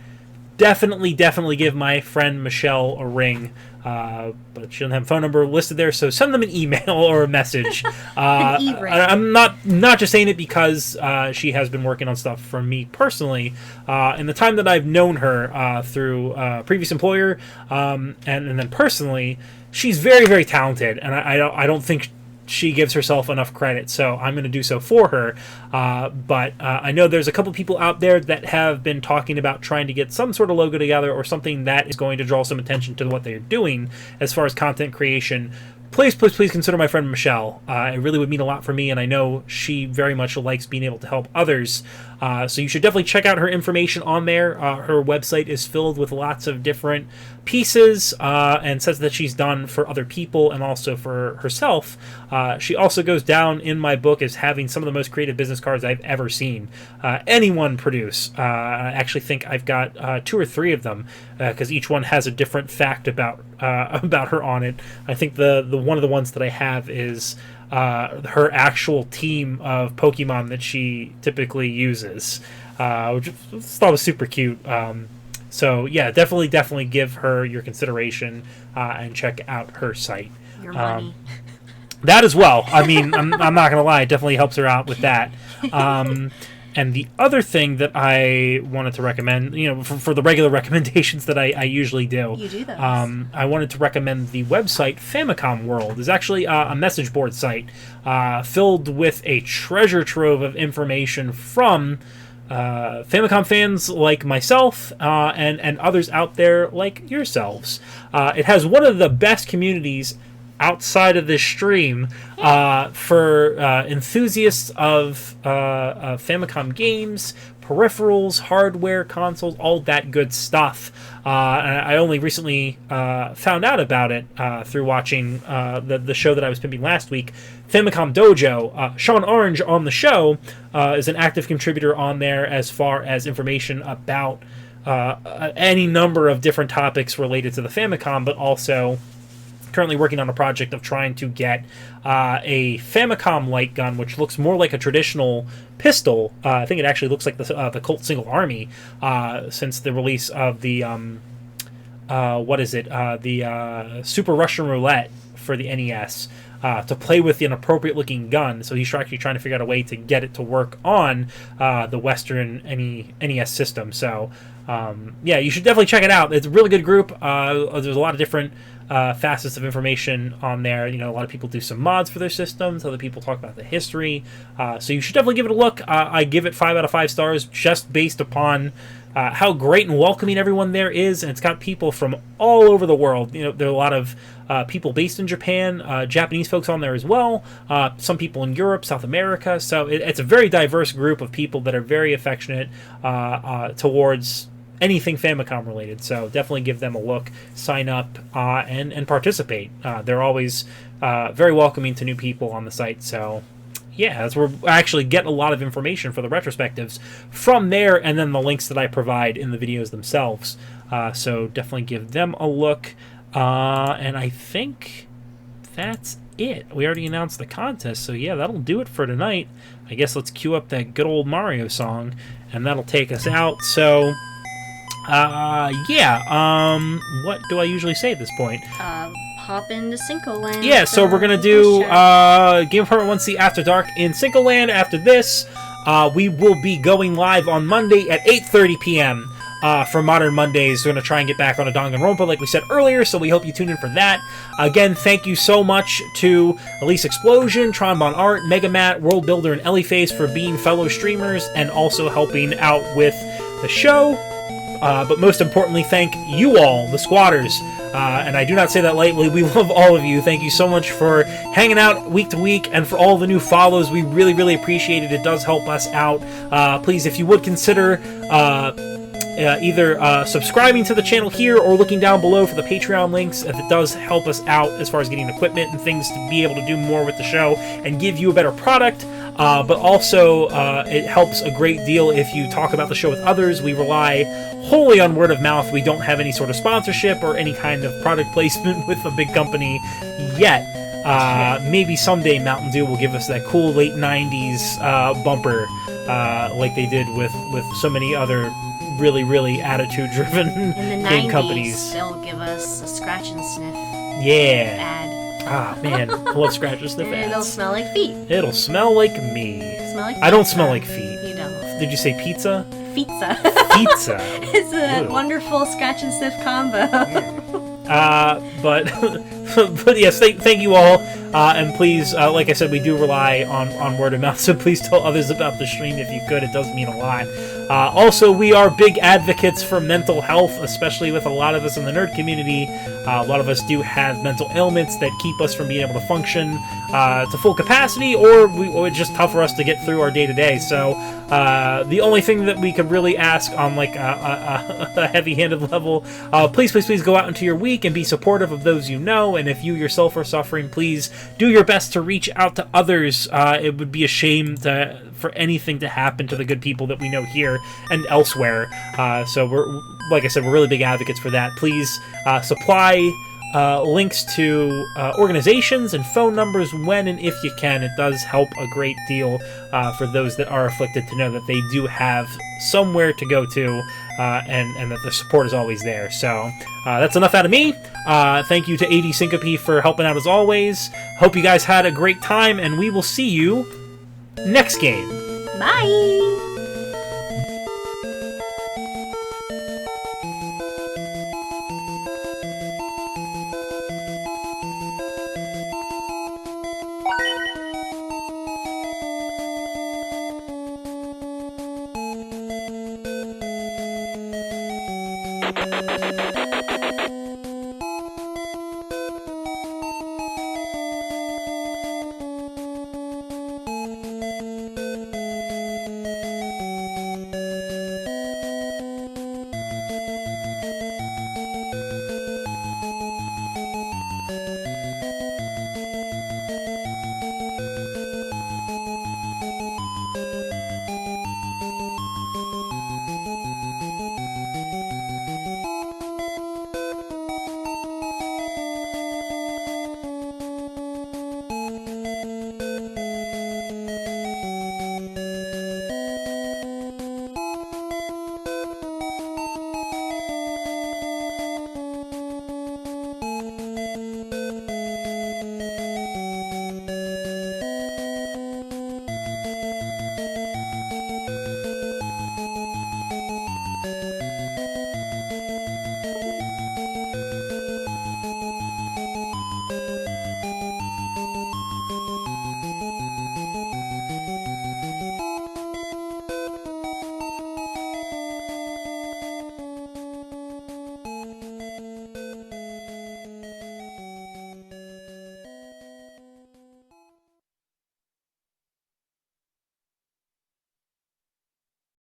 definitely give my friend Michelle a ring. But she doesn't have a phone number listed there, so send them an email or a message. I'm not just saying it because she has been working on stuff for me personally. In the time that I've known her through previous employer and then personally, she's very talented, and I don't think she gives herself enough credit, so I'm going to do so for her. But I know there's a couple people out there that have been talking about trying to get some sort of logo together or something that is going to draw some attention to what they're doing as far as content creation please consider my friend Michelle. It really would mean a lot for me, and I know she very much likes being able to help others. So you should definitely check out her information on there. Her website is filled with lots of different pieces and says that she's done for other people and also for herself. She also goes down in my book as having some of the most creative business cards I've ever seen anyone produce. I actually think I've got 2 or 3 of them because each one has a different fact about her on it. I think the one of the ones that I have is her actual team of Pokemon that she typically uses, which I thought was super cute. So yeah, definitely give her your consideration and check out her site. Your money. That as well. I mean, I'm not gonna lie, it definitely helps her out with that. And the other thing that I wanted to recommend, for the regular recommendations that I usually do, you do those. I wanted to recommend the website Famicom World. It's actually a message board site filled with a treasure trove of information from Famicom fans like myself and others out there like yourselves. It has one of the best communities outside of this stream for enthusiasts of Famicom games, peripherals, hardware, consoles, all that good stuff. And I only recently found out about it through watching the show that I was pimping last week, Famicom Dojo. Sean Orange on the show is an active contributor on there as far as information about any number of different topics related to the Famicom, but also currently working on a project of trying to get a Famicom light gun, which looks more like a traditional pistol. I think it actually looks like the Colt Single Army since the release of the Super Russian Roulette for the NES. To play with an appropriate looking gun. So he's actually trying to figure out a way to get it to work on the Western NES system. So yeah, you should definitely check it out. It's a really good group. There's a lot of different facets of information on there. A lot of people do some mods for their systems. Other people talk about the history. So you should definitely give it a look. I give it 5 out of 5 stars just based upon how great and welcoming everyone there is, and it's got people from all over the world. There are a lot of people based in Japan, Japanese folks on there as well, some people in Europe, South America, so it's a very diverse group of people that are very affectionate towards anything Famicom related, so definitely give them a look, sign up, and participate. They're always very welcoming to new people on the site, so yeah, that's where I actually get a lot of information for the retrospectives from there, and then the links that I provide in the videos themselves. So definitely give them a look. And I think that's it. We already announced the contest, so yeah, that'll do it for tonight. I guess let's cue up that good old Mario song, and that'll take us out. So, yeah, what do I usually say at this point? Hop into Cinco Land. Yeah, so we're gonna do Game Department 1C After Dark in Cinco Land. After this, we will be going live on Monday at 8:30 p.m. For Modern Mondays. We're going to try and get back on a Danganronpa like we said earlier, so we hope you tune in for that. Again, thank you so much to Elise Explosion, Tronbon Art, Megamat, World Builder, and Ellieface for being fellow streamers and also helping out with the show. But most importantly, thank you all, the squatters. And I do not say that lightly. We love all of you. Thank you so much for hanging out week to week and for all the new follows. We really, really appreciate it. It does help us out. Please, if you would consider either subscribing to the channel here or looking down below for the Patreon links, if it does help us out as far as getting equipment and things to be able to do more with the show and give you a better product. But also, it helps a great deal if you talk about the show with others. We rely wholly on word of mouth. We don't have any sort of sponsorship or any kind of product placement with a big company yet. Maybe someday Mountain Dew will give us that cool late 90s bumper like they did with so many other really, really attitude-driven game 90s, companies. They'll give us a scratch and sniff ad. ad. Ah, man. I love scratch and sniff ads. It'll smell like feet. It'll smell like me. Smell like I don't pizza. smell like feet. You don't. Did you say pizza? Pizza. Pizza. It's a Ew. wonderful scratch and sniff combo. But yes, thank you all And please, like I said, we do rely on word of mouth, so please tell others about the stream if you could. It does mean a lot. Also, we are big advocates for mental health, especially with a lot of us in the nerd community. A lot of us do have mental ailments that keep us from being able to function to full capacity, or it's just tough for us to get through our day-to-day. So the only thing that we could really ask on like a heavy-handed level, please go out into your week and be supportive of those you know, and if you yourself are suffering, please do your best to reach out to others. It would be a shame for anything to happen to the good people that we know here and elsewhere. So like I said, we're really big advocates for that. Please supply links to organizations and phone numbers when and if you can. It does help a great deal for those that are afflicted to know that they do have somewhere to go to, and that the support is always there. So that's enough out of me. Thank you to AD Syncope for helping out as always. Hope you guys had a great time, and we will see you next game. Bye! Thank you.